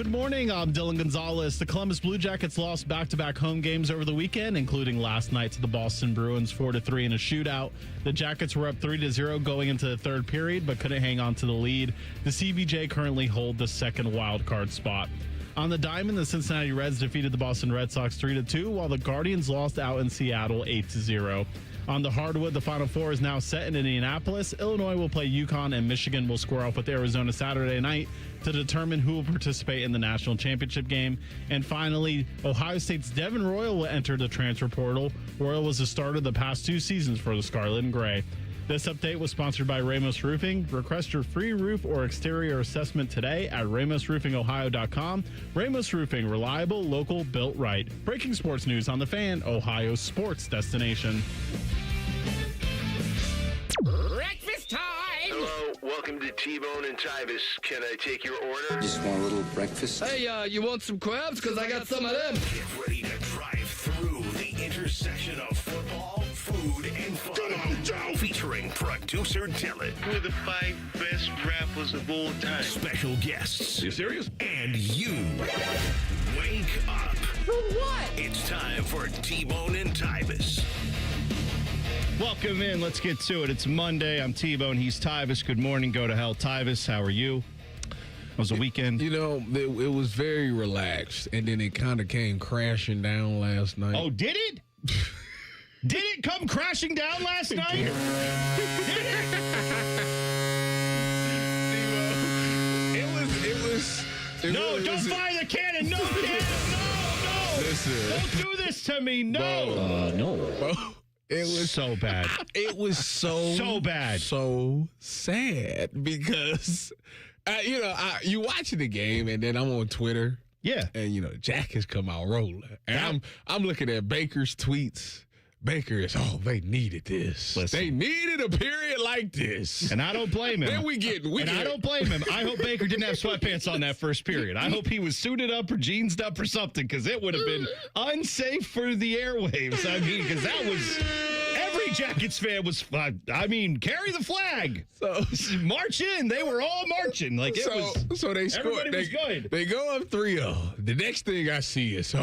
Good morning. I'm Dylan Gonzalez. The Columbus Blue Jackets lost back-to-back home games over the weekend, including last night to the Boston Bruins 4-3 in a shootout. The Jackets were up 3-0 going into the third period, but couldn't hang on to the lead. The CBJ currently hold the second wild card spot. On the diamond, the Cincinnati Reds defeated the Boston Red Sox 3-2, while the Guardians lost out in Seattle 8-0. On the hardwood, the Final Four is now set in Indianapolis. Illinois will play UConn, and Michigan will square off with Arizona Saturday night to determine who will participate in the national championship game. And finally, Ohio State's Devin Royal will enter the transfer portal. Royal was the starter the past 2 seasons for the Scarlet and Gray. This update was sponsored by Ramos Roofing. Request your free roof or exterior assessment today at RamosRoofingOhio.com. Ramos Roofing, reliable, local, built right. Breaking sports news on The Fan, Ohio's sports destination. Breakfast time! Hello, welcome to T-Bone and Tyvis. Can I take your order? Just want a little breakfast. Hey, you want some crabs? Because I got some of them. Get ready to drive through the intersection of football, food, and fun. Featuring producer Dylan. Who are the 5 best rappers of all time? Special guests. You serious? And you. Wake up. For what? It's time for T-Bone and Tyvis. Welcome in. Let's get to it. It's Monday. I'm T-Bone. He's Tyvis. Good morning. Go to hell. Tyvis, how are you? It was a weekend. You know, it was very relaxed, and then it kind of came crashing down last night. Oh, did it? Did it come crashing down last night? Did it? No, don't fire the cannon. No, cannon. No. Listen. Don't do this to me. No. No. It was so bad. It was so bad. So sad because, you watching the game, and then I'm on Twitter. Yeah. And, Jack has come out rolling. And I'm looking at Baker's tweets. Baker is, they needed this. Listen. They needed a period like this. And I don't blame him. Then I don't blame him. I hope Baker didn't have sweatpants on that first period. I hope he was suited up or jeansed up or something, because it would have been unsafe for the airwaves. I mean, because that was... Every Jackets fan was, carry the flag. So march in. They were all marching. Like it was. So they scored. Everybody was good. They go up 3-0. The next thing I see is,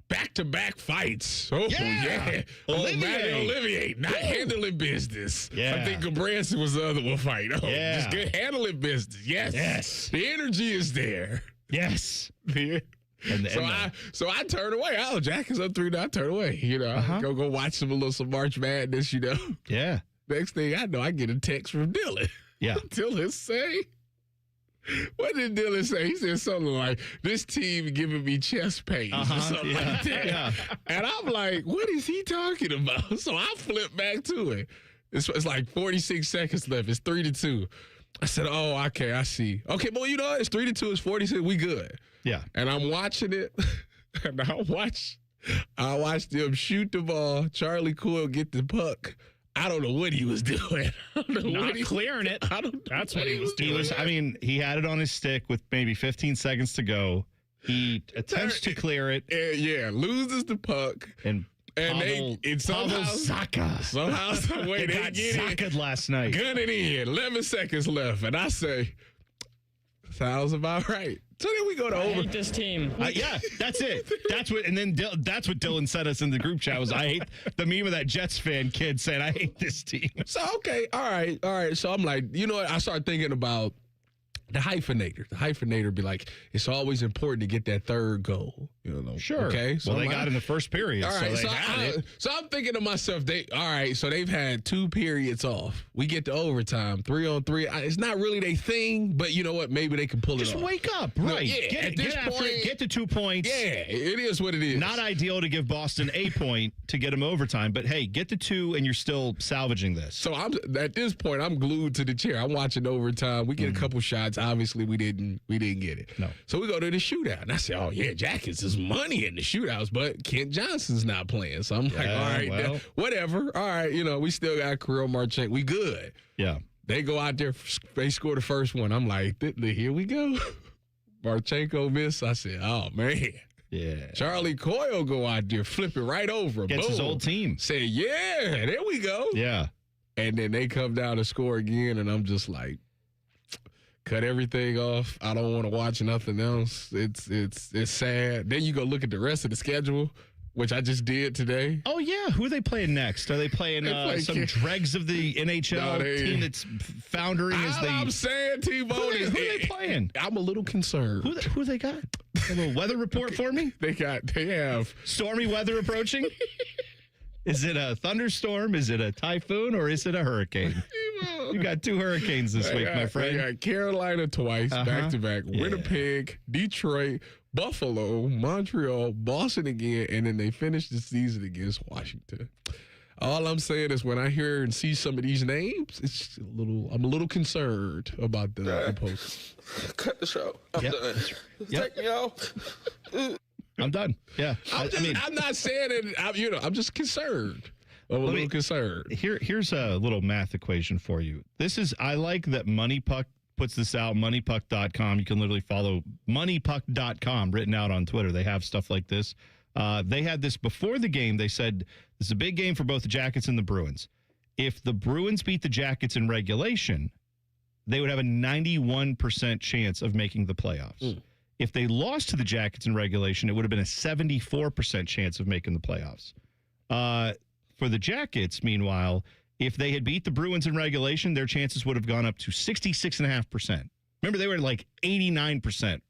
back-to-back fights. Oh, yeah. Olivier not handling business. Yeah. I think Gabranson was the other one fight. Yeah. Just good handling business. Yes. The energy is there. Yes. So I turn away. Jack is up 3-0. I turn away. Go watch some March Madness. Yeah. Next thing I know, I get a text from Dylan. Yeah. Dylan say, what did Dylan say? He said something like, "This team giving me chest pains," or something like that. Yeah. And I'm like, what is he talking about? So I flip back to it. It's like 46 seconds left. It's 3-2. I said, okay, I see. Okay, well, it's 3-2. It's 46. We good. Yeah. And I'm watching it, and I watched them shoot the ball. Charlie Coyle get the puck. I don't know what he was doing. Not clearing it. That's what he was doing. He had it on his stick with maybe 15 seconds to go. He attempts to clear it. Loses the puck. And somehow some way they got get it last night. Gun it in. 11 seconds left, and I say, sounds about right. So then we go to over. I hate this team. Yeah, that's it. That's what Dylan sent us in the group chat was, I hate the meme of that Jets fan kid saying, I hate this team. So, okay, all right. So I'm like, what? I started thinking about the hyphenator. The hyphenator be like, it's always important to get that third goal. Sure. Okay. So they got in the first period. All right. So so I'm thinking to myself, so they've had 2 periods off. We get to overtime, 3-on-3. It's not really their thing, but you know what? Maybe they can pull it off. Just wake up. Right. Get to 2 points. Yeah, it is what it is. Not ideal to give Boston a point to get them overtime, but hey, get to 2 and you're still salvaging this. So at this point, I'm glued to the chair. I'm watching overtime. We get a couple shots. Obviously, we didn't get it. No. So we go to the shootout. And I say, Jackets is money in the shootouts, but Kent Johnson's not playing. So I'm like, all right, whatever. All right, we still got Kirill Marchand. We good. Yeah. They go out there. They score the first one. I'm like, here we go. Marchenko miss. I said, oh, man. Yeah. Charlie Coyle go out there, flip it right over. Gets his old team. Say, yeah, there we go. Yeah. And then they come down to score again, and I'm just like, cut everything off. I don't want to watch nothing else. It's sad. Then you go look at the rest of the schedule, which I just did today. Oh, yeah. Who are they playing next? Are they playing some dregs of the NHL team that's foundering as they... I'm saying, T-Bone. Who are they playing? I'm a little concerned. Who they got? A little weather report for me? They have... Stormy weather approaching? Is it a thunderstorm? Is it a typhoon? Or is it a hurricane? You got 2 hurricanes this week, my friend. They got Carolina twice, back-to-back. Winnipeg, Detroit, Buffalo, Montreal, Boston again, and then they finished the season against Washington. All I'm saying is when I hear and see some of these names, I'm a little concerned about the post. Cut the show. I'm done. Take me off. I'm done. Yeah. I'm not saying it. I'm just concerned. I'm a little concerned. Here's a little math equation for you. I like that MoneyPuck puts this out, moneypuck.com. You can literally follow moneypuck.com written out on Twitter. They have stuff like this. They had this before the game. They said this is a big game for both the Jackets and the Bruins. If the Bruins beat the Jackets in regulation, they would have a 91% chance of making the playoffs. If they lost to the Jackets in regulation, it would have been a 74% chance of making the playoffs. For the Jackets, meanwhile, if they had beat the Bruins in regulation, their chances would have gone up to 66.5%. Remember, they were like 89%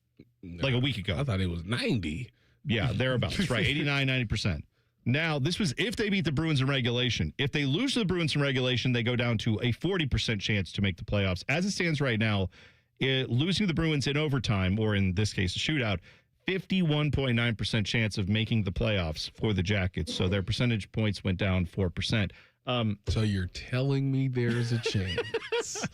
like a week ago. I thought it was 90. Yeah, thereabouts, right? 89, 90%. Now, this was if they beat the Bruins in regulation. If they lose to the Bruins in regulation, they go down to a 40% chance to make the playoffs. As it stands right now, losing to the Bruins in overtime, or in this case, a shootout, 51.9% chance of making the playoffs for the Jackets. So their percentage points went down 4%. So you're telling me there's a chance?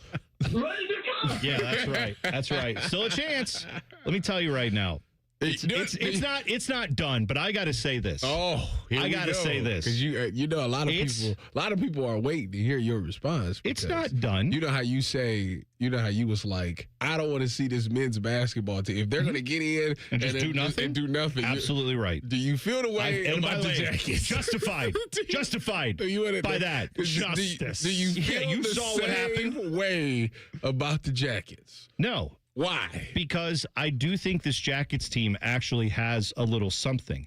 Yeah, that's right. That's right. Still a chance. Let me tell you right now. It's not done, but I got to say this. Oh, I got to say this because a lot of people are waiting to hear your response. It's not done. You know how you was like, I don't want to see this men's basketball team if they're going to get in and just do nothing. Absolutely right. Do you feel the way about the Jackets? Justified by that. Justice. Do you feel the same way about the Jackets? No. Why? Because I do think this Jackets team actually has a little something.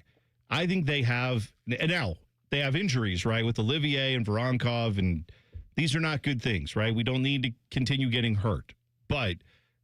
I think they have injuries, right, with Olivier and Voronkov, and these are not good things, right? We don't need to continue getting hurt. But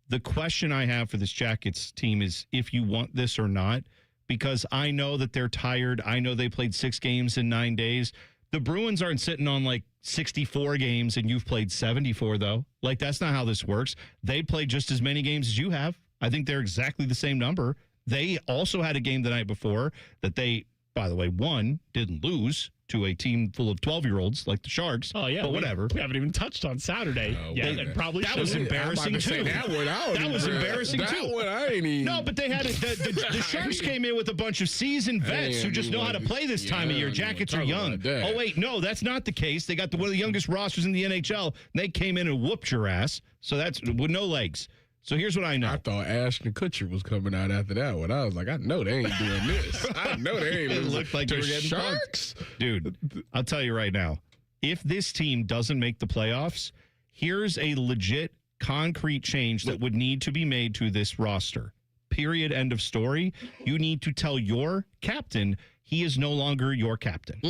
the question I have for this Jackets team is if you want this or not, because I know that they're tired. I know they played 6 games in 9 days. The Bruins aren't sitting on like 64 games and you've played 74, though. Like, that's not how this works. They played just as many games as you have. I think they're exactly the same number. They also had a game the night before that they, by the way, won, didn't lose to a team full of 12-year-olds like the Sharks. Oh, yeah. But whatever. We haven't even touched on Saturday. That was embarrassing, too. That was embarrassing, too. That one I ain't even. No, but they had the Sharks came in with a bunch of seasoned vets who just know how to play this time of year. Jackets are young. Oh, wait, no, that's not the case. They got one of the youngest rosters in the NHL. They came in and whooped your ass. So that's with no legs. So here's what I know. I thought Ashton Kutcher was coming out after that one. I was like, I know they ain't doing this. I know they ain't. It looked like you were getting Sharks. Dude, I'll tell you right now. If this team doesn't make the playoffs, here's a legit, concrete change that would need to be made to this roster. Period. End of story. You need to tell your captain he is no longer your captain.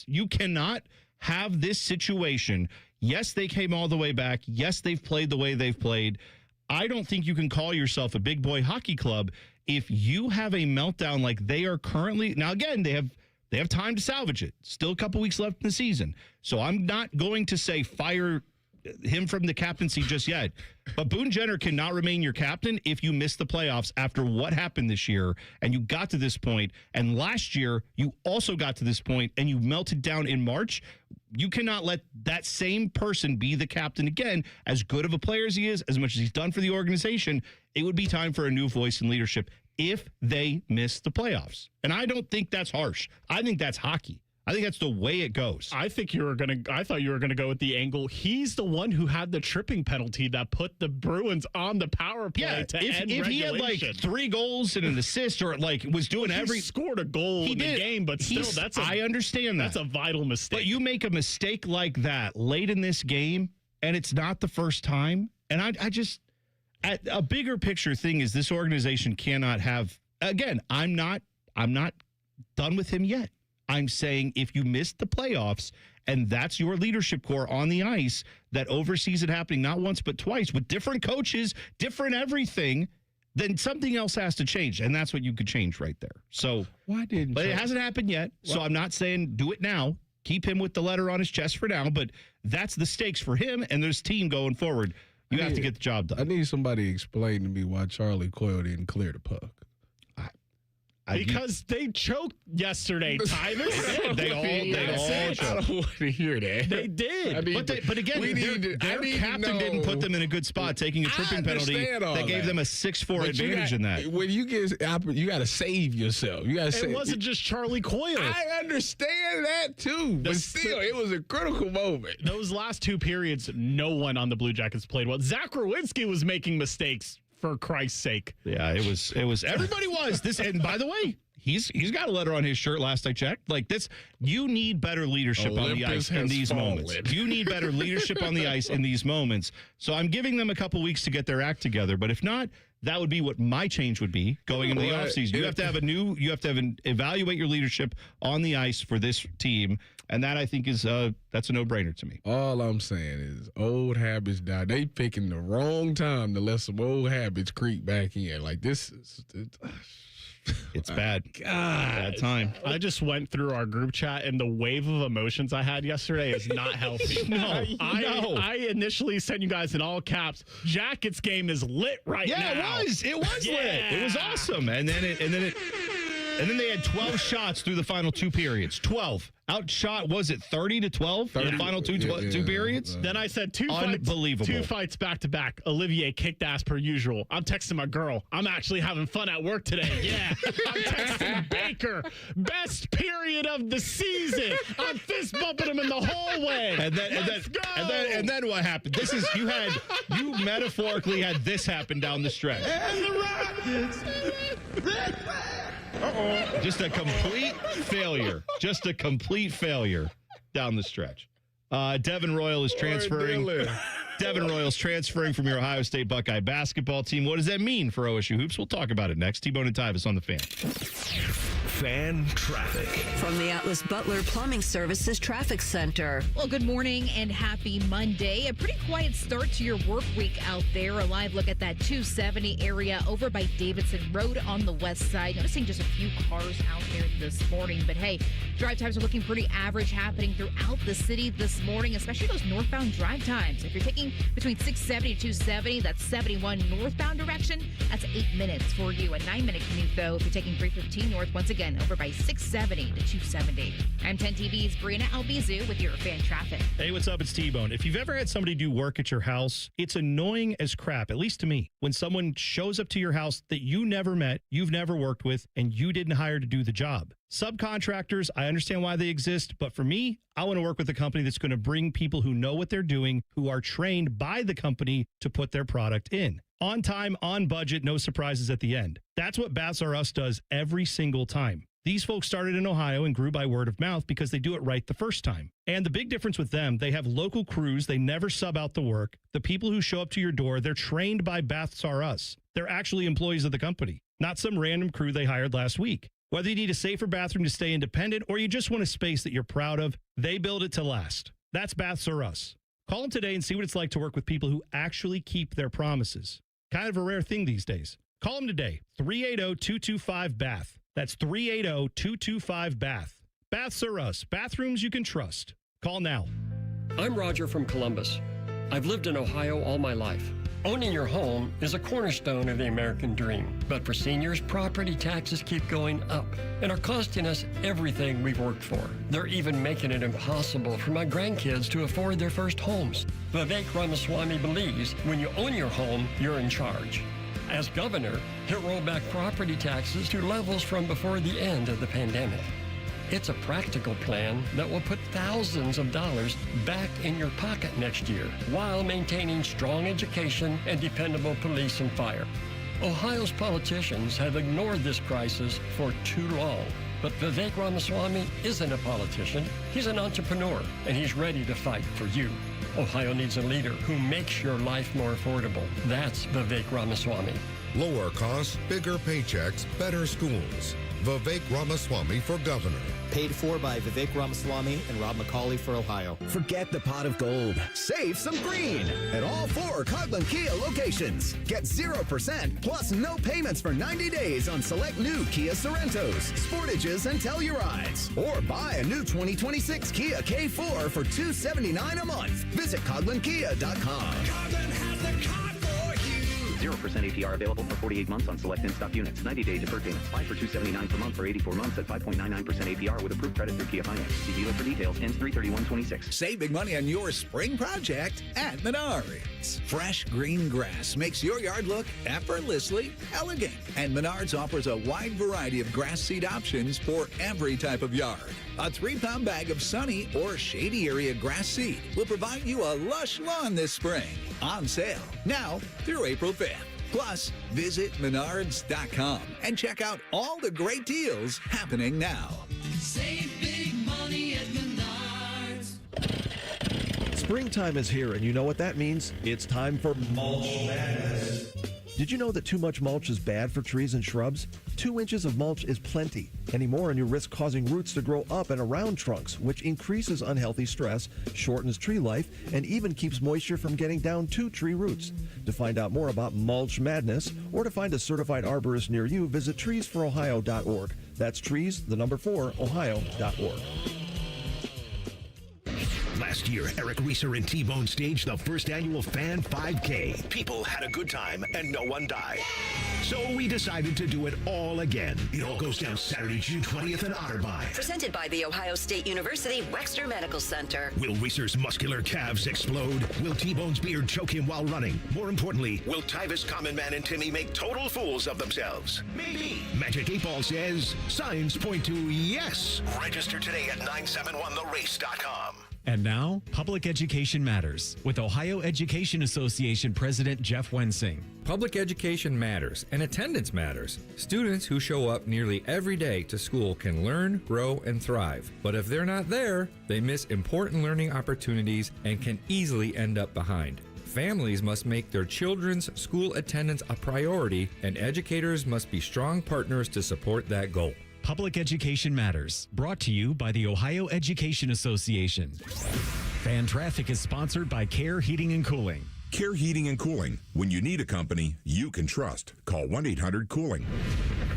You cannot have this situation. Yes, they came all the way back. Yes, they've played the way they've played. I don't think you can call yourself a big boy hockey club if you have a meltdown like they are currently. Now, again, they have time to salvage it. Still a couple weeks left in the season. So I'm not going to say fire him from the captaincy just yet. But Boone Jenner cannot remain your captain if you miss the playoffs after what happened this year and you got to this point. And last year, you also got to this point and you melted down in March. You cannot let that same person be the captain again. As good of a player as he is, as much as he's done for the organization, it would be time for a new voice in leadership if they miss the playoffs. And I don't think that's harsh. I think that's hockey. I think that's the way it goes. I thought you were gonna go with the angle. He's the one who had the tripping penalty that put the Bruins on the power play to end regulation. If he had like 3 goals and an assist, or like was doing he scored a goal in the game, but still, I understand that. That's a vital mistake. But you make a mistake like that late in this game, and it's not the first time. And I just a bigger picture thing is this organization cannot have, again, I'm not done with him yet. I'm saying if you missed the playoffs and that's your leadership core on the ice that oversees it happening not once but twice with different coaches, different everything, then something else has to change. And that's what you could change right there. So but it hasn't happened yet. So I'm not saying do it now. Keep him with the letter on his chest for now, but that's the stakes for him and this team going forward. You have to get the job done. I need somebody to explain to me why Charlie Coyle didn't clear the puck. Because they choked yesterday, Tyvis. They all choked. I don't want to hear that. They did. But again, their captain didn't put them in a good spot, taking a tripping penalty that gave them a 6-4 advantage in that. When you you got to save yourself. It wasn't just Charlie Coyle. I understand that too, but still, it was a critical moment. Those last two periods, no one on the Blue Jackets played well. Zach Rowinski was making mistakes. For Christ's sake. Yeah, it was everybody was this, and by the way, he's got a letter on his shirt last I checked. Like this, you need better leadership on the ice in these moments. You need better leadership on the ice in these moments. So I'm giving them a couple weeks to get their act together, but if not, that would be what my change would be going into the offseason. You have to evaluate your leadership on the ice for this team. And that, I think, is that's a no-brainer to me. All I'm saying is old habits die. They picking the wrong time to let some old habits creep back in. Like, this is... It's bad. God. Bad time. I just went through our group chat, and the wave of emotions I had yesterday is not healthy. I initially sent you guys in all caps. Jackets game is lit right now. Yeah, it was. It was lit. It was awesome. And then they had 12 shots through the final two periods. 12. Outshot, was it 30-12 in the final two periods? Then I said two fights back to back. Olivier kicked ass per usual. I'm texting my girl. I'm actually having fun at work today. Yeah. I'm texting Baker. Best period of the season. I'm fist bumping him in the hallway. And then what happened? You metaphorically had this happen down the stretch. And the Rockets. Just a complete failure. Just a complete failure down the stretch. Devin Royal is transferring. Devin Royal's transferring from your Ohio State Buckeye basketball team. What does that mean for OSU Hoops? We'll talk about it next. T-Bone and Tyvis on the Fan. Fan traffic. From the Atlas Butler Plumbing Services Traffic Center. Well, good morning and happy Monday. A pretty quiet start to your work week out there. A live look at that 270 area over by Davidson Road on the west side. Noticing just a few cars out there this morning. But hey, drive times are looking pretty average happening throughout the city this morning, especially those northbound drive times. If you're taking between 670 to 270, that's 71 northbound direction. That's 8 minutes for you. A 9-minute commute, though, if you're taking 315 north, once again, over by 670 to 270. I'm 10 TV's Brianna Albizu with your fan traffic. Hey, what's up? It's T-Bone. If you've ever had somebody do work at your house, it's annoying as crap, at least to me, when someone shows up to your house that you never met, you've never worked with, and you didn't hire to do the job. Subcontractors, I understand why they exist, but for me, I want to work with a company that's going to bring people who know what they're doing, who are trained by the company to put their product in. On time, on budget, no surprises at the end. That's what Baths R Us does every single time. These folks started in Ohio and grew by word of mouth because they do it right the first time. And the big difference with them, they have local crews. They never sub out the work. The people who show up to your door, they're trained by Baths R Us. They're actually employees of the company, not some random crew they hired last week. Whether you need a safer bathroom to stay independent or you just want a space that you're proud of, they build it to last. That's Baths R Us. Call them today and see what it's like to work with people who actually keep their promises. Kind of a rare thing these days. Call them today, 380-225-BATH. That's 380-225-BATH. Baths R Us, bathrooms you can trust. Call now. I'm Roger from Columbus. I've lived in Ohio all my life. Owning your home is a cornerstone of the American dream. But for seniors, property taxes keep going up and are costing us everything we've worked for. They're even making it impossible for my grandkids to afford their first homes. Vivek Ramaswamy believes when you own your home, you're in charge. As governor, he'll roll back property taxes to levels from before the end of the pandemic. It's a practical plan that will put thousands of dollars back in your pocket next year while maintaining strong education and dependable police and fire. Ohio's politicians have ignored this crisis for too long. But Vivek Ramaswamy isn't a politician. He's an entrepreneur, and he's ready to fight for you. Ohio needs a leader who makes your life more affordable. That's Vivek Ramaswamy. Lower costs, bigger paychecks, better schools. Vivek Ramaswamy for governor. Paid for by Vivek Ramaswamy and Rob McCauley for Ohio. Forget the pot of gold. Save some green at all 4 Coghlan Kia locations. Get 0% plus no payments for 90 days on select new Kia Sorrentos, Sportages, and Tellurides. Or buy a new 2026 Kia K4 for $279 a month. Visit CoglanKia.com. Coghlan has the car for you. 0% APR available for 48 months on select in-stock units. 90-day deferred payments. Buy for $279 per month for 84 months at 5.99% APR with approved credit through Kia Finance. See dealer for details. Ends 3/31/26. Save big money on your spring project at Menards. Fresh green grass makes your yard look effortlessly elegant. And Menards offers a wide variety of grass seed options for every type of yard. A 3-pound bag of sunny or shady area grass seed will provide you a lush lawn this spring. On sale now through April 5th. Plus, visit Menards.com and check out all the great deals happening now. Save big money at Menards. Springtime is here, and you know what that means? It's time for mulch madness. Did you know that too much mulch is bad for trees and shrubs? 2 inches of mulch is plenty. Any more and you risk causing roots to grow up and around trunks, which increases unhealthy stress, shortens tree life, and even keeps moisture from getting down to tree roots. To find out more about mulch madness or to find a certified arborist near you, visit treesforohio.org. That's trees, the number 4, ohio.org. Last year, Eric Reeser and T-Bone staged the first annual Fan 5K. People had a good time and no one died. So we decided to do it all again. It all goes down Saturday, June 20th in Otterbein. Presented by the Ohio State University Wexner Medical Center. Will Reeser's muscular calves explode? Will T-Bone's beard choke him while running? More importantly, will Tyvis, Common Man, and Timmy make total fools of themselves? Maybe. Magic 8 Ball says signs point to yes. Register today at 971therace.com. And now, Public Education Matters with Ohio Education Association President Jeff Wensing. Public education matters, and attendance matters. Students who show up nearly every day to school can learn, grow, and thrive. But if they're not there, they miss important learning opportunities and can easily end up behind. Families must make their children's school attendance a priority, and educators must be strong partners to support that goal. Public Education Matters, brought to you by the Ohio Education Association. Fan Traffic is sponsored by Care Heating and Cooling. Care Heating and Cooling. When you need a company you can trust, call 1-800-COOLING.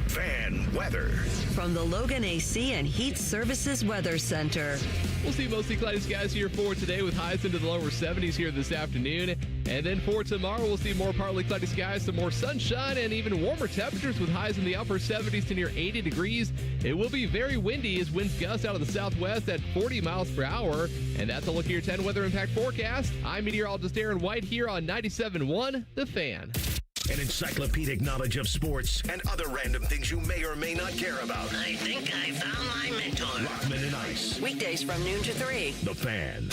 Fan weather. From the Logan AC and Heat Services Weather Center. We'll see mostly cloudy skies here for today with highs into the lower 70s here this afternoon. And then for tomorrow, we'll see more partly cloudy skies, some more sunshine, and even warmer temperatures with highs in the upper 70s to near 80 degrees. It will be very windy as winds gust out of the southwest at 40 miles per hour. And that's a look at your 10 weather impact forecast. I'm meteorologist Aaron White here on 97.1 The Fan. An encyclopedic knowledge of sports and other random things you may or may not care about. I think I found my mentor. Rockman and Ice. Weekdays from noon to 3. The Fan.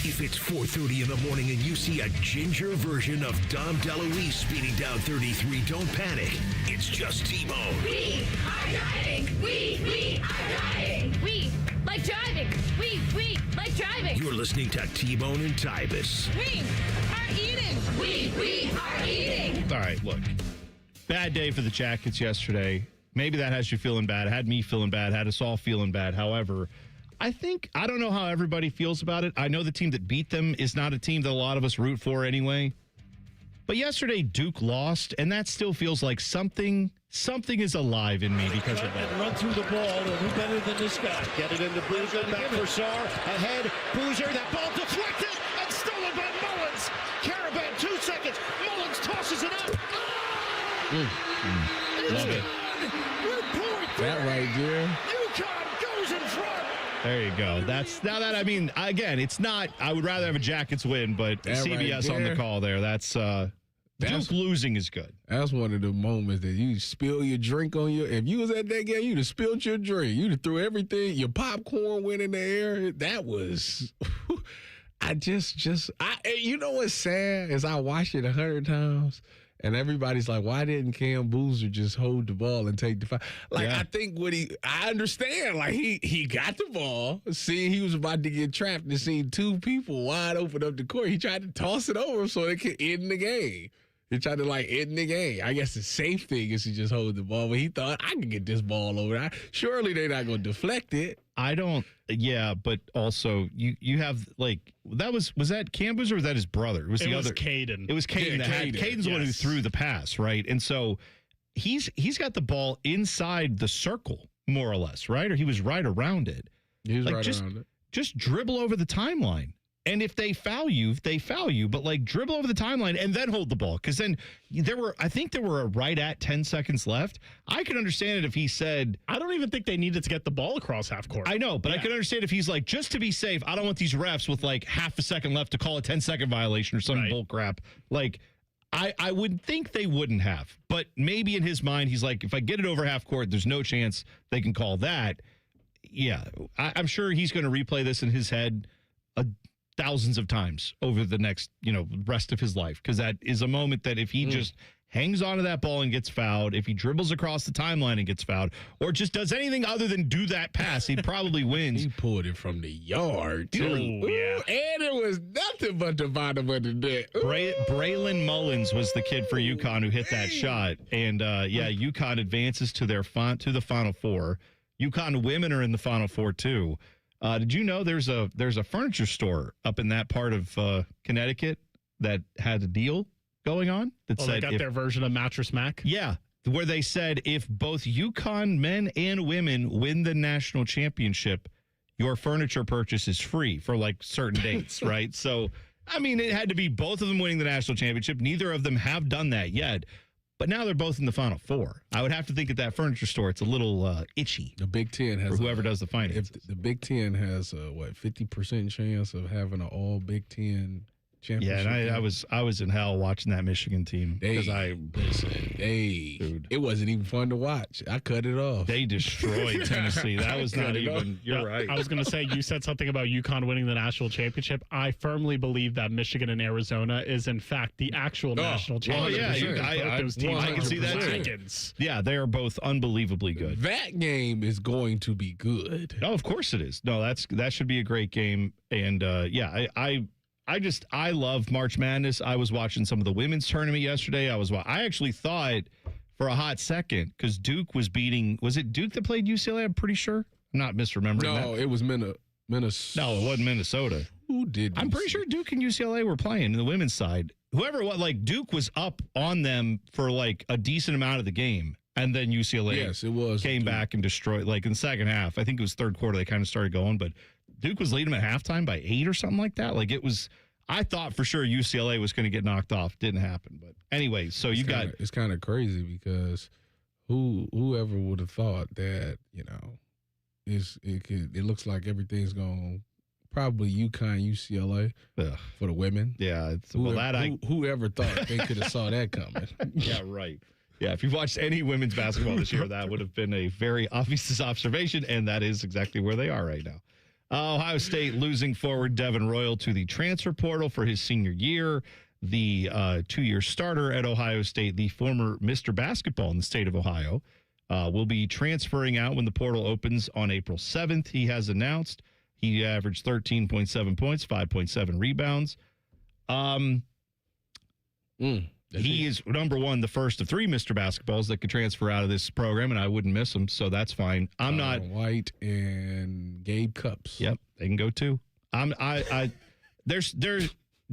If it's 4:30 in the morning and you see a ginger version of Dom DeLuise speeding down 33, don't panic. It's just T-Bone. We are driving. We are driving. We like driving. We like driving. You're listening to T-Bone and Tyvis. We are eating. We are eating. All right, look. Bad day for the Jackets yesterday. Maybe that has you feeling bad. Had me feeling bad. Had us all feeling bad. However, I don't know how everybody feels about it. I know the team that beat them is not a team that a lot of us root for anyway. But yesterday, Duke lost, and that still feels like something is alive in me because of that. And run through the ball, and who better than this guy? Get it into Boozer, back for Sarr, ahead, Boozer, that ball deflected and stolen by Mullins. Caravan, 2 seconds, Mullins tosses it up. Love it. That right there. UConn goes in front. There you go. Again, it's not, I would rather have a Jackets win, but that CBS right on the call there. That's Duke losing is good. That's one of the moments that you spill your drink on if you was at that game, you'd have spilled your drink. You'd have threw everything, your popcorn went in the air. That was, you know what's sad is I watched it 100 times And everybody's like, why didn't Cam Boozer just hold the ball and take the foul? Like, I think I understand. Like, he got the ball, seeing he was about to get trapped and seeing two people wide open up the court. He tried to toss it over so they could end the game. He tried to, end the game. I guess the safe thing is to just hold the ball. But he thought, I can get this ball over. Surely they're not going to deflect it. I don't. Yeah, but also you have was that Cam Boozer or was that his brother? It was Caden. It was Caden. Caden's the one who threw the pass, right? And so he's got the ball inside the circle, more or less, right? Or he was right around it. He was around it. Just dribble over the timeline. And if they foul you, they foul you. But dribble over the timeline and then hold the ball. Because then I think there were right at 10 seconds left. I could understand it if he said, I don't even think they needed to get the ball across half court. I know, but I could understand if he's like, just to be safe, I don't want these refs with half a second left to call a 10-second violation or some bull crap. I would think they wouldn't have. But maybe in his mind, he's like, if I get it over half court, there's no chance they can call that. Yeah, I'm sure he's going to replay this in his head thousands of times over the next, rest of his life. Because that is a moment that if he just hangs onto that ball and gets fouled, if he dribbles across the timeline and gets fouled, or just does anything other than do that pass, he probably wins. He pulled it from the yard, too. Ooh, yeah. And it was nothing but the bottom of the net. Braylon Mullins was the kid for UConn who hit that shot. And, UConn advances to the Final Four. UConn women are in the Final Four, too. Did you know there's a furniture store up in that part of Connecticut that had a deal going on that said they got their version of Mattress Mac? Yeah, where they said if both UConn men and women win the national championship, your furniture purchase is free for certain dates, right? So, I mean, it had to be both of them winning the national championship. Neither of them have done that yet. But now they're both in the Final Four. I would have to think at that furniture store, it's a little itchy. The Big Ten has for whoever does the finances. If the Big Ten has 50% chance of having an All Big Ten championship. Yeah, and I was in hell watching that Michigan team because it wasn't even fun to watch. I cut it off. They destroyed Tennessee. That was not even. You're right. I was going to say, you said something about UConn winning the national championship. I firmly believe that Michigan and Arizona is in fact the actual national championship. I can see that too. Yeah, they are both unbelievably good. That game is going to be good. Oh, of course it is. No, that should be a great game. And I love March Madness. I was watching some of the women's tournament yesterday. I actually thought for a hot second, because Duke was it Duke that played UCLA? I'm pretty sure. I'm not misremembering that. No, it was Minnesota. No, it wasn't Minnesota. Who did? I'm pretty sure Duke and UCLA were playing in the women's side. Whoever, Duke was up on them for a decent amount of the game. And then UCLA came back and destroyed, in the second half. I think it was third quarter they kind of started going, but Duke was leading them at halftime by 8 or something like that. I thought for sure UCLA was going to get knocked off. Didn't happen. But anyway, so it's kind of crazy because whoever would have thought that, it looks like everything's going probably UConn, UCLA for the women. Yeah. Whoever thought they could have saw that coming. Yeah, right. Yeah, if you've watched any women's basketball this year, that would have been a very obvious observation, and that is exactly where they are right now. Ohio State losing forward Devin Royal to the transfer portal for his senior year. The 2-year starter at Ohio State, the former Mr. Basketball in the state of Ohio, will be transferring out when the portal opens on April 7th. He has announced he averaged 13.7 points, 5.7 rebounds. He is, number one, the first of 3 Mr. Basketballs that could transfer out of this program, and I wouldn't miss him, so that's fine. I'm not. White and Gabe Cups. Yep, they can go too. There's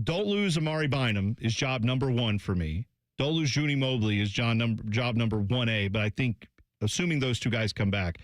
don't lose Amari Bynum is job number 1 for me. Don't lose Junie Mobley is job number 1A, but I think, assuming those 2 guys come back,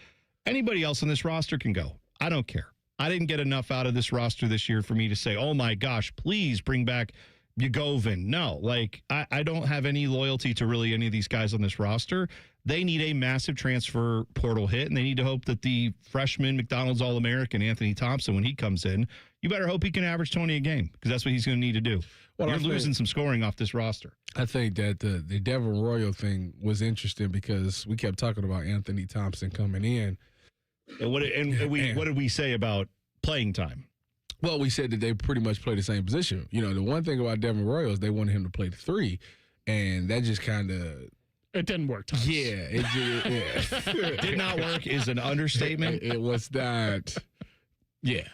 anybody else on this roster can go. I don't care. I didn't get enough out of this roster this year for me to say, oh my gosh, please bring back Yagovin. No, I don't have any loyalty to really any of these guys on this roster. They need a massive transfer portal hit, and they need to hope that the freshman McDonald's All-American Anthony Thompson, when he comes in, you better hope he can average 20 a game, because that's what he's going to need to do. Well, you're losing some scoring off this roster. I think that the Devin Royal thing was interesting because we kept talking about Anthony Thompson coming in. And what did we say about playing time? Well, we said that they pretty much play the same position. The one thing about Devin Royal is they wanted him to play the 3. And that just kind of... It didn't work, Tyvis. Yeah. It did not work is an understatement. It was not... Yeah.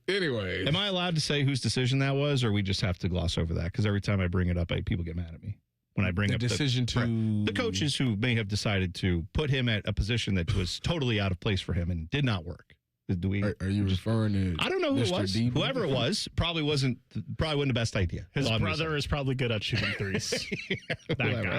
Anyway. Am I allowed to say whose decision that was, or we just have to gloss over that? Because every time I bring it up, people get mad at me. When I bring up the coaches who may have decided to put him at a position that was totally out of place for him and did not work. Do we? Are you referring to? I don't know who it was. Whoever it was probably wasn't the best idea. His brother is probably good at shooting threes. Whatever.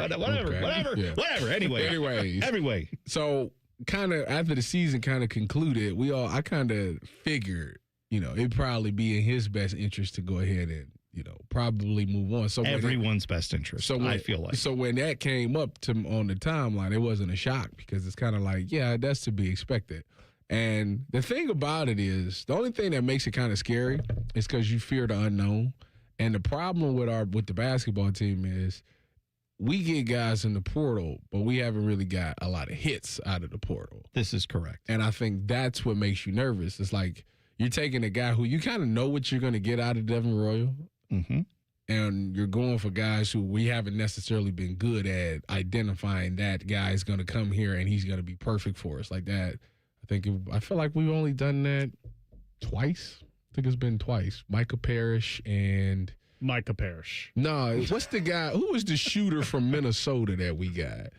Anyway. So kind of after the season kind of concluded, I kind of figured, it'd probably be in his best interest to go ahead and, probably move on. So everyone's best interest. So I feel like. So when that came up on the timeline, it wasn't a shock because it's kind of like, yeah, that's to be expected. And the thing about it is, the only thing that makes it kind of scary is because you fear the unknown. And the problem with the basketball team is we get guys in the portal, but we haven't really got a lot of hits out of the portal. This is correct. And I think that's what makes you nervous. It's like you're taking a guy who you kind of know what you're going to get out of Devin Royal. Mm-hmm. And you're going for guys who we haven't necessarily been good at identifying that guy is going to come here and he's going to be perfect for us like that. I feel like we've only done that twice. I think it's been twice. Micah Parrish. No, what's the guy? Who was the shooter from Minnesota that we got?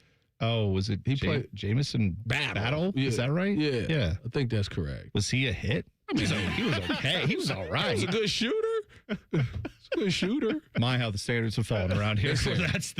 Oh, was it played Jamison Battle? Yeah. Is that right? Yeah. I think that's correct. Was he a hit? I mean, he was okay. He was all right. He was a good shooter. Good shooter. My, how the standards have fallen around here. So that's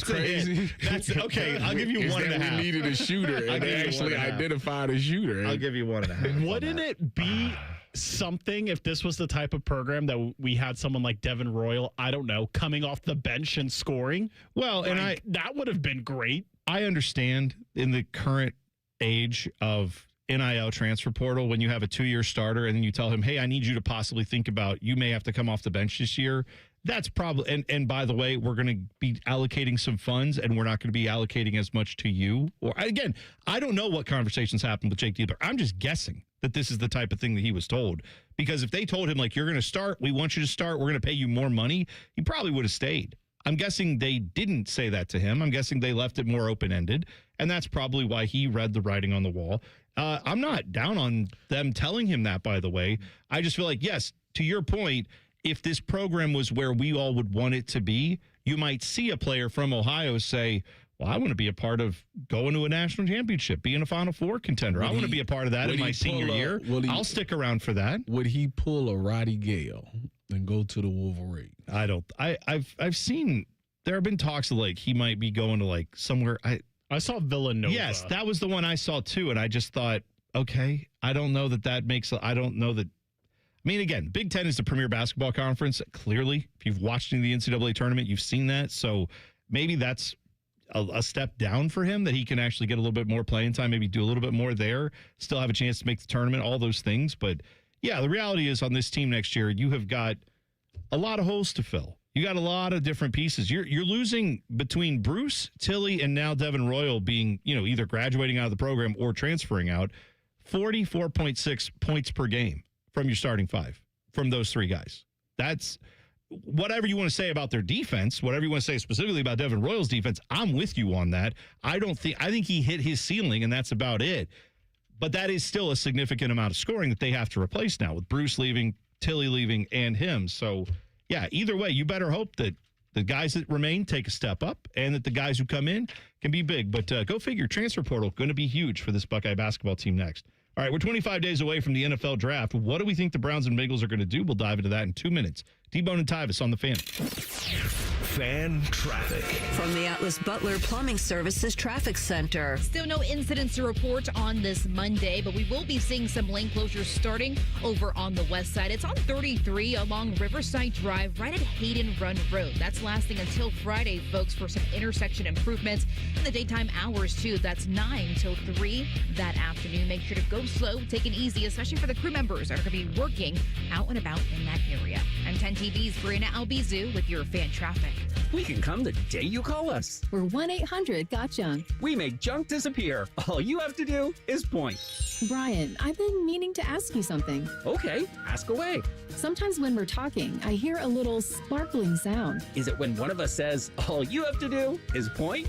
crazy. That's okay. I'll give you 1.5. We needed a shooter, and they actually identified a shooter. I'll give you 1.5. Wouldn't it be something if this was the type of program that we had someone like Devin Royal, I don't know, coming off the bench and scoring? Well, that would have been great. I understand in the current age of NIL transfer portal, when you have a 2-year starter and then you tell him, hey, I need you to possibly think about you may have to come off the bench this year. That's probably, and by the way, we're going to be allocating some funds and we're not going to be allocating as much to you. Or again, I don't know what conversations happened with Jake Diebler. I'm just guessing that this is the type of thing that he was told. Because if they told him, like, you're going to start, we want you to start, we're going to pay you more money, he probably would have stayed. I'm guessing they didn't say that to him. I'm guessing they left it more open-ended, and that's probably why he read the writing on the wall. I'm not down on them telling him that, by the way. I just feel like, yes, to your point, if this program was where we all would want it to be, you might see a player from Ohio say, well, I want to be a part of going to a national championship, being a Final Four contender. I want to be a part of that in my senior year. I'll stick around for that. Would he pull a Roddy Gale and go to the Wolverine? I've seen there have been talks of like he might be going to like somewhere. I saw Villanova. Yes, that was the one I saw too, and I just thought, okay, I don't know that makes. I don't know that. I mean, again, Big Ten is the premier basketball conference. Clearly, if you've watched in the NCAA tournament, you've seen that. So maybe that's a step down for him, that he can actually get a little bit more playing time, maybe do a little bit more there, still have a chance to make the tournament, all those things. But yeah, the reality is on this team next year, you have got a lot of holes to fill. You got a lot of different pieces. You're losing between Bruce, Tilly, and now Devin Royal being, either graduating out of the program or transferring out, 44.6 points per game from your starting five, from those three guys. That's whatever you want to say about their defense, whatever you want to say specifically about Devin Royal's defense, I'm with you on that. I think he hit his ceiling, and that's about it. But that is still a significant amount of scoring that they have to replace now with Bruce leaving, Tilly leaving, and him. So, yeah, either way, you better hope that the guys that remain take a step up and that the guys who come in can be big. But go figure, transfer portal going to be huge for this Buckeye basketball team next. All right, we're 25 days away from the NFL draft. What do we think the Browns and Bengals are going to do? We'll dive into that in 2 minutes. T-Bone and Tyvis on the Fan. Fan traffic. From the Atlas Butler Plumbing Services Traffic Center. Still no incidents to report on this Monday, but we will be seeing some lane closures starting over on the west side. It's on 33 along Riverside Drive right at Hayden Run Road. That's lasting until Friday, folks, for some intersection improvements in the daytime hours, too. That's 9 till 3 that afternoon. Make sure to go slow, take it easy, especially for the crew members that are going to be working out and about in that area. I'm 10 TV's Brianna Albizu with your fan traffic. We can come the day you call us. We're 1-800-GOT-JUNK. We make junk disappear. All you have to do is point. Brian, I've been meaning to ask you something. Okay, ask away. Sometimes when we're talking, I hear a little sparkling sound. Is it when one of us says, all you have to do is point?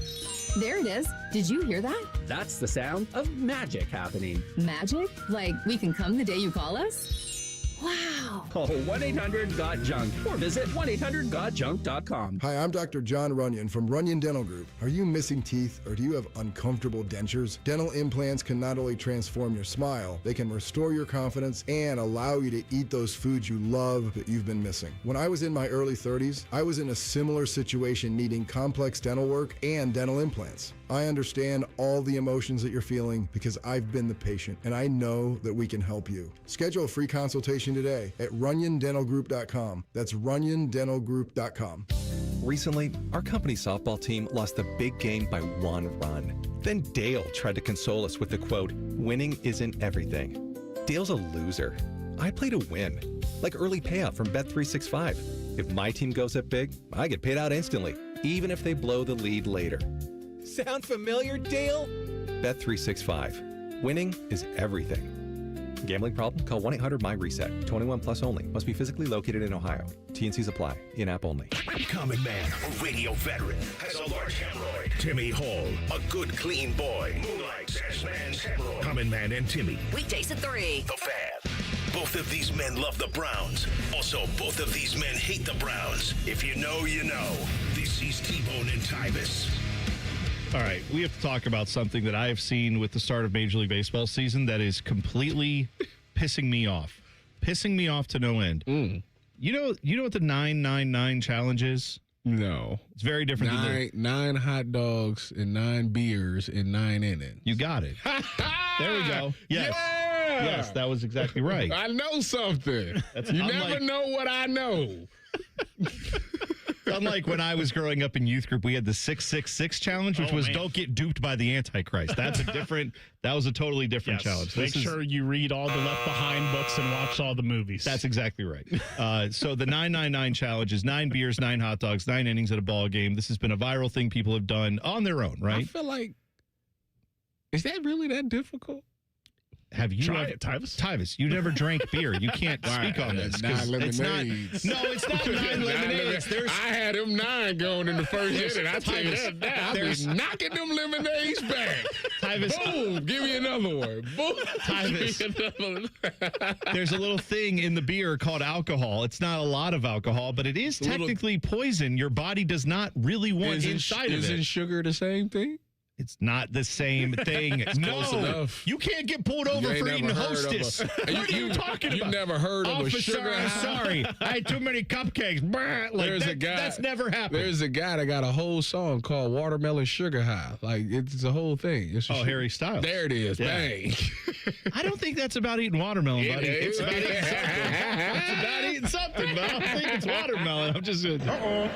There it is. Did you hear that? That's the sound of magic happening. Magic? Like we can come the day you call us? Wow. Call 1-800-GOT-JUNK or visit 1-800-GOT-JUNK.com. Hi, I'm Dr. John Runyon from Runyon Dental Group. Are you missing teeth or do you have uncomfortable dentures? Dental implants can not only transform your smile, they can restore your confidence and allow you to eat those foods you love that you've been missing. When I was in my early 30s, I was in a similar situation needing complex dental work and dental implants. I understand all the emotions that you're feeling because I've been the patient and I know that we can help you. Schedule a free consultation today at runyondentalgroup.com. That's runyondentalgroup.com. Recently, our company softball team lost the big game by 1 run. Then Dale tried to console us with the quote, "Winning isn't everything." Dale's a loser. I play to win, like early payout from Bet365. If my team goes up big, I get paid out instantly, even if they blow the lead later. Sound familiar, Dale? Bet365. Winning is everything. Gambling problem? Call 1-800-MY-RESET. 21 plus only. Must be physically located in Ohio. T&Cs apply. In-app only. Common man, a radio veteran, has a large hemorrhoid. Timmy Hall, a good, clean boy. Moonlights as man's hemorrhoid. Common Man and Timmy. Weekdays at 3. The Fab. Both of these men love the Browns. Also, both of these men hate the Browns. If you know, you know. This is T-Bone and Tyvis. All right, we have to talk about something that I have seen with the start of Major League Baseball season that is completely pissing me off. Pissing me off to no end. You know what the 999 challenge is? No. It's very different than nine hot dogs and 9 beers in 9 innings. You got it. There we go. Yes. Yeah. Yes, that was exactly right. I know something. You never know what I know. Unlike when I was growing up in youth group, we had the 666 challenge, which was don't get duped by the Antichrist. That was a totally different challenge. Make sure you read all the Left Behind books and watch all the movies. That's exactly right. So the 999 challenge is 9 beers, 9 hot dogs, 9 innings at a ball game. This has been a viral thing people have done on their own, right? I feel like, is that really that difficult? Have you tried it, Tyvis? Tyvis, you never drank beer. You can't speak on this. 9 lemonades. It's not 9 lemonades. I had them 9 going in the first inning. I tell you that. I was knocking them lemonades back. Tyvis, boom, give me another one. Boom, Tyvis. There's a little thing in the beer called alcohol. It's not a lot of alcohol, but it is technically poison. Your body does not really want inside of it. Isn't sugar the same thing? It's not the same thing. No, you can't get pulled over for eating Hostess. What are you talking about? You've never heard of Officer, a sugar high? I'm sorry. I had too many cupcakes. That's never happened. There's a guy that got a whole song called Watermelon Sugar High. Like, it's a whole thing. Harry Styles. There it is. Yeah. Bang. I don't think that's about eating watermelon, buddy. It's about eating something. It's about eating something, but I don't think it's watermelon. I'm just going to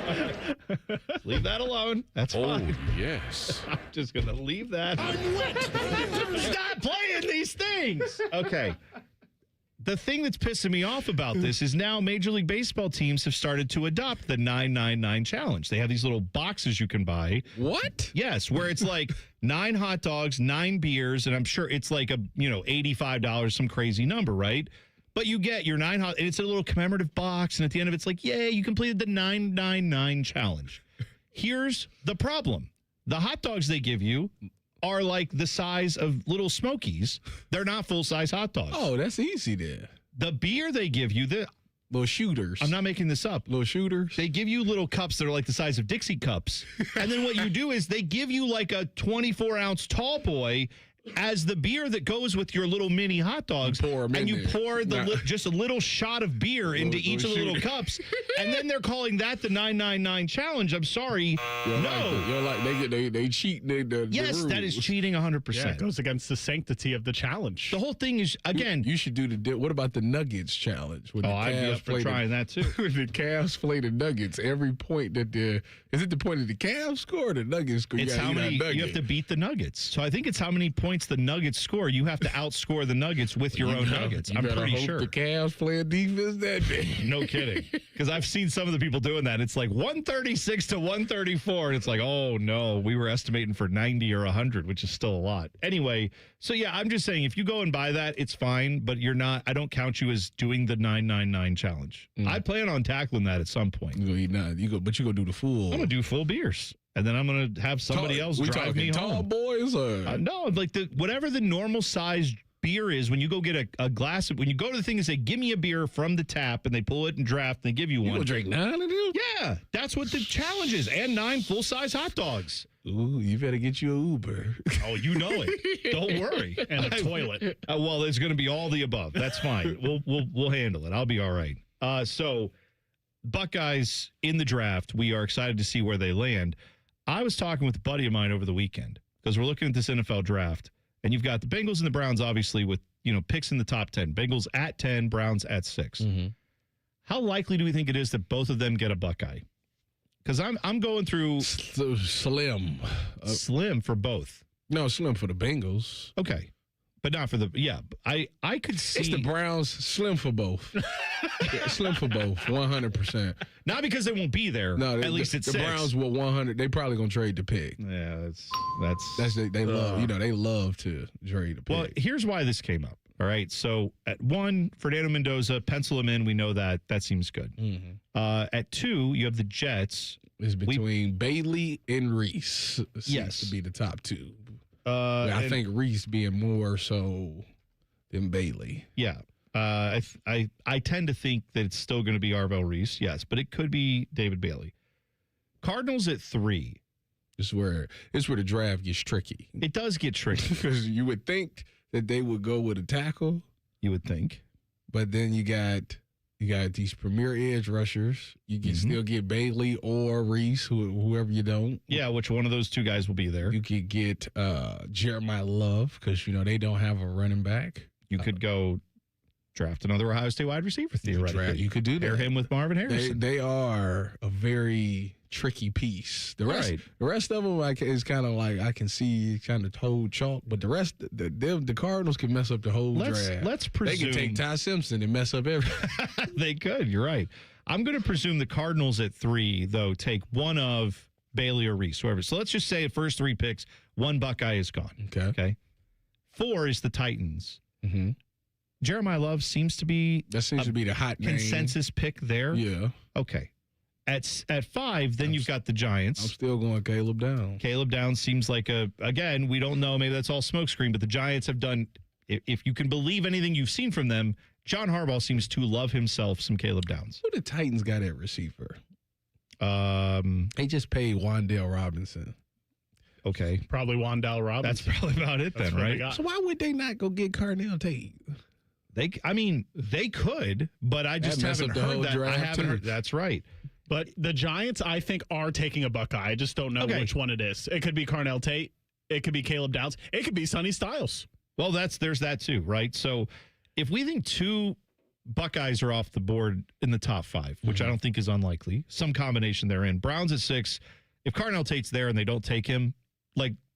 leave that alone. That's fine. Yes. I'm just going to leave that. Stop playing these things. Okay. The thing that's pissing me off about this is now Major League Baseball teams have started to adopt the 999 challenge. They have these little boxes you can buy. What? Yes, where it's like 9 hot dogs, 9 beers, and I'm sure it's like $85, some crazy number, right? But you get your 9 hot, and it's a little commemorative box, and at the end of it's like, yay, you completed the 999 challenge. Here's the problem. The hot dogs they give you are like the size of little Smokies. They're not full-size hot dogs. Oh, that's easy there. The beer they give you, the little shooters. I'm not making this up. Little shooters. They give you little cups that are like the size of Dixie cups. And then what you do is they give you like a 24-ounce tall boy as the beer that goes with your little mini hot dogs. You pour them and you pour just a little shot of beer into each of the little cups. And then they're calling that the 999 challenge. I'm sorry. They cheat. Yes, that is cheating 100%. Yeah, it goes against the sanctity of the challenge. The whole thing is, again. You should do what about the Nuggets challenge? I'd be up for trying that too. The Cavs play the Nuggets. Every point that is it the point that the Cavs score or the Nuggets score? It's how many, you have to beat the Nuggets. So I think it's how many points points the Nuggets score, you have to outscore the Nuggets with your own Nuggets. I'm pretty sure. The Cavs playing defense that day. No kidding. Because I've seen some of the people doing that. It's like 136 to 134. And it's like, oh, no, we were estimating for 90 or 100, which is still a lot. Anyway, so yeah, I'm just saying if you go and buy that, it's fine. But you're not, I don't count you as doing the 999 challenge. I plan on tackling that at some point. But you go do the full. I'm going to do full beers. And then I'm going to have somebody else drive me home. Tall boys or? No, like whatever the normal size beer is when you go get a glass of, when you go to the thing and say, give me a beer from the tap, and they pull it and draft, and they give you one. You going to drink 9 of them? Yeah, that's what the challenge is. And 9 full-size hot dogs. Ooh, you better get you an Uber. Oh, you know it. Don't worry. And a toilet. Well, it's going to be all the above. That's fine. We'll handle it. I'll be all right. So, Buckeyes in the draft, we are excited to see where they land. I was talking with a buddy of mine over the weekend because we're looking at this NFL draft, and you've got the Bengals and the Browns, obviously, with picks in the top 10. Bengals at 10, Browns at 6. Mm-hmm. How likely do we think it is that both of them get a Buckeye? Because I'm going through slim, slim for both. No, slim for the Bengals. Okay, but not for the I could see it's the Browns. Slim for both. Slim for both. 100%. Not because they won't be there. No, at least it's the Browns will 100. They probably gonna trade the pick. Yeah, they love. They love to trade the pick. Well, here's why this came up. All right, so at 1, Fernando Mendoza, pencil him in. We know that seems good. Mm-hmm. At 2, you have the Jets. It's between Bailey and Reese. Seems to be the top 2. I think Reese being more so than Bailey. Yeah. I tend to think that it's still going to be Arvell Reese, yes, but it could be David Bailey. Cardinals at 3. This is where the draft gets tricky. It does get tricky. Because you would think that they would go with a tackle. You would think. But then you got these premier edge rushers. You can still get Bailey or Reese, whoever you don't. Yeah, which one of those two guys will be there? You could get Jeremiah Love because, they don't have a running back. You could go draft another Ohio State wide receiver, theoretically. You could do that. Pair him with Marvin Harrison. They are a very tricky piece. The rest of them is kind of like I can see kind of toad chalk, but the rest, the Cardinals can mess up the whole draft. Let's presume they can take Ty Simpson and mess up everything. They could. You're right. I'm going to presume the Cardinals at 3 though take one of Bailey or Reese, whoever. So let's just say at first 3 picks, 1 Buckeye is gone. Okay. 4 is the Titans. Mm-hmm. Jeremiah Love seems to be the hot consensus pick there. Yeah. Okay. At 5, then you've got the Giants. I'm still going Caleb Downs. Caleb Downs seems like again, we don't know. Maybe that's all smokescreen, but the Giants have done, if you can believe anything you've seen from them, John Harbaugh seems to love himself some Caleb Downs. Who the Titans got at receiver? They just paid Wan'Dale Robinson. Okay. Probably Wan'Dale Robinson. That's probably about it then, right? So why would they not go get Carnell Tate? They could, but I just haven't heard that. I haven't heard. That's right. But the Giants, I think, are taking a Buckeye. I just don't know which one it is. It could be Carnell Tate. It could be Caleb Downs. It could be Sonny Styles. Well, there's that too, right? So if we think 2 Buckeyes are off the board in the top 5, which I don't think is unlikely, some combination they're in. Browns at 6. If Carnell Tate's there and they don't take him,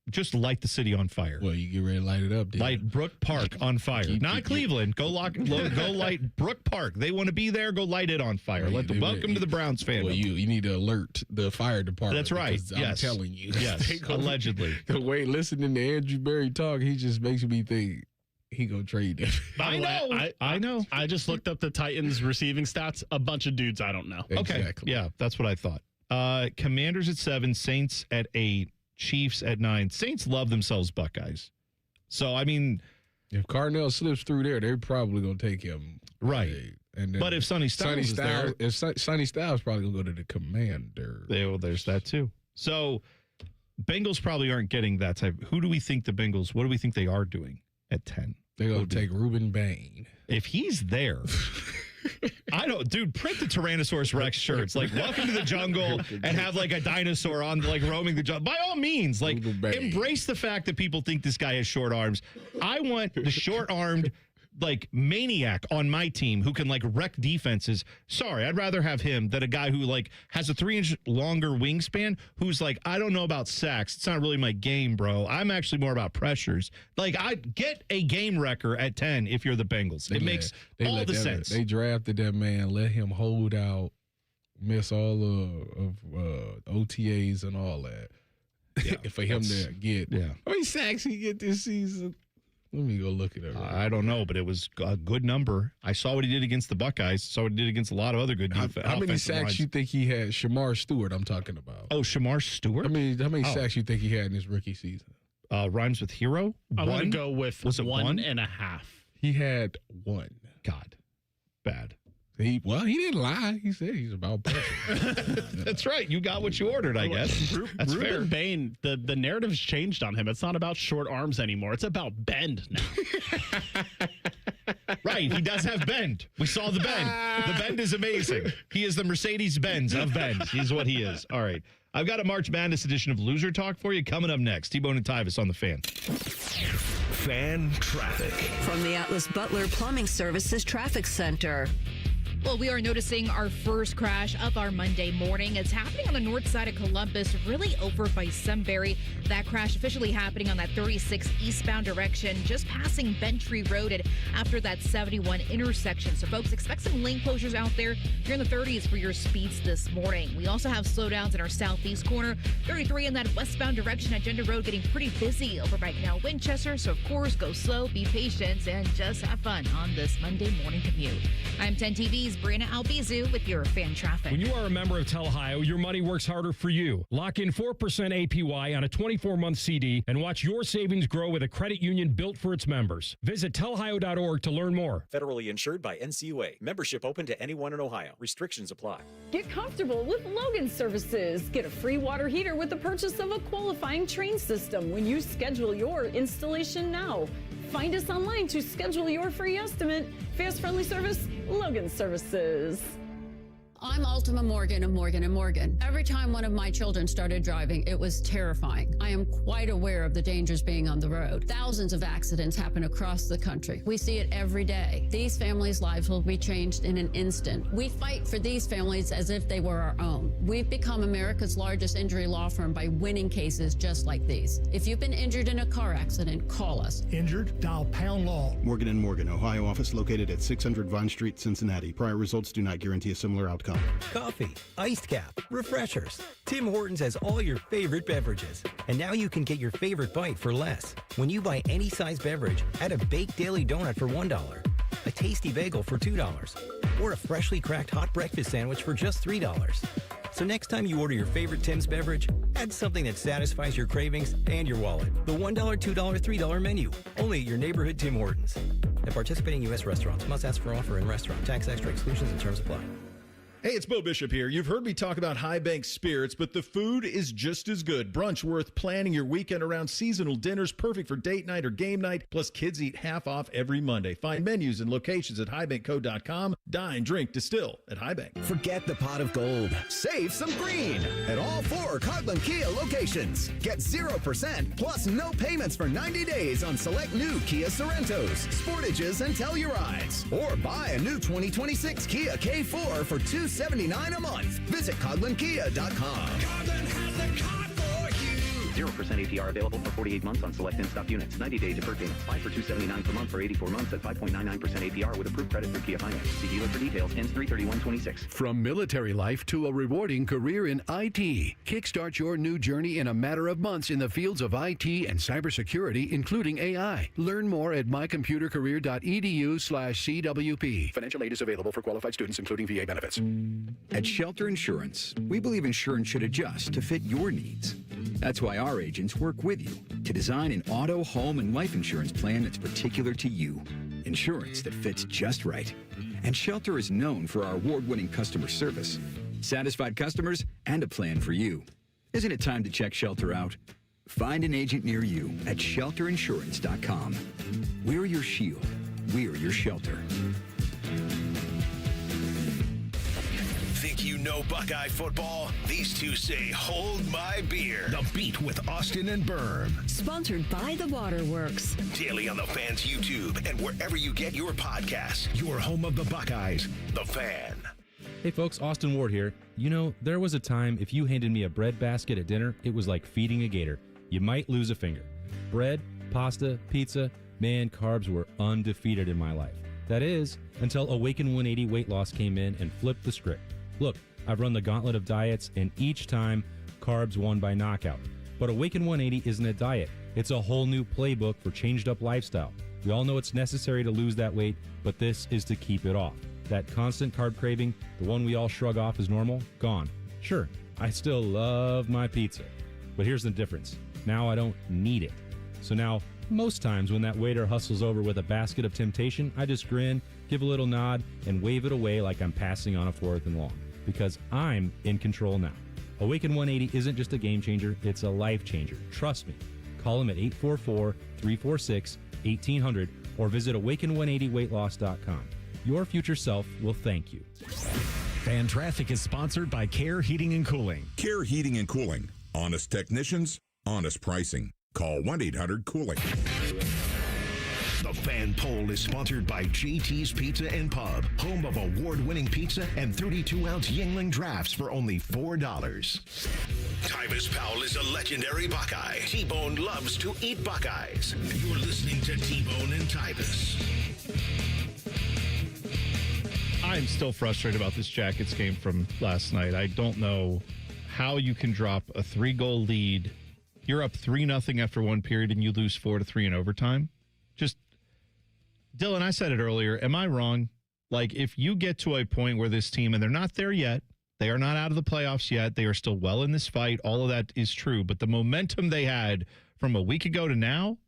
just light the city on fire. Well, you get ready to light it up, dude. Light Brook Park on fire. Not Cleveland. Go light Brook Park. They want to be there. Go light it on fire. Welcome to the Browns fandom. Well, you need to alert the fire department. That's right. Yes. I'm telling you. Yes. Allegedly. The way listening to Andrew Berry talk, he just makes me think he gonna trade them. I know. I just looked up the Titans receiving stats. A bunch of dudes I don't know. Okay. Exactly. Yeah, that's what I thought. Commanders at 7, Saints at 8. Chiefs at 9. Saints love themselves Buckeyes. So, I mean, if Carnell slips through there, they're probably going to take him. Right. But if Sonny Styles is there. If Sonny Styles probably going to go to the Commander. There's that too. So, Bengals probably aren't getting that type. What do we think they are doing at 10? They're going to take Reuben Bain. If he's there. Print the Tyrannosaurus Rex shirts, welcome to the jungle, and have a dinosaur on, roaming the jungle. By all means, embrace the fact that people think this guy has short arms. I want the short-armed like maniac on my team who can like wreck defenses, sorry, I'd rather have him than a guy who like has a 3-inch longer wingspan who's like, I don't know about sacks. It's not really my game, bro. I'm actually more about pressures. Like, I'd get a game wrecker at 10 if you're the Bengals. It makes all the sense. They drafted that man, let him hold out, miss all of OTAs and all that. Yeah, for him to get how many sacks he get this season? Let me go look at it. I don't know, but it was a good number. I saw what he did against the Buckeyes. Saw what he did against a lot of other good defense. How many sacks you think he had? Shamar Stewart, I'm talking about. Oh, Shamar Stewart? How many sacks you think he had in his rookie season? Rhymes with hero? I'm going to go with was it 1.5. He had 1. God. Bad. He didn't lie. He said he's about pressure. That's right. You got what you ordered, I guess. That's fair. Ruben Bain, the narrative's changed on him. It's not about short arms anymore. It's about bend now. Right. He does have bend. We saw the bend. The bend is amazing. He is the Mercedes-Benz of bend. He's what he is. All right. I've got a March Madness edition of Loser Talk for you coming up next. T-Bone and Tyvis on the Fan. Fan traffic. From the Atlas Butler Plumbing Services Traffic Center. Well, we are noticing our first crash of our Monday morning. It's happening on the north side of Columbus, really over by Sunbury. That crash officially happening on that 36 eastbound direction, just passing Bentry Road after that 71 intersection. So, folks, expect some lane closures out there. You're in the 30s for your speeds this morning. We also have slowdowns in our southeast corner. 33 in that westbound direction at Gender Road, getting pretty busy over by Canal Winchester. So, of course, go slow, be patient, and just have fun on this Monday morning commute. I'm 10 TV's Brianna Albizu with your fan traffic. When you are a member of Tel-Ohio, your money works harder for you. Lock in 4% APY on a 24-month CD and watch your savings grow with a credit union built for its members. Visit telohio.org to learn more. Federally insured by NCUA. Membership open to anyone in Ohio. Restrictions apply. Get comfortable with Logan Services. Get a free water heater with the purchase of a qualifying Train system when you schedule your installation now. Find us online to schedule your free estimate. Fast, friendly service, Logan Services. I'm Ultima Morgan of Morgan & Morgan. Every time one of my children started driving, it was terrifying. I am quite aware of the dangers being on the road. Thousands of accidents happen across the country. We see it every day. These families' lives will be changed in an instant. We fight for these families as if they were our own. We've become America's largest injury law firm by winning cases just like these. If you've been injured in a car accident, call us. Injured? Dial pound law. Morgan & Morgan, Ohio office located at 600 Vine Street, Cincinnati. Prior results do not guarantee a similar outcome. Coffee, iced cap, refreshers. Tim Hortons has all your favorite beverages. And now you can get your favorite bite for less. When you buy any size beverage, add a baked daily donut for $1, a tasty bagel for $2, or a freshly cracked hot breakfast sandwich for just $3. So next time you order your favorite Tim's beverage, add something that satisfies your cravings and your wallet. The $1, $2, $3 menu. Only at your neighborhood Tim Hortons. At participating U.S. restaurants, must ask for offer in restaurant. Tax extra exclusions and terms apply. Hey, it's Bo Bishop here. You've heard me talk about High Bank Spirits, but the food is just as good. Brunch worth planning your weekend around. Seasonal dinners perfect for date night or game night. Plus, kids eat half off every Monday. Find menus and locations at highbankco.com. Dine, drink, distill at High Bank. Forget the pot of gold. Save some green at all 4 Coghlan Kia locations. Get 0% plus no payments for 90 days on select new Kia Sorentos, Sportages, and Tellurides. Or buy a new 2026 Kia K4 for $279 a month. Visit CoglanKia.com. Coghlan has the car for you. 0% APR available for 48 months on select in-stock units. 90-day deferred payment. Buy for $279 per month for 84 months at 5.99% APR with approved credit through Kia Finance. See dealer for details. Ends 3/31/26. From military life to a rewarding career in IT, kickstart your new journey in a matter of months in the fields of IT and cybersecurity, including AI. Learn more at mycomputercareer.edu/CWP. Financial aid is available for qualified students, including VA benefits. At Shelter Insurance, we believe insurance should adjust to fit your needs. That's why our agents work with you to design an auto, home, and life insurance plan that's particular to you. Insurance that fits just right. And Shelter is known for our award-winning customer service, satisfied customers, and a plan for you. Isn't it time to check Shelter out? Find an agent near you at shelterinsurance.com. We're your shield. We're your shelter. Think you know Buckeye football? These two say, hold my beer. The Beat with Austin and Berm. Sponsored by the Waterworks. Daily on the Fan's YouTube and wherever you get your podcasts. Your home of the Buckeyes, The Fan. Hey folks, Austin Ward here. You know, there was a time if you handed me a bread basket at dinner, it was like feeding a gator. You might lose a finger. Bread, pasta, pizza, man, carbs were undefeated in my life. That is, until Awaken 180 weight loss came in and flipped the script. Look, I've run the gauntlet of diets, and each time, carbs won by knockout. But Awaken 180 isn't a diet. It's a whole new playbook for changed-up lifestyle. We all know it's necessary to lose that weight, but this is to keep it off. That constant carb craving, the one we all shrug off as normal, gone. Sure, I still love my pizza. But here's the difference. Now I don't need it. So now, most times when that waiter hustles over with a basket of temptation, I just grin, give a little nod, and wave it away like I'm passing on a 4th and long. Because I'm in control now. Awaken 180 isn't just a game changer, it's a life changer. Trust me. Call them at 844-346-1800 or visit awaken180weightloss.com. Your future self will thank you. Fan Traffic is sponsored by Care Heating and Cooling. Care Heating and Cooling. Honest technicians, honest pricing. Call 1-800-COOLING. The Fan Poll is sponsored by JT's Pizza and Pub, home of award-winning pizza and 32-ounce Yingling drafts for only $4. Tyvis Powell is a legendary Buckeye. T-Bone loves to eat Buckeyes. You're listening to T-Bone and Tyvis. I'm still frustrated about this Jackets game from last night. I don't know how you can drop a 3-goal lead. You're up 3-0 after one period and you lose 4-3 in overtime. Just, Dylan, I said it earlier. Am I wrong? Like, if you get to a point where this team, and they're not there yet, they are not out of the playoffs yet, they are still well in this fight, all of that is true, but the momentum they had from a week ago to now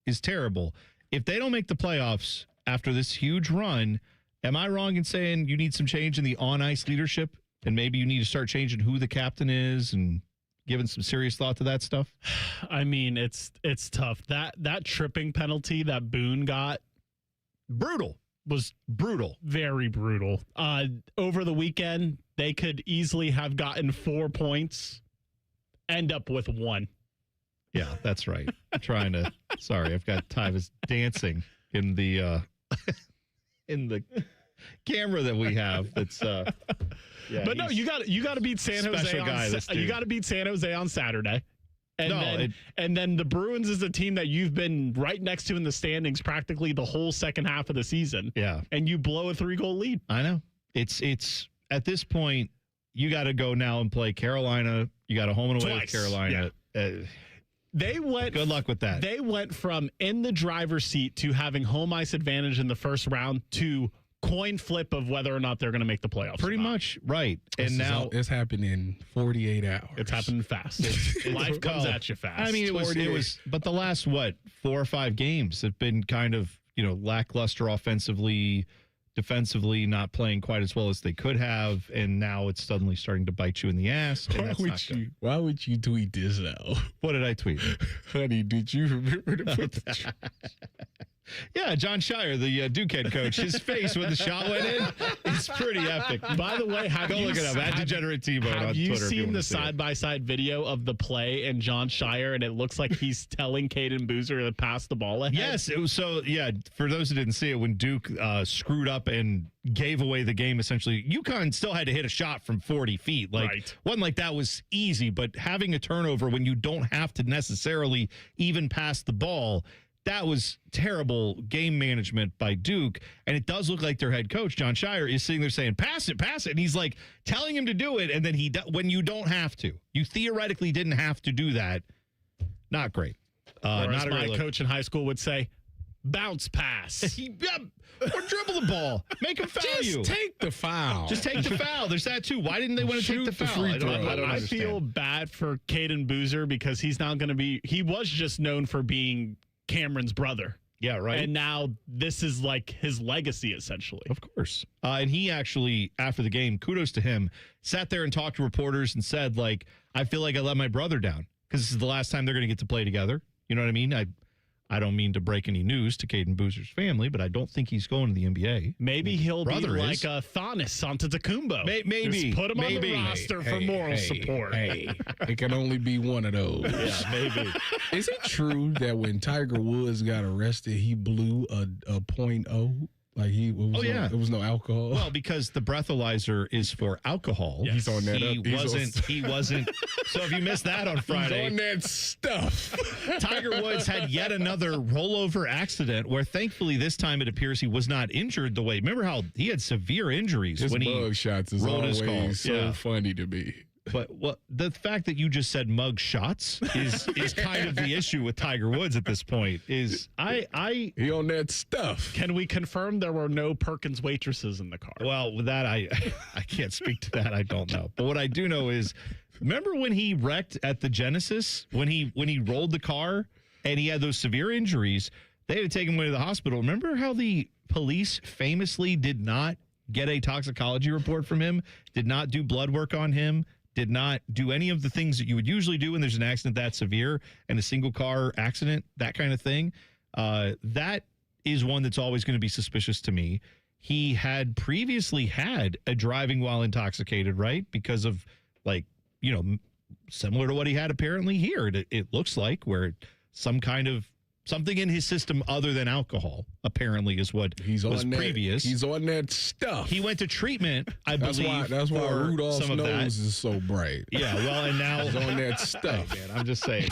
is terrible. If they don't make the playoffs after this huge run, am I wrong in saying you need some change in the on-ice leadership, and maybe you need to start changing who the captain is and giving some serious thought to that stuff? I mean, it's tough. That tripping penalty that Boone got, was brutal, very brutal. Over the weekend, they could easily have gotten 4 points, end up with 1. Yeah, that's right. I'm trying to. Sorry, I've got Tyvis dancing in the camera that we have. That's yeah. But no, you got to beat San Jose. You got to beat San Jose on Saturday. And then the Bruins is a team that you've been right next to in the standings practically the whole second half of the season. Yeah. And you blow a 3-goal lead. I know. It's at this point, you got to go now and play Carolina. You got a home and away with Carolina. Yeah. Good luck with that. They went from in the driver's seat to having home ice advantage in the first round to coin flip of whether or not they're going to make the playoffs. Pretty much, right. And now it's happened in 48 hours. It's happening fast. Life comes at you fast. I mean, it was, but the last 4 or 5 games have been kind of, lackluster offensively, defensively, not playing quite as well as they could have, and now it's suddenly starting to bite you in the ass. Why would you tweet this though? What did I tweet? Honey, did you remember to put the Yeah, John Shire, the Duke head coach, his face when the shot went in, it's pretty epic. By the way, go look it up. At Degenerate T-Bone on Twitter. Have you seen the side-by-side video of the play and John Shire, and it looks like he's telling Caden Boozer to pass the ball ahead? Yes, it was so, yeah, for those who didn't see it, when Duke screwed up and gave away the game, essentially, UConn still had to hit a shot from 40 feet. Wasn't like that was easy, but having a turnover when you don't have to necessarily even pass the ball, that was terrible game management by Duke, and it does look like their head coach, John Shire, is sitting there saying, pass it, and he's like telling him to do it, and then when you don't have to. You theoretically didn't have to do that. Not great. Or as my coach in high school would say, bounce pass. Or dribble the ball. Make him foul you. Just take the foul. Just take the foul. There's that too. Why didn't they want to take the foul? I feel bad for Caden Boozer because he's now going to be, he was just known for being Cameron's brother. Yeah, right. And now this is like his legacy, essentially. Of course. And he actually, after the game, kudos to him, sat there and talked to reporters and said, I feel like I let my brother down because this is the last time they're going to get to play together. You know what I mean? I don't mean to break any news to Caden Boozer's family, but I don't think he's going to the NBA. Maybe he'll be like a Thonis Antetokounmpo. Maybe. Just put him on the roster for moral support. It can only be one of those. Yeah, maybe. Is it true that when Tiger Woods got arrested, he blew a .0? Like it was no alcohol. Well, because the breathalyzer is for alcohol. Yes. He's on that. He wasn't. So if you missed that on Friday, he's on that stuff. Tiger Woods had yet another rollover accident where, thankfully, this time it appears he was not injured the way. Remember how he had severe injuries his when he mug shots is rolled his always car. so funny to me. But the fact that you just said mug shots is kind of the issue with Tiger Woods at this point. Is he on that stuff? Can we confirm there were no Perkins waitresses in the car? Well, with that I can't speak to that. I don't know. But what I do know is, remember when he wrecked at the Genesis when he rolled the car and he had those severe injuries? They had to take him away to the hospital. Remember how the police famously did not get a toxicology report from him? Did not do blood work on him? Did not do any of the things that you would usually do when there's an accident that severe and a single car accident, that kind of thing. That is one that's always going to be suspicious to me. He had previously had a driving while intoxicated, right? Because of similar to what he had apparently here. It looks like where some kind of something in his system other than alcohol, apparently, is what was previous. He's on that stuff. He went to treatment, I believe. That's why Rudolph's nose is so bright. Yeah, well, and now he's on that stuff. Hey, man, I'm just saying.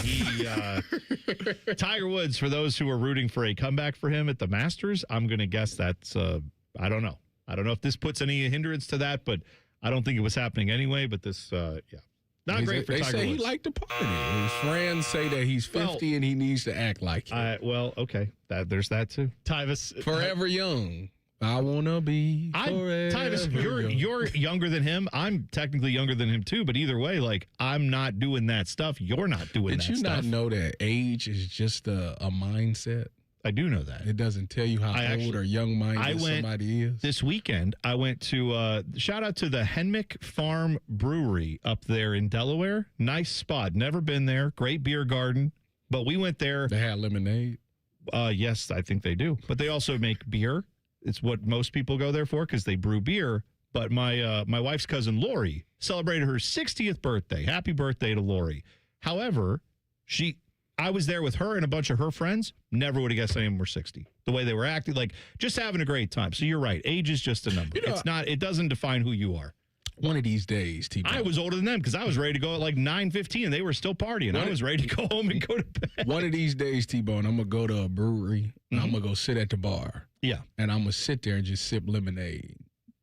Tiger Woods, for those who are rooting for a comeback for him at the Masters, I'm going to guess that's, I don't know. I don't know if this puts any hindrance to that, but I don't think it was happening anyway. But this, Not great for Tiger Woods. They say he liked to party. His friends say that he's 50 and he needs to act like it. Okay. There's that too. Tyvis. Forever young. I want to be forever Tyvis, you're younger than him. I'm technically younger than him too, but either way, I'm not doing that stuff. You're not doing that stuff. Did you not know that age is just a mindset? I do know that. It doesn't tell you how old or young-minded somebody is. This weekend, I went to, shout out to the Henmick Farm Brewery up there in Delaware. Nice spot. Never been there. Great beer garden. But we went there. They had lemonade? Yes, I think they do. But they also make beer. It's what most people go there for because they brew beer. But my wife's cousin, Lori, celebrated her 60th birthday. Happy birthday to Lori. However, I was there with her and a bunch of her friends. Never would have guessed any of them were 60. The way they were acting, just having a great time. So you're right. Age is just a number. It doesn't define who you are. One of these days, T-Bone. I was older than them because I was ready to go at 9:15 and they were still partying. I was ready to go home and go to bed. One of these days, T-Bone, I'm going to go to a brewery and I'm going to go sit at the bar. Yeah. And I'm going to sit there and just sip lemonade.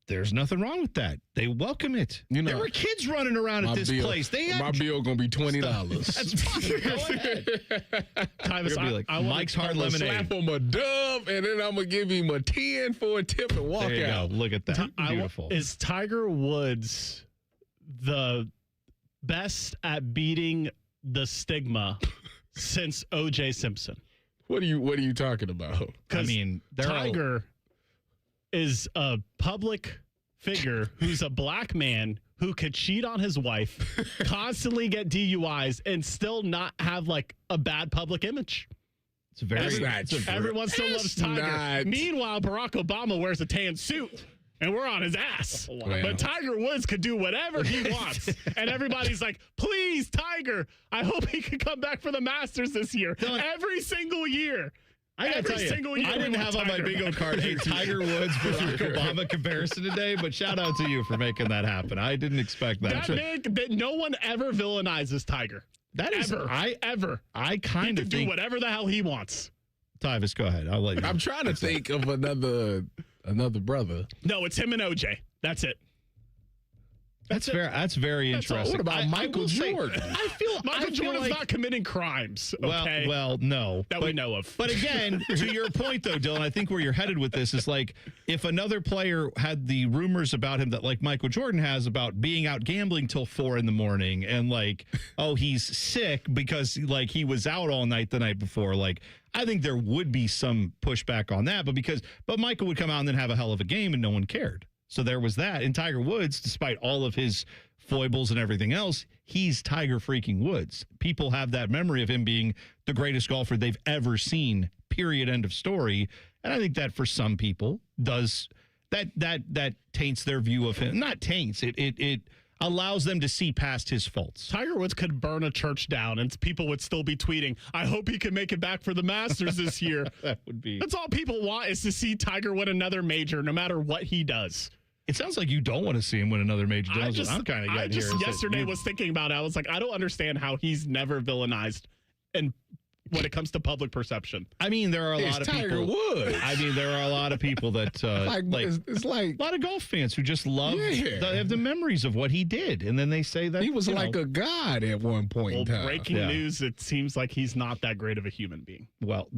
There's nothing wrong with that. They welcome it. There were kids running around at this place. My bill going to be $20. That's fine. Go ahead. Tyvis, I Mike's Hard Lemonade. Slap him a dub, and then I'm going to give him a 10 for a tip and walk out. Go. Look at that. Beautiful. Is Tiger Woods the best at beating the stigma since O.J. Simpson? What are you talking about? I mean, Tiger is a public figure who's a black man who could cheat on his wife, constantly get DUIs, and still not have a bad public image. Everyone still loves Tiger. Meanwhile, Barack Obama wears a tan suit. And we're on his ass. Wow. But Tiger Woods could do whatever he wants. And everybody's like, please, Tiger, I hope he can come back for the Masters this year. Every single year. I gotta tell you, I didn't have on my bingo card a Tiger Woods Barack Obama comparison today, but shout out to you for making that happen. I didn't expect that. That no one ever villainizes Tiger. That is ever. I kind of think do whatever the hell he wants. Tyvis, go ahead. I'll let you. I'm trying to think of another brother. No, it's him and OJ. That's it. That's fair. That's very interesting. What about Michael Jordan? I feel Michael Jordan's not committing crimes. Okay? Well, no. That we know of. But again, to your point, though, Dylan, I think where you're headed with this is if another player had the rumors about him that Michael Jordan has about being out gambling till 4 a.m. and he's sick because he was out all night the night before. I think there would be some pushback on that, but Michael would come out and then have a hell of a game and no one cared. So there was that. And Tiger Woods, despite all of his foibles and everything else, he's Tiger freaking Woods. People have that memory of him being the greatest golfer they've ever seen, period, end of story. And I think that for some people does that taints their view of him. Not taints, it allows them to see past his faults. Tiger Woods could burn a church down and people would still be tweeting, I hope he can make it back for the Masters this year. That's all people want, is to see Tiger win another major, no matter what he does. It sounds like you don't want to see him win another major. I just yesterday was thinking about it. I was like, I don't understand how he's never villainized and when it comes to public perception. I mean, there are a lot of Tiger people. Woods. I mean, there are a lot of people that it's like a lot of golf fans who just love have the memories of what he did, and then they say that he was like a god at one point in time. Breaking news, it seems like he's not that great of a human being. Well,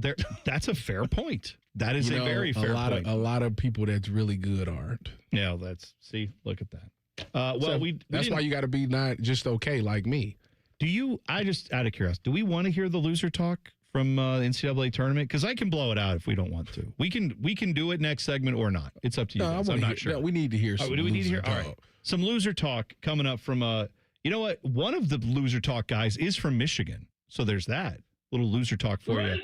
that's a fair point. That is a very fair point. A lot of people that's really good aren't. Yeah, look at that. That's why you got to be not just okay like me. Do you, out of curiosity, do we want to hear the loser talk from NCAA tournament? Because I can blow it out if we don't want to. We can do it next segment or not. It's up to you guys. I'm not sure. No, we need to hear some do we need to hear? talk. All right. Some loser talk coming up from, you know what? One of the loser talk guys is from Michigan. So there's that. Little loser talk for you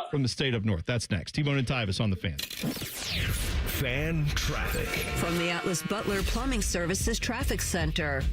from the state up north. That's next. T-Bone and Tyvis on the Fan. Fan traffic. From the Atlas Butler Plumbing Services Traffic Center.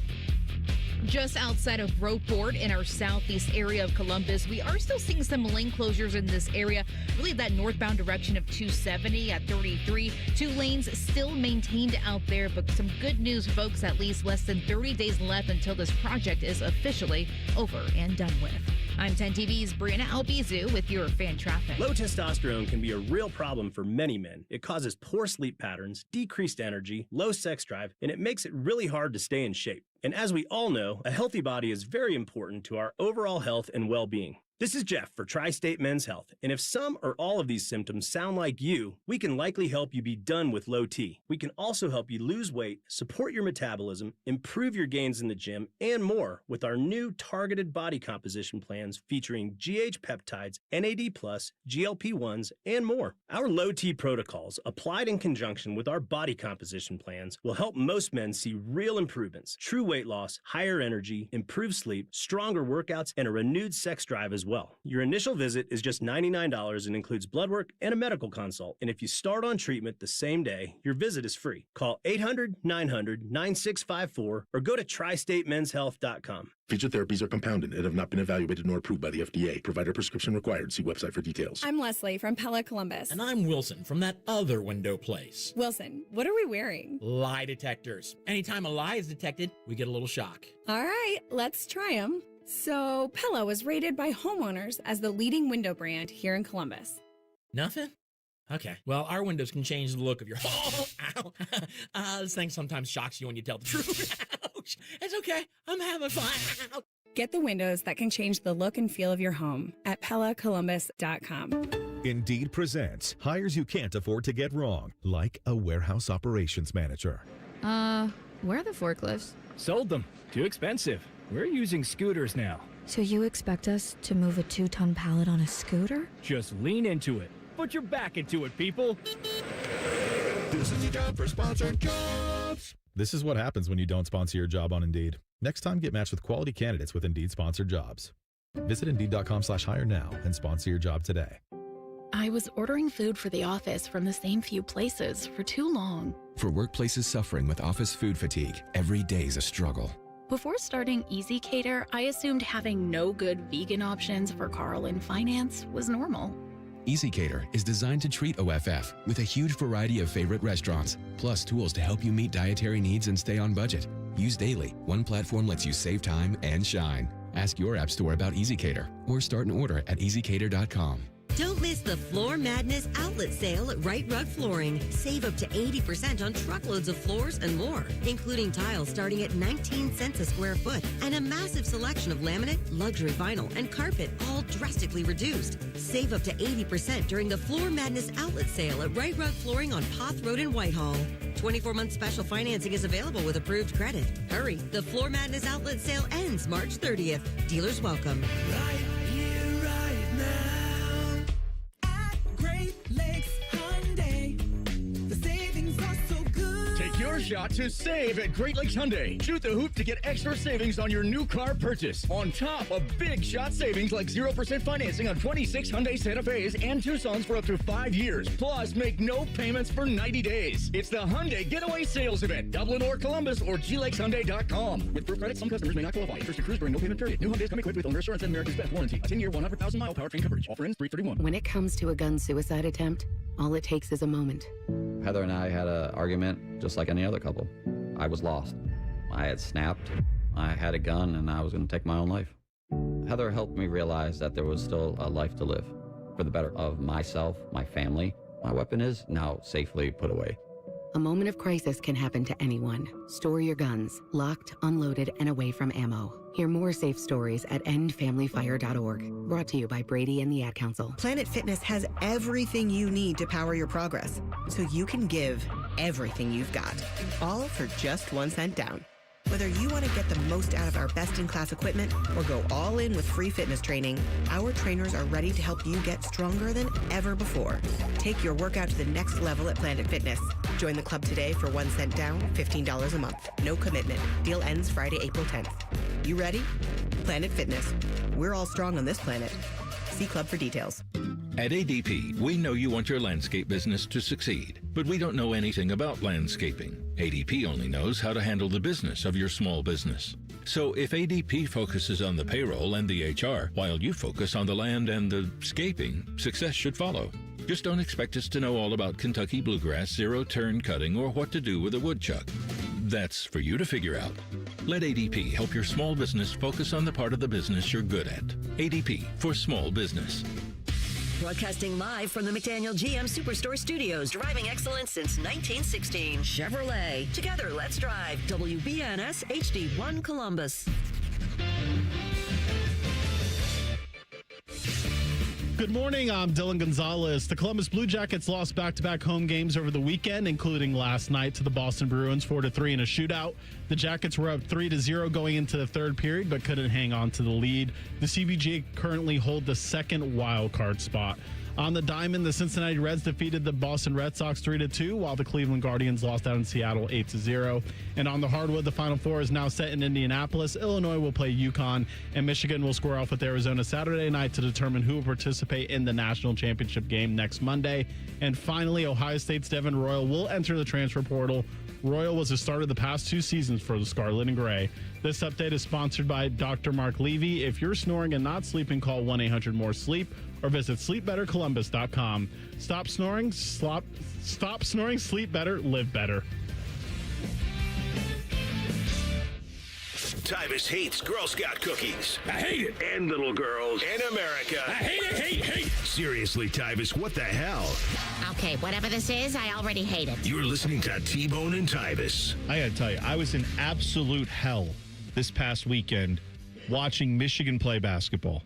Just outside of Roadport in our southeast area of Columbus, we are still seeing some lane closures in this area. Really that northbound direction of 270 at 33. 2 lanes still maintained out there, but some good news, folks. At least less than 30 days left until this project is officially over and done with. I'm 10 TV's Brianna Albizu with your fan traffic. Low testosterone can be a real problem for many men. It causes poor sleep patterns, decreased energy, low sex drive, and it makes it really hard to stay in shape. And as we all know, a healthy body is very important to our overall health and well-being. This is Jeff for Tri-State Men's Health, and if some or all of these symptoms sound like you, we can likely help you be done with low T. We can also help you lose weight, support your metabolism, improve your gains in the gym, and more with our new targeted body composition plans featuring GH peptides, NAD+, GLP-1s, and more. Our low T protocols, applied in conjunction with our body composition plans, will help most men see real improvements, true weight loss, higher energy, improved sleep, stronger workouts, and a renewed sex drive as well. Your initial visit is just $99 and includes blood work and a medical consult. And if you start on treatment the same day, your visit is free. Call 800-900-9654 or go to tristatemenshealth.com. Featured therapies are compounded and have not been evaluated nor approved by the FDA. Provider prescription required. See website for details. I'm Leslie from Pella Columbus. And I'm Wilson from that other window place. Wilson, what are we wearing? Lie detectors. Anytime a lie is detected, we get a little shock. All right, let's try them. So, Pella was rated by homeowners as the leading window brand here in Columbus. Nothing? Okay. Well, our windows can change the look of your home. Ow. This thing sometimes shocks you when you tell the truth. Ouch. It's okay. I'm having fun. Get the windows that can change the look and feel of your home at PellaColumbus.com. Indeed presents hires you can't afford to get wrong, like a warehouse operations manager. Where are the forklifts? Sold them. Too expensive. We're using scooters now. So you expect us to move a 2-ton pallet on a scooter? Just lean into it. Put your back into it, people. This is the job for sponsored jobs. This is what happens when you don't sponsor your job on Indeed. Next time, get matched with quality candidates with Indeed sponsored jobs. Visit Indeed.com/hire now and sponsor your job today. I was ordering food for the office from the same few places for too long. For workplaces suffering with office food fatigue, every day's a struggle. Before starting Easy Cater, I assumed having no good vegan options for Carl in finance was normal. Easy Cater is designed to treat OFF with a huge variety of favorite restaurants, plus tools to help you meet dietary needs and stay on budget. Used daily, one platform lets you save time and shine. Ask your app store about Easy Cater or start an order at easycater.com. Don't miss the Floor Madness outlet sale at Right Rug Flooring. Save up to 80% on truckloads of floors and more, including tiles starting at 19 cents a square foot and a massive selection of laminate, luxury vinyl, and carpet, all drastically reduced. Save up to 80% during the Floor Madness outlet sale at Right Rug Flooring on Poth Road in Whitehall. 24-month special financing is available with approved credit. Hurry, the Floor Madness outlet sale ends March 30th. Dealers welcome. Right here, right now. your shot to save at Great Lakes Hyundai. Shoot the hoop to get extra savings on your new car purchase. On top of big shot savings like 0% financing on 26 Hyundai Santa Fe's and Tucson's for up to 5 years. Plus, make no payments for 90 days. It's the Hyundai Getaway Sales Event. Dublin or Columbus or glakeshyundai.com. With Pro Credit, some customers may not qualify. Interest accrues during no payment period. New Hyundais come equipped with owner assurance and America's Best warranty. A 10-year, 100,000-mile powertrain coverage. Offer ends 3/31. When it comes to a gun suicide attempt, all it takes is a moment. Heather and I had an argument just like any other couple. I was lost. I had snapped. I had a gun and I was going to take my own life. Heather helped me realize that there was still a life to live for the better of myself, my family. My weapon is now safely put away. A moment of crisis can happen to anyone. Store your guns, locked, unloaded, and away from ammo. Hear more safe stories at endfamilyfire.org. Brought to you by Brady and the Ad Council. Planet Fitness has everything you need to power your progress, so you can give everything you've got, all for just 1 cent down. Whether you want to get the most out of our best-in-class equipment or go all in with free fitness training, our trainers are ready to help you get stronger than ever before. Take your workout to the next level at Planet Fitness. Join the club today for 1 cent down, $15 a month. No commitment. Deal ends Friday, April 10th. You ready? Planet Fitness. We're all strong on this planet. See club for details. At ADP, we know you want your landscape business to succeed, but we don't know anything about landscaping. ADP only knows how to handle the business of your small business. So if ADP focuses on the payroll and the HR, while you focus on the land and the scaping, success should follow. Just don't expect us to know all about Kentucky bluegrass, zero-turn cutting, or what to do with a woodchuck. That's for you to figure out. Let ADP help your small business focus on the part of the business you're good at. ADP for small business. Broadcasting live from the McDaniel GM Superstore Studios. Driving excellence since 1916. Chevrolet. Together, let's drive. WBNS HD1 Columbus. Good morning, I'm Dylan Gonzalez. The Columbus Blue Jackets lost back-to-back home games over the weekend, including last night to the Boston Bruins 4-3 in a shootout. The Jackets were up 3-0 going into the third period, but couldn't hang on to the lead. The CBJ currently hold the second wild card spot. On the diamond, the Cincinnati Reds defeated the Boston Red Sox 3-2, while the Cleveland Guardians lost out in Seattle 8-0. And on the hardwood, the Final Four is now set in Indianapolis. Illinois will play UConn, and Michigan will square off with Arizona Saturday night to determine who will participate in the national championship game next Monday. And finally, Ohio State's Devin Royal will enter the transfer portal. Royal was the starter the past 2 seasons for the Scarlet and Gray. This update is sponsored by Dr. Mark Levy. If you're snoring and not sleeping, call 1-800-MORE-SLEEP or visit sleepbettercolumbus.com. Stop snoring, sleep better, live better. Tyvis hates Girl Scout cookies. I hate it. And little girls. And America. I hate. Seriously, Tyvis, what the hell? Okay, whatever this is, I already hate it. You're listening to T-Bone and Tyvis. I gotta tell you, I was in absolute hell this past weekend watching Michigan play basketball.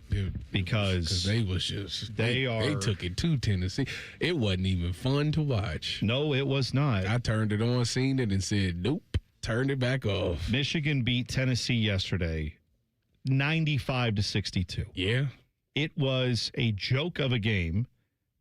Dude, because they was just they took it to Tennessee. It wasn't even fun to watch. No, it was not. I turned it on, seen it, and said, nope. Turned it back off. Michigan beat Tennessee yesterday, 95-62. Yeah. It was a joke of a game.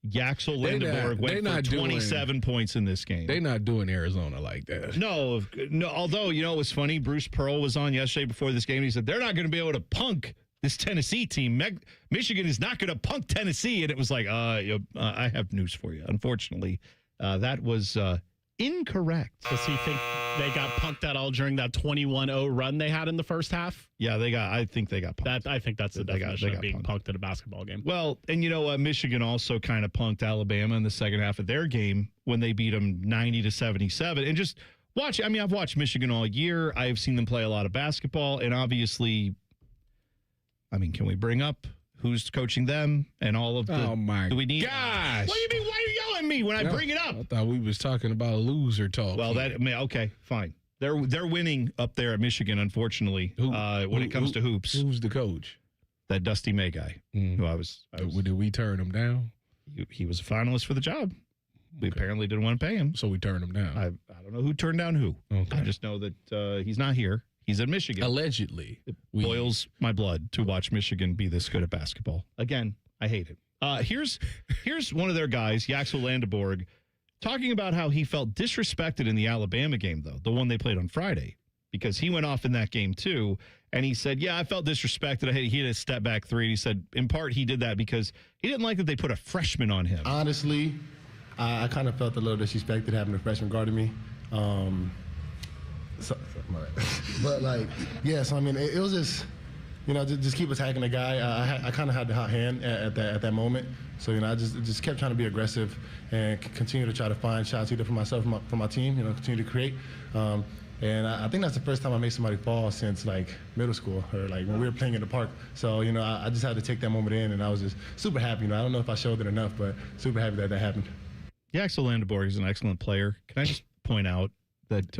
Yaxel Landeborg went for 27 points in this game. They're not doing Arizona like that. No. Although, you know, it was funny. Bruce Pearl was on yesterday before this game. He said, they're not going to be able to punk this Tennessee team. Michigan is not going to punk Tennessee. And it was like, I have news for you. Unfortunately, that was incorrect. Does he think they got punked at all during that 21-0 run they had in the first half? Yeah, I think they got punked. I think that's the definition of being punked at a basketball game. Well, and you know what? Michigan also kind of punked Alabama in the second half of their game when they beat them 90-77. And just watch. I mean, I've watched Michigan all year. I've seen them play a lot of basketball. And obviously, I mean, can we bring up who's coaching them and all of the... Oh, my do we need, gosh. What do you mean? Why are you yelling at me when I bring it up? I thought we was talking about loser talk. Well, okay, fine. They're winning up there at Michigan, unfortunately, when it comes to hoops. Who's the coach? That Dusty May guy. Who I was did we turn him down? He was a finalist for the job. We apparently didn't want to pay him. So we turned him down. I don't know who turned down who. Okay. I just know that he's not here. He's in Michigan. Allegedly. It boils my blood to watch Michigan be this good at basketball. Again, I hate it. Here's one of their guys, Yaxel Landeborg. talking about how he felt disrespected in the Alabama game, though, the one they played on Friday, because he went off in that game, too. And he said, I felt disrespected. He had a step back three. And he said, in part, he did that because he didn't like that they put a freshman on him. Honestly, I kind of felt a little disrespected having a freshman guarding me. But, like, so, I mean, it was just, just keep attacking the guy. I kind of had the hot hand at that moment. So, I just kept trying to be aggressive and continue to try to find shots either for myself or for my team, continue to create. And I think that's the first time I made somebody fall since, like, middle school or, like, when we were playing in the park. So, I just had to take that moment in, and I was just super happy. I don't know if I showed it enough, but super happy that happened. Yeah, Axel Landeborg is an excellent player. Can I just point out that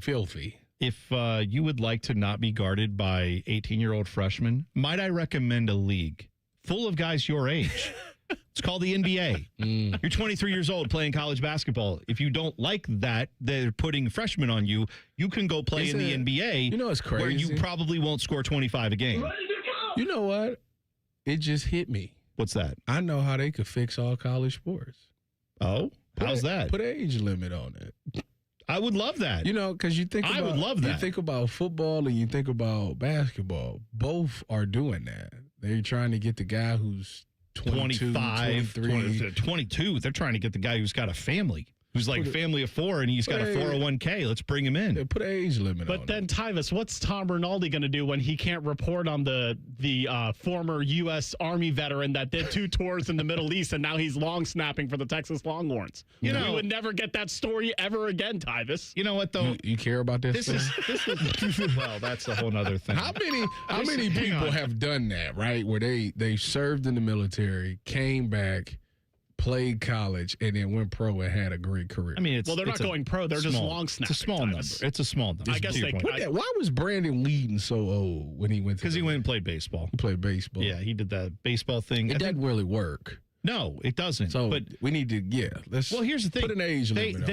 filthy. If you would like to not be guarded by 18-year-old freshmen, might I recommend a league full of guys your age? It's called the NBA. You're 23 years old playing college basketball. If you don't like that, they're putting freshmen on you. You can go play in the NBA. It's crazy. Where you probably won't score 25 a game. You know what? It just hit me. What's that? I know how they could fix all college sports. Oh? How's that? Put an age limit on it. I would love that. Because you think about, I would love that. You think about football and you think about basketball. Both are doing that. They're trying to get the guy who's 22, 25, 23. 22. They're trying to get the guy who's got a family. Who's like a family of four, and he's got a 401k. Let's bring him in. Put an age limit on But then, Tyvis, what's Tom Rinaldi going to do when he can't report on the former U.S. Army veteran that did 2 tours in the Middle East, and now he's long snapping for the Texas Longhorns? We would never get that story ever again, Tyvis. You know what, though? You care about this? This is well, that's a whole other thing. How many people have done that, right? Where they served in the military, came back, played college, and then went pro and had a great career. I mean, they're not going pro. They're just long snapping. It's a small number. It's a small number. I guess they could. Why was Brandon Wheaton so old when he went to Because he went and played baseball. He played baseball. Yeah, he did that baseball thing. It doesn't really work. No, it doesn't. So but we need to, well, here's the thing. Put an age limit on.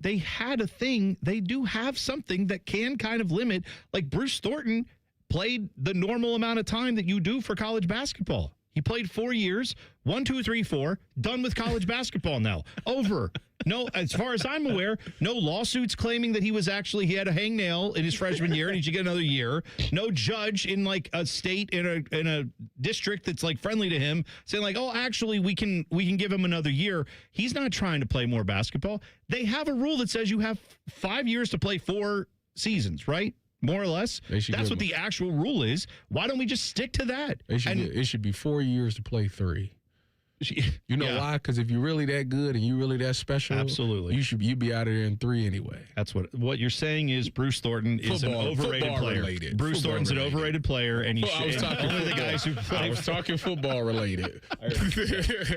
They had a thing. They do have something that can kind of limit. Like Bruce Thornton played the normal amount of time that you do for college basketball. He played 4 years, 1, 2, 3, 4, done with college basketball now. Over. No, as far as I'm aware, no lawsuits claiming that he had a hangnail in his freshman year and he should get another year. No judge in like a state in a district that's like friendly to him saying like, oh, actually we can give him another year. He's not trying to play more basketball. They have a rule that says you have 5 years to play 4 seasons, right? More or less. That's what the actual rule is. Why don't we just stick to that? It should be 4 years to play 3. You know why? Because if you're really that good and you're really that special, absolutely, you'd be out of there in 3 anyway. That's what you're saying is Bruce Thornton is an overrated player. Related. Bruce Thornton's an overrated player, and only the guys who play. I was talking football related.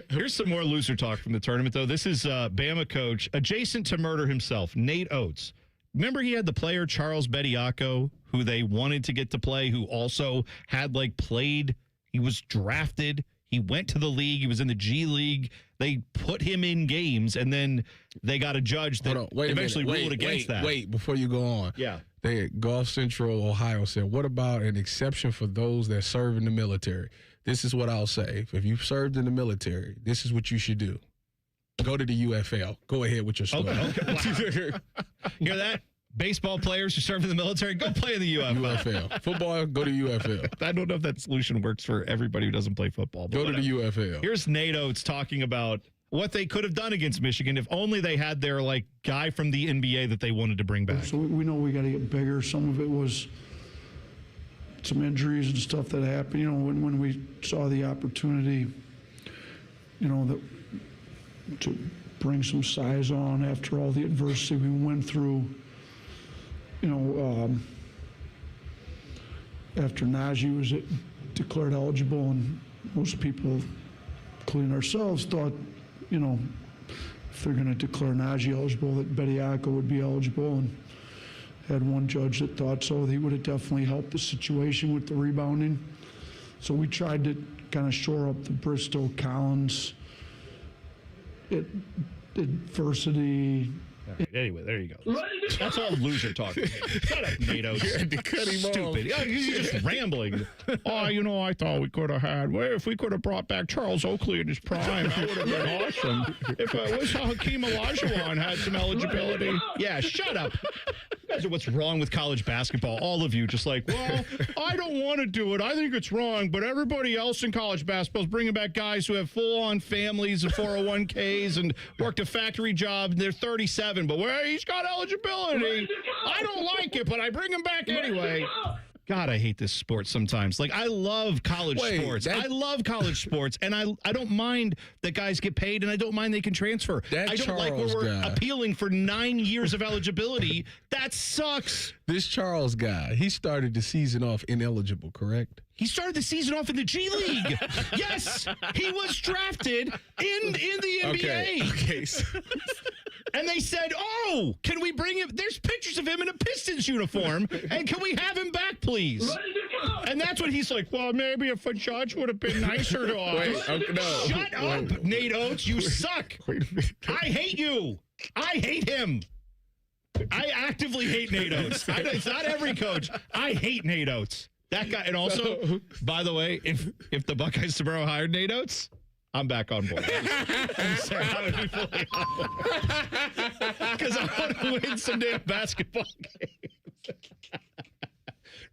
Here's some more loser talk from the tournament, though. This is Bama coach adjacent to murder himself, Nate Oates. Remember he had the player Charles Bediako, who they wanted to get to play, who also had played. He was drafted. He went to the league. He was in the G League. They put him in games, and then they got a judge that eventually ruled against that. Wait, before you go on. Yeah. They at Gulf Central, Ohio said, what about an exception for those that serve in the military? This is what I'll say. If you've served in the military, this is what you should do. Go to the UFL. Go ahead with your story. Okay. Wow. You hear that? Baseball players who serve in the military, go play in the UFL. Football, go to UFL. I don't know if that solution works for everybody who doesn't play football. Go to the UFL. Here's Nate Oates talking about what they could have done against Michigan if only they had their guy from the NBA that they wanted to bring back. So we know we got to get bigger. Some of it was some injuries and stuff that happened. When we saw the opportunity, that to bring some size on after all the adversity we went through. After Najee was declared eligible, and most people, including ourselves, thought, if they're going to declare Najee eligible, that Bediako would be eligible, and had one judge that thought so. He would have definitely helped the situation with the rebounding. So we tried to kind of shore up the Bristow Collins adversity Anyway, there you go. That's all loser talk. Shut up, NATO. You had to cut him Stupid. off. You're just rambling. Oh, I thought we could have had. Well, if we could have brought back Charles Oakley in his prime, that would have been awesome. If it was Hakeem Olajuwon had some eligibility. Yeah, shut up. You guys are what's wrong with college basketball. All of you just like, well, I don't want to do it. I think it's wrong, but everybody else in college basketball is bringing back guys who have full-on families and 401ks and worked a factory job, and they're 37, but well, he's got eligibility. I don't like it, but I bring him back anyway. God, I hate this sport sometimes. Like, I love college sports. I love college sports, and I don't mind that guys get paid, and I don't mind they can transfer. I don't like where we're appealing for 9 years of eligibility. That sucks. This Charles guy, he started the season off ineligible, correct? He started the season off in the G League. Yes, he was drafted in the NBA. Okay. And they said, oh, can we bring him? There's pictures of him in a Pistons uniform. And can we have him back, please? And that's when he's like, well, maybe if a judge would have been nicer to us. Shut up, Nate Oates. You suck. I hate you. I hate him. I actively hate Nate Oates. It's not every coach. I hate Nate Oates. That guy. And also, by the way, if the Buckeyes tomorrow hired Nate Oates, I'm back on board. I'm sorry, I would be fully on board. Because I want to win some damn basketball games.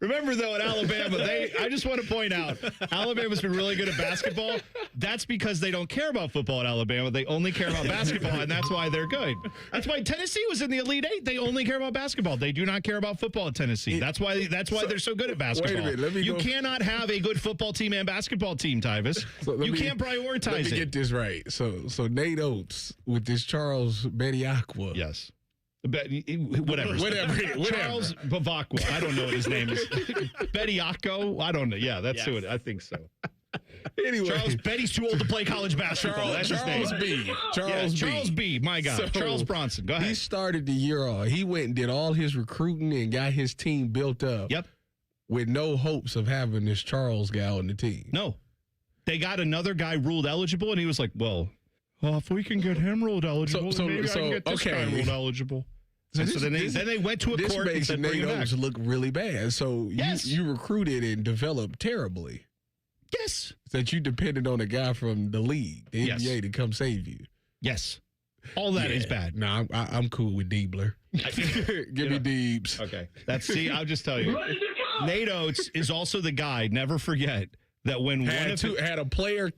Remember, though, at Alabama, I just want to point out, Alabama's been really good at basketball. That's because they don't care about football at Alabama. They only care about basketball, and that's why they're good. That's why Tennessee was in the Elite Eight. They only care about basketball. They do not care about football at Tennessee. That's why they're so good at basketball. Wait a minute, you cannot have a good football team and basketball team, Tyvis. You can't prioritize it. Let me get this right. So Nate Oates with this Charles Bediakwa. Yes. Whatever. Charles Bavakwa. I don't know what his name is. Bediako. I don't know. Yeah, that's who it is. I think so. Anyway, Charles Betty's too old to play college basketball. That's his name. Charles B. My God. So, Charles Bronson. Go ahead. He started the year off. He went and did all his recruiting and got his team built up. Yep. With no hopes of having this Charles guy on the team. No. They got another guy ruled eligible, and he was like, well, if we can get him ruled eligible, then maybe I can get this guy ruled eligible. So then they went to a court and said, Nate Oates look really bad. So you recruited and developed terribly. Yes. That you depended on a guy from the league, the NBA, to come save you. Yes. All that is bad. No, I'm cool with Diebler. Give me Deebs. Okay. I'll just tell you. Nate Oates is also the guy, never forget, that when had a player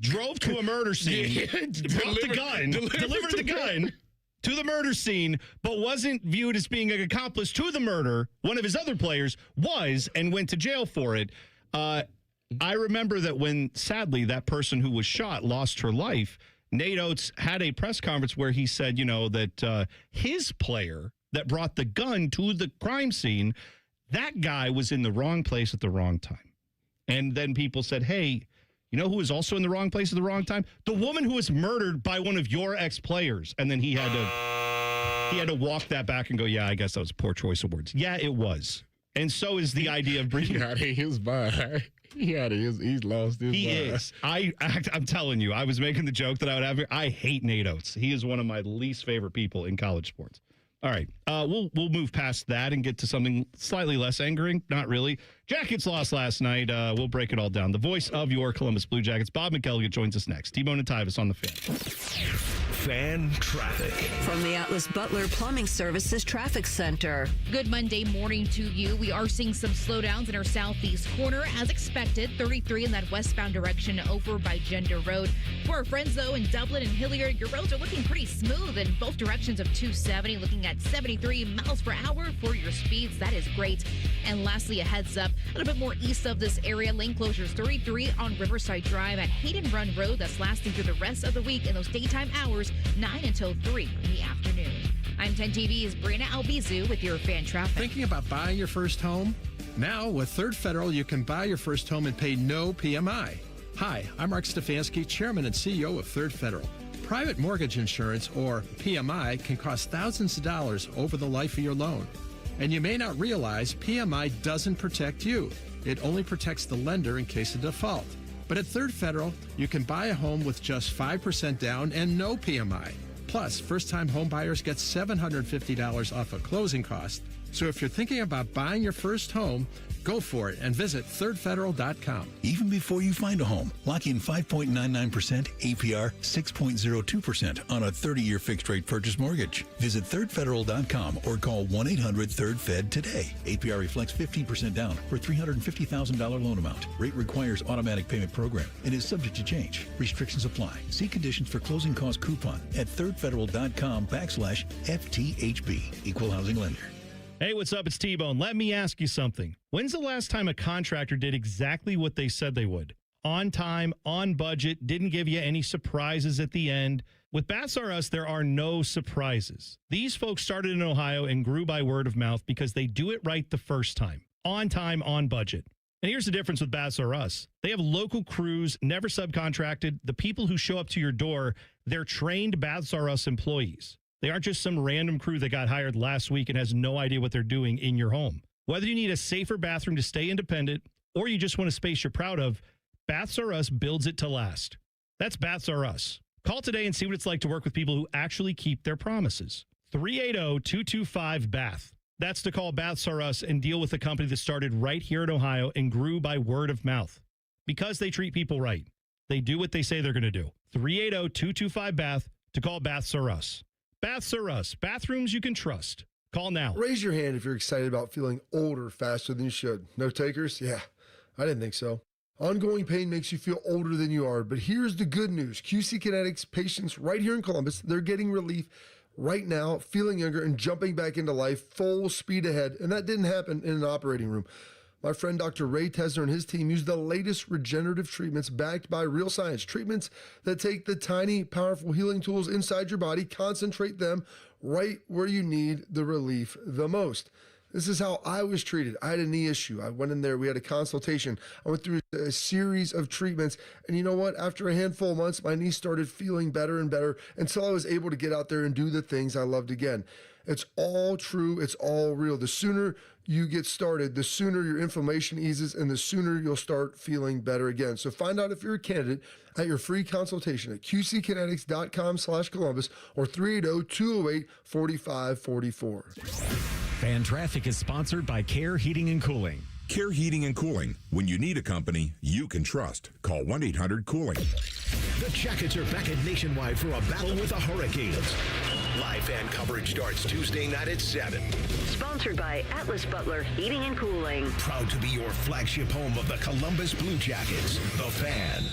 drove to a murder scene, brought the gun, delivered the gun to the murder scene, but wasn't viewed as being an accomplice to the murder. One of his other players was and went to jail for it. I remember that when, sadly, that person who was shot lost her life, Nate Oates had a press conference where he said, that his player that brought the gun to the crime scene, that guy was in the wrong place at the wrong time. And then people said, hey, you know who was also in the wrong place at the wrong time? The woman who was murdered by one of your ex-players. And then he had to walk that back and go, yeah, I guess that was a poor choice of words. Yeah, it was. And so is the idea of bringing... He's lost his mind. He is. I'm telling you, I was making the joke that I would have here. I hate Nate Oates. He is one of my least favorite people in college sports. All right, we'll move past that and get to something slightly less angering. Not really. Jackets lost last night. We'll break it all down. The voice of your Columbus Blue Jackets, Bob McElligott, joins us next. T-Bone and Tyvis on the Fan. Fan traffic. From the Atlas Butler Plumbing Services Traffic Center. Good Monday morning to you. We are seeing some slowdowns in our southeast corner as expected. 33 in that westbound direction over by Gender Road. For our friends, though, in Dublin and Hilliard, your roads are looking pretty smooth in both directions of 270, looking at 73 miles per hour for your speeds. That is great. And lastly, a heads up, a little bit more east of this area, lane closures 33 on Riverside Drive at Hayden Run Road. That's lasting through the rest of the week in those daytime hours, 9 until 3 in the afternoon. I'm 10 TV's Brianna Albizu with your fan traffic. Thinking about buying your first home? Now, with Third Federal, you can buy your first home and pay no PMI. Hi, I'm Mark Stefanski, Chairman and CEO of Third Federal. Private mortgage insurance, or PMI, can cost thousands of dollars over the life of your loan. And you may not realize PMI doesn't protect you. It only protects the lender in case of default. But at Third Federal, you can buy a home with just 5% down and no PMI. Plus, first-time home buyers get $750 off of closing costs. So if you're thinking about buying your first home, go for it and visit thirdfederal.com. Even before you find a home, lock in 5.99% APR, 6.02% on a 30-year fixed-rate purchase mortgage. Visit thirdfederal.com or call 1-800-3rd-FED today. APR reflects 15% down for $350,000 loan amount. Rate requires automatic payment program and is subject to change. Restrictions apply. See conditions for closing cost coupon at thirdfederal.com/FTHB. Equal housing lender. Hey, what's up? It's T-Bone. Let me ask you something. When's the last time a contractor did exactly what they said they would? On time, on budget, didn't give you any surprises at the end. With Baths R Us, there are no surprises. These folks started in Ohio and grew by word of mouth because they do it right the first time. On time, on budget. And here's the difference with Baths R Us. They have local crews, never subcontracted. The people who show up to your door, they're trained Baths R Us employees. They aren't just some random crew that got hired last week and has no idea what they're doing in your home. Whether you need a safer bathroom to stay independent or you just want a space you're proud of, Baths R Us builds it to last. That's Baths R Us. Call today and see what it's like to work with people who actually keep their promises. 380-225-BATH. That's to call Baths R Us and deal with a company that started right here in Ohio and grew by word of mouth. Because they treat people right. They do what they say they're going to do. 380-225-BATH to call Baths R Us. Baths R Us. Bathrooms you can trust. Call now. Raise your hand if you're excited about feeling older faster than you should. No takers? Yeah, I didn't think so. Ongoing pain makes you feel older than you are, but here's the good news. QC Kinetics patients right here in Columbus, they're getting relief right now, feeling younger and jumping back into life full speed ahead, and that didn't happen in an operating room. My friend Dr. Ray Tesner and his team use the latest regenerative treatments backed by real science. Treatments that take the tiny, powerful healing tools inside your body, concentrate them right where you need the relief the most. This is how I was treated. I had a knee issue. I went in there. We had a consultation. I went through a series of treatments. And you know what? After a handful of months, my knee started feeling better and better until I was able to get out there and do the things I loved again. It's all true. It's all real. The sooner you get started, the sooner your inflammation eases and the sooner you'll start feeling better again. So find out if you're a candidate at your free consultation at qckinetics.com/Columbus or 380-208-4544. Fan Traffic is sponsored by Care Heating and Cooling. Care Heating and Cooling. When you need a company you can trust, call 1-800-COOLING. The Jackets are back at Nationwide for a battle with the Hurricanes. Live fan coverage starts Tuesday night at 7. Sponsored by Atlas Butler Heating and Cooling. Proud to be your flagship home of the Columbus Blue Jackets, The Fan.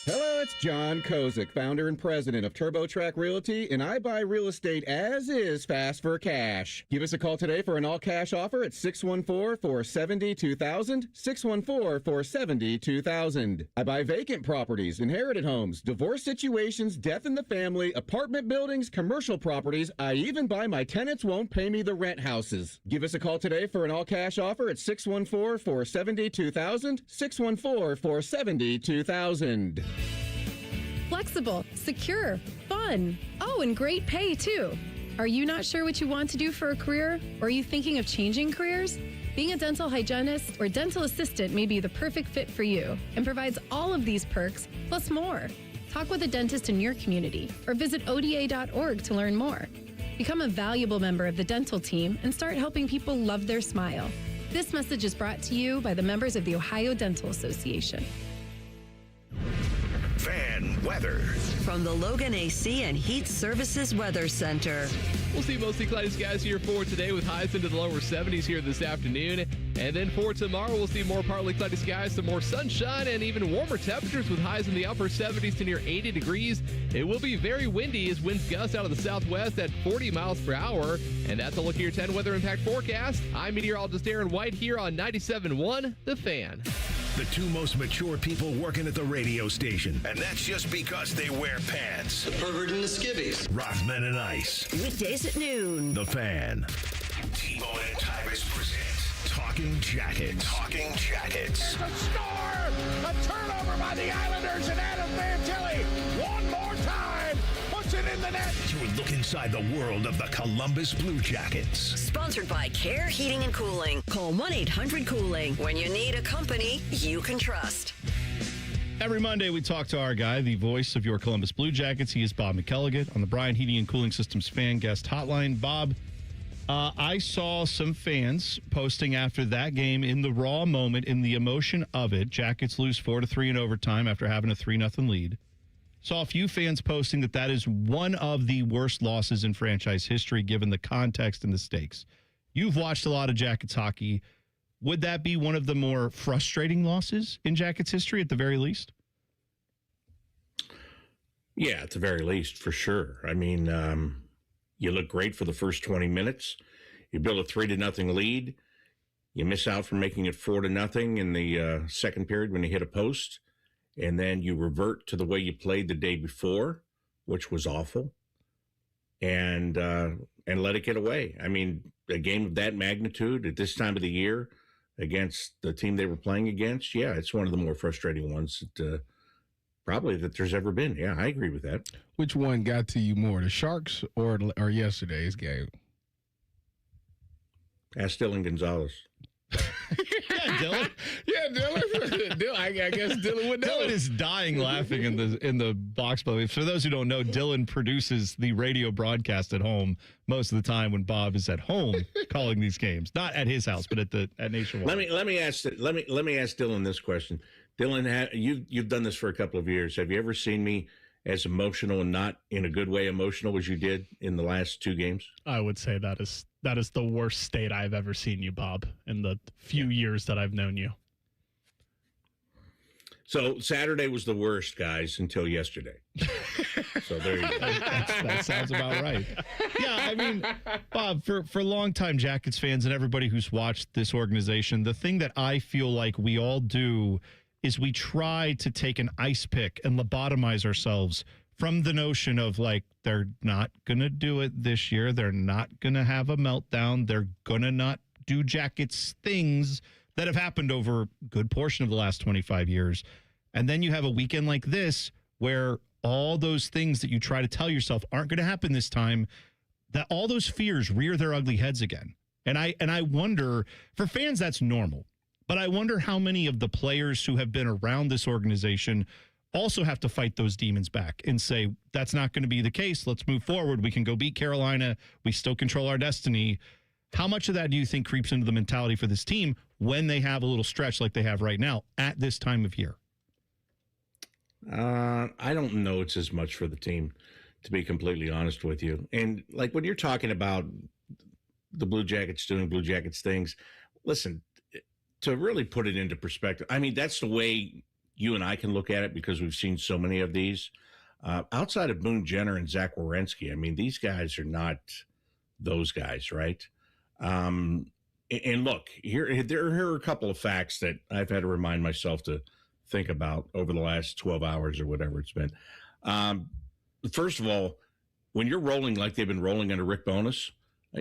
Hello, it's John Kozik, founder and president of TurboTrack Realty, and I buy real estate as is fast for cash. Give us a call today for an all-cash offer at 614-470-2000, 614-470-2000. I buy vacant properties, inherited homes, divorce situations, death in the family, apartment buildings, commercial properties. I even buy my tenants won't pay me the rent houses. Give us a call today for an all-cash offer at 614-470-2000, 614-470-2000. Flexible, secure, fun. Oh, and great pay, too. Are you not sure what you want to do for a career? Or are you thinking of changing careers? Being a dental hygienist or dental assistant may be the perfect fit for you and provides all of these perks, plus more. Talk with a dentist in your community or visit oda.org to learn more. Become a valuable member of the dental team and start helping people love their smile. This message is brought to you by the members of the Ohio Dental Association. Fan weather. From the Logan AC and Heat Services Weather Center. We'll see mostly cloudy skies here for today with highs into the lower 70s here this afternoon. And then for tomorrow, we'll see more partly cloudy skies, some more sunshine, and even warmer temperatures with highs in the upper 70s to near 80 degrees. It will be very windy as winds gust out of the southwest at 40 miles per hour. And that's a look at your 10 weather impact forecast. I'm meteorologist Aaron White here on 97.1 The Fan. The two most mature people working at the radio station. And that's just because they wear pants. The pervert and the skivvies. Rothman and Ice. Weekdays at noon. The Fan. T-Bone and Tyvis present Talking Jackets. Talking Jackets. There's a score! A turnover by the Islanders and Adam Fantilli. One more time. Puts it in the net. Your look inside the world of the Columbus Blue Jackets. Sponsored by Care Heating and Cooling. Call 1-800-COOLING. When you need a company you can trust. Every Monday, we talk to our guy, the voice of your Columbus Blue Jackets. He is Bob McElligott on the Bryan Heating and Cooling Systems fan guest hotline. Bob, I saw some fans posting after that game in the raw moment, in the emotion of it. Jackets lose 4-3 in overtime after having a 3-0 lead. Saw a few fans posting that is one of the worst losses in franchise history, given the context and the stakes. You've watched a lot of Jackets hockey. Would that be one of the more frustrating losses in Jackets history at the very least? Yeah, at the very least, for sure. I mean, you look great for the first 20 minutes. You build a 3-0 lead. You miss out from making it 4-0 in the second period when you hit a post. And then you revert to the way you played the day before, which was awful, and let it get away. I mean, a game of that magnitude at this time of the year against the team they were playing against, yeah, it's one of the more frustrating ones that, probably that there's ever been. Yeah, I agree with that. Which one got to you more, the Sharks or yesterday's game? Ask Dylan Gonzalez. Yeah, Dylan. Yeah, Dylan. I guess Dylan would know. Dylan is dying laughing in the box. But for those who don't know, Dylan produces the radio broadcast at home most of the time when Bob is at home calling these games, not at his house, but at Nationwide. Let me ask Dylan this question. Dylan, you've done this for a couple of years. Have you ever seen me as emotional and not in a good way emotional as you did in the last two games? I would say that is the worst state I've ever seen you, Bob, in the few years that I've known you. So Saturday was the worst, guys, until yesterday. So there you go. That sounds about right. Yeah, I mean, Bob, for longtime Jackets fans and everybody who's watched this organization, the thing that I feel like we all do is we try to take an ice pick and lobotomize ourselves from the notion of, like, they're not going to do it this year. They're not going to have a meltdown. They're going to not do Jackets things that have happened over a good portion of the last 25 years. And then you have a weekend like this where all those things that you try to tell yourself aren't going to happen this time, that all those fears rear their ugly heads again. And I wonder, for fans, that's normal. But I wonder how many of the players who have been around this organization also have to fight those demons back and say, that's not going to be the case. Let's move forward. We can go beat Carolina. We still control our destiny. How much of that do you think creeps into the mentality for this team when they have a little stretch like they have right now at this time of year? I don't know it's as much for the team, to be completely honest with you. And like when you're talking about the Blue Jackets doing Blue Jackets things, listen, to really put it into perspective, I mean, that's the way you and I can look at it because we've seen so many of these. Outside of Boone Jenner and Zach Werenski, I mean, these guys are not those guys, right? And look, here are a couple of facts that I've had to remind myself to think about over the last 12 hours or whatever it's been. First of all, when you're rolling like they've been rolling under Rick Bowness,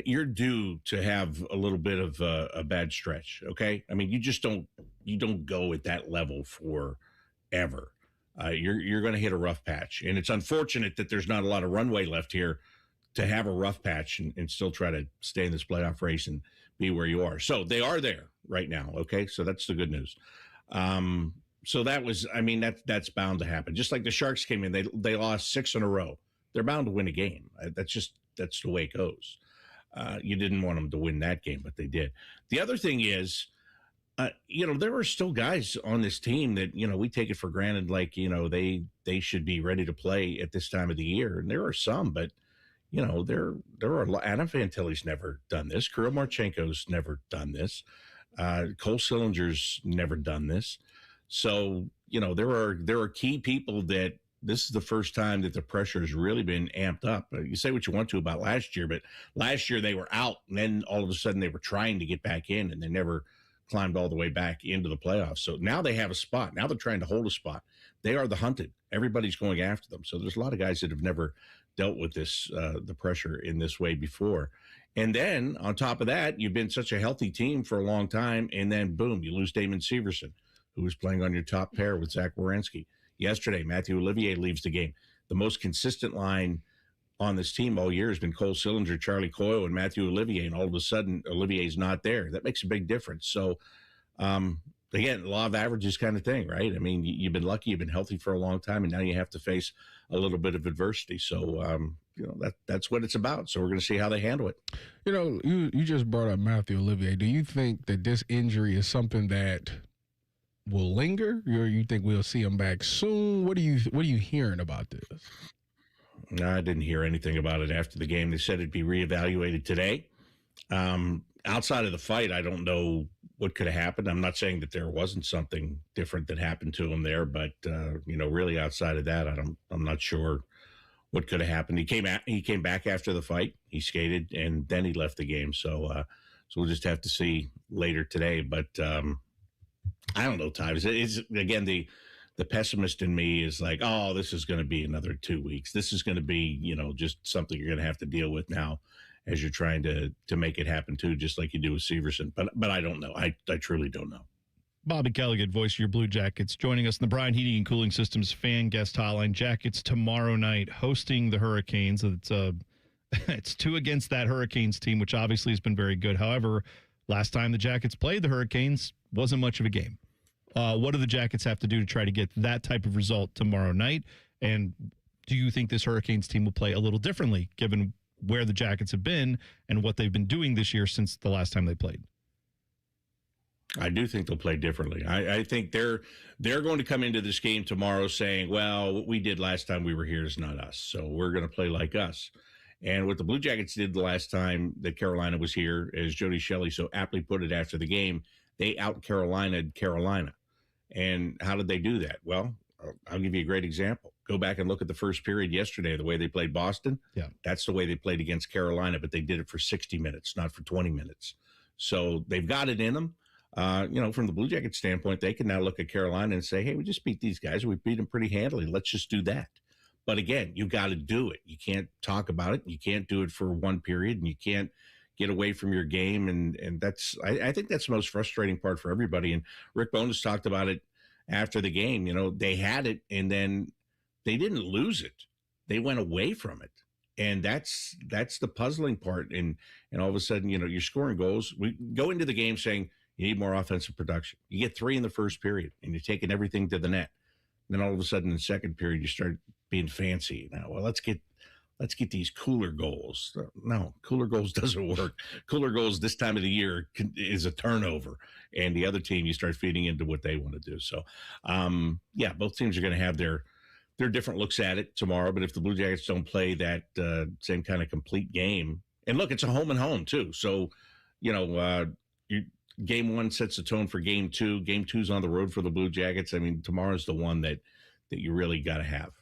you're due to have a little bit of a bad stretch. Okay. I mean, you don't go at that level forever. You're going to hit a rough patch, and it's unfortunate that there's not a lot of runway left here to have a rough patch and still try to stay in this playoff race and be where you are. So they are there right now. Okay. So that's the good news. So that was, I mean, that's bound to happen. Just like the Sharks came in, they lost 6 in a row. They're bound to win a game. That's the way it goes. You didn't want them to win that game, but they did. The other thing is, there are still guys on this team that, we take it for granted, like, they should be ready to play at this time of the year. And there are some, but, there are a lot. Adam Fantilli's never done this. Kirill Marchenko's never done this. Cole Sillinger's never done this. So, there are key people that this is the first time that the pressure has really been amped up. You say what you want to about last year, but last year they were out, and then all of a sudden they were trying to get back in, and they never climbed all the way back into the playoffs. So now they have a spot. Now they're trying to hold a spot. They are the hunted. Everybody's going after them. So there's a lot of guys that have never dealt with this, the pressure in this way before. And then on top of that, you've been such a healthy team for a long time, and then boom, you lose Damon Severson, who was playing on your top pair with Zach Werenski. Yesterday, Matthew Olivier leaves the game. The most consistent line on this team all year has been Cole Sillinger, Charlie Coyle, and Matthew Olivier, and all of a sudden Olivier's not there. That makes a big difference. So again, law of averages kind of thing, right? I mean, you've been lucky, you've been healthy for a long time, and now you have to face a little bit of adversity. So, that's what it's about. So we're going to see how they handle it. You just brought up Matthew Olivier. Do you think that this injury is something that will linger, or you think we'll see him back soon? What are you hearing about this? No, I didn't hear anything about it after the game. They said it'd be reevaluated today. Outside of the fight, I don't know what could have happened. I'm not saying that there wasn't something different that happened to him there, but really outside of that, I'm not sure what could have happened. He came back after the fight. He skated and then he left the game. So we'll just have to see later today. But I don't know, Tyvis. It's again the pessimist in me is like, oh, this is going to be another 2 weeks. This is going to be just something you're going to have to deal with now as you're trying to make it happen too, just like you do with Severson. But I don't know. I truly don't know. Bobby Kelligan, voice of your Blue Jackets, joining us in the Bryan Heating and Cooling Systems fan guest hotline. Jackets tomorrow night hosting the Hurricanes. It's 2 against that Hurricanes team, which obviously has been very good. However, last time the Jackets played the Hurricanes wasn't much of a game. What do the Jackets have to do to try to get that type of result tomorrow night? And do you think this Hurricanes team will play a little differently given where the Jackets have been and what they've been doing this year since the last time they played? I do think they'll play differently. I think they're going to come into this game tomorrow saying, well, what we did last time we were here is not us. So we're going to play like us. And what the Blue Jackets did the last time that Carolina was here, as Jody Shelley so aptly put it after the game, they out-Carolina'd Carolina. And how did they do that? Well, I'll give you a great example. Go back and look at the first period yesterday, the way they played Boston. Yeah. That's the way they played against Carolina, but they did it for 60 minutes, not for 20 minutes. So they've got it in them. From the Blue Jackets standpoint, they can now look at Carolina and say, hey, we just beat these guys. We beat them pretty handily. Let's just do that. But again, you got to do it. You can't talk about it. You can't do it for one period, and you can't get away from your game. And that's, I think that's the most frustrating part for everybody. And Rick Bowness talked about it after the game. They had it, and then they didn't lose it. They went away from it. And that's the puzzling part. And all of a sudden, you're scoring goals. We go into the game saying, you need more offensive production. You get 3 in the first period, and you're taking everything to the net. And then all of a sudden, in the second period, you start being fancy. Now, well, let's get these cooler goals. No, cooler goals doesn't work. Cooler goals this time of the year is a turnover, and the other team, you start feeding into what they want to do. So, both teams are going to have their different looks at it tomorrow. But if the Blue Jackets don't play that same kind of complete game, and look, it's a home and home too. So, Game 1 sets the tone for Game 2. Game 2's on the road for the Blue Jackets. I mean, tomorrow's the one that you really got to have.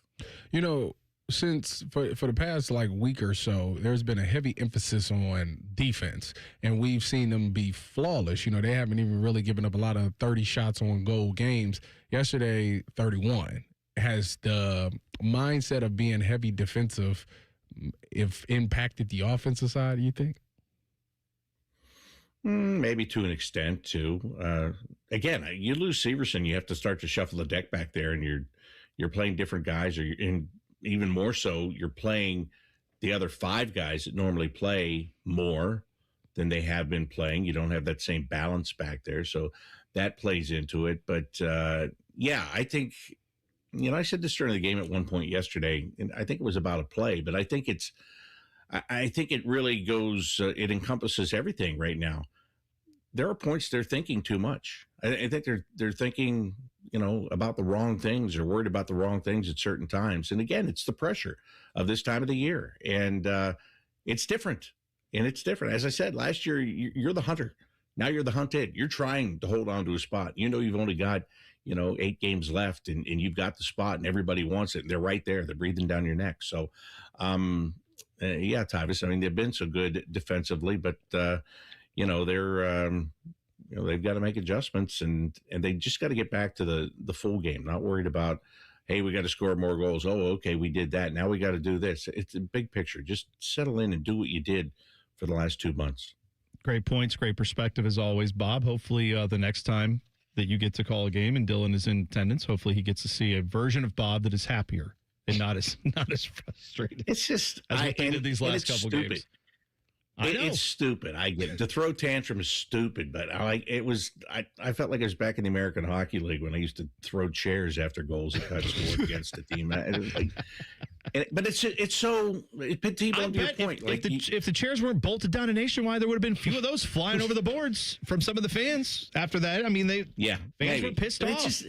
Since for the past week or so, there's been a heavy emphasis on defense, and we've seen them be flawless. They haven't even really given up a lot of 30 shots on goal games. Yesterday, 31. Has the mindset of being heavy defensive impacted the offensive side, do you think? Maybe to an extent, too. Again, you lose Severson, you have to start to shuffle the deck back there, and you're playing different guys, and even more so, you're playing the other 5 guys that normally play more than they have been playing. You don't have that same balance back there, so that plays into it. But, I think, I said this during the game at one point yesterday, and I think it was about a play, but I think it really goes, it encompasses everything right now. There are points they're thinking too much. I think they're thinking, about the wrong things or worried about the wrong things at certain times. And again, it's the pressure of this time of the year. And it's different. And it's different. As I said, last year, you're the hunter. Now you're the hunted. You're trying to hold on to a spot. You've only got, 8 games left, and you've got the spot, and everybody wants it. And they're right there. They're breathing down your neck. So, Tyvis, I mean, they've been so good defensively, but, they've got to make adjustments, and they just got to get back to the full game, not worried about, hey, we got to score more goals. Oh, okay, we did that. Now we got to do this. It's a big picture. Just settle in and do what you did for the last 2 months. Great points, great perspective as always, Bob. Hopefully the next time that you get to call a game and Dylan is in attendance, hopefully he gets to see a version of Bob that is happier and not as frustrated. It's just as what they did these last couple stupid. games. It's stupid. I get it. To throw tantrum is stupid, but I felt like I was back in the American Hockey League when I used to throw chairs after goals that I scored against the team. But it's so T-Bone, to your point. If the chairs weren't bolted down to Nationwide, there would have been a few of those flying over the boards from some of the fans after that. I mean, fans were pissed off.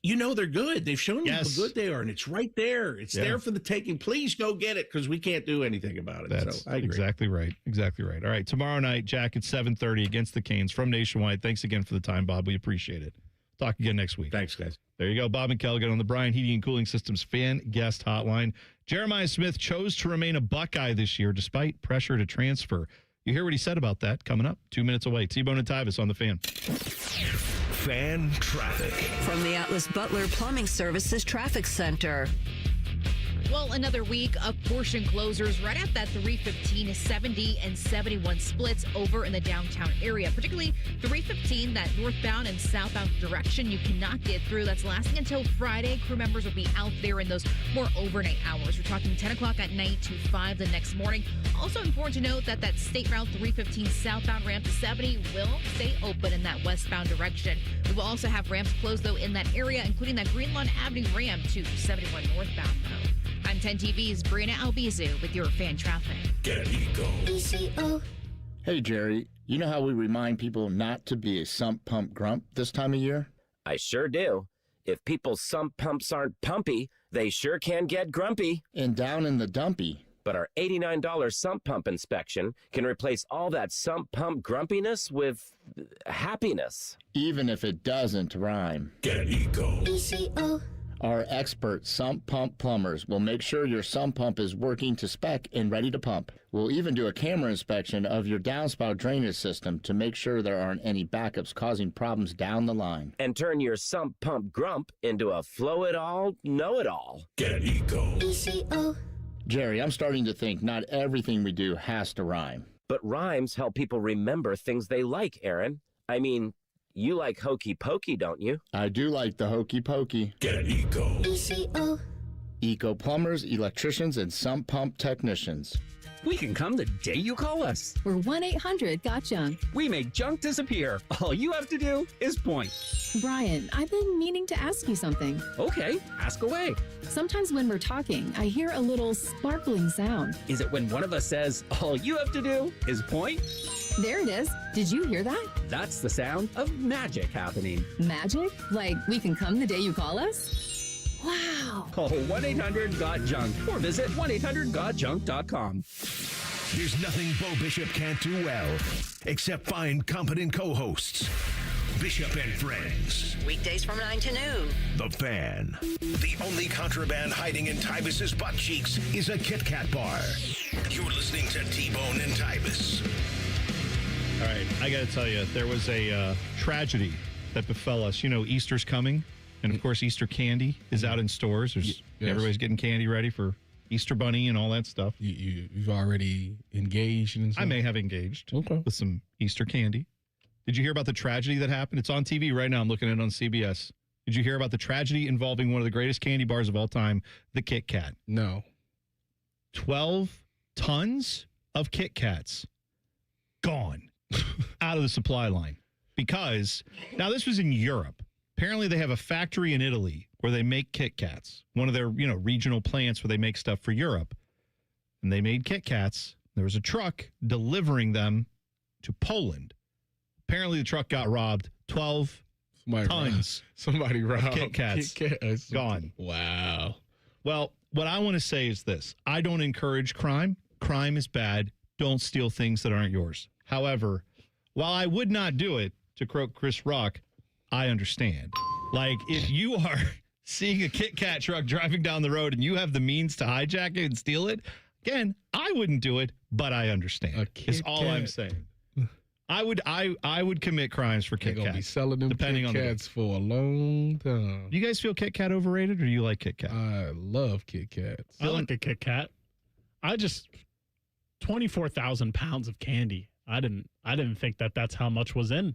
They're good. They've shown you how good they are, and it's right there. It's there for the taking. Please go get it because we can't do anything about it. That's so I agree. Exactly right. Exactly right. All right, tomorrow night, Jack, at 7:30 against the Canes from Nationwide. Thanks again for the time, Bob. We appreciate it. Talk again next week. Thanks, guys. There you go. Bob and Kelligan on the Bryan Heating and Cooling Systems fan guest hotline. Jeremiah Smith chose to remain a Buckeye this year despite pressure to transfer. You hear what he said about that coming up 2 minutes away. T-Bone and Tyvis on the Fan. Fan traffic. From the Atlas Butler Plumbing Services Traffic Center. Well, another week of portion closures right at that 315, 70, and 71 splits over in the downtown area, particularly 315, that northbound and southbound direction you cannot get through. That's lasting until Friday. Crew members will be out there in those more overnight hours. We're talking 10 o'clock at night to 5 the next morning. Also important to note that State Route 315 southbound ramp to 70 will stay open in that westbound direction. We will also have ramps closed, though, in that area, including that Greenlawn Avenue ramp to 71 northbound, though. I'm 10 TV's Brianna Albizu with your fan traffic. Get ECO. Hey, Jerry, you know how we remind people not to be a sump pump grump this time of year? I sure do. If people's sump pumps aren't pumpy, they sure can get grumpy. And down in the dumpy. But our $89 sump pump inspection can replace all that sump pump grumpiness with happiness. Even if it doesn't rhyme. Get ECO. Our expert sump pump plumbers will make sure your sump pump is working to spec and ready to pump. We'll even do a camera inspection of your downspout drainage system to make sure there aren't any backups causing problems down the line. And turn your sump pump grump into a flow-it-all, know-it-all. Get ECO. Jerry, I'm starting to think not everything we do has to rhyme. But rhymes help people remember things they like, Aaron. I mean, you like hokey pokey, don't you? I do like the hokey pokey. Get ECO. Eco plumbers, electricians, and sump pump technicians. We can come the day you call us. We're 1-800-GOT-JUNK. We make junk disappear. All you have to do is point. Brian, I've been meaning to ask you something. Okay, ask away. Sometimes when we're talking, I hear a little sparkling sound. Is it when one of us says, all you have to do is point? There it is. Did you hear that? That's the sound of magic happening. Magic? Like we can come the day you call us? Wow. Call 1-800-GOT-JUNK or visit 1-800-GOT-JUNK.com. There's nothing Bo Bishop can't do well, except find competent co-hosts. Bishop and Friends. Weekdays from 9 to noon. The Fan. The only contraband hiding in Tyvis's butt cheeks is a Kit Kat bar. You're listening to T-Bone and Tyvis. All right, I got to tell you, there was a tragedy that befell us. You know, Easter's coming, and of course, Easter candy is out in stores. Everybody's getting candy ready for Easter Bunny and all that stuff. You've already engaged in something? I may have engaged with some Easter candy. Did you hear about the tragedy that happened? It's on TV right now. I'm looking at it on CBS. Did you hear about the tragedy involving one of the greatest candy bars of all time, the Kit Kat? No. 12 tons of Kit Kats gone out of the supply line. Because, now this was in Europe. Apparently they have a factory in Italy where they make Kit Kats. One of their, regional plants where they make stuff for Europe. And they made Kit Kats. There was a truck delivering them to Poland. Apparently the truck got robbed. 12 tons. Somebody robbed Kit Kats. Gone. Wow. Well, what I want to say is this. I don't encourage crime. Crime is bad. Don't steal things that aren't yours. However, while I would not do it, to quote Chris Rock, I understand. Like, if you are seeing a Kit Kat truck driving down the road and you have the means to hijack it and steal it, again, I wouldn't do it, but I understand. Is all I'm saying. I would commit crimes for Kit Kats. They're going to be selling them Kit Kats for a long time. Do you guys feel Kit Kat overrated, or do you like Kit Kat? I love Kit Kats. I like a Kit Kat. 24,000 pounds of candy. I didn't think that's how much was in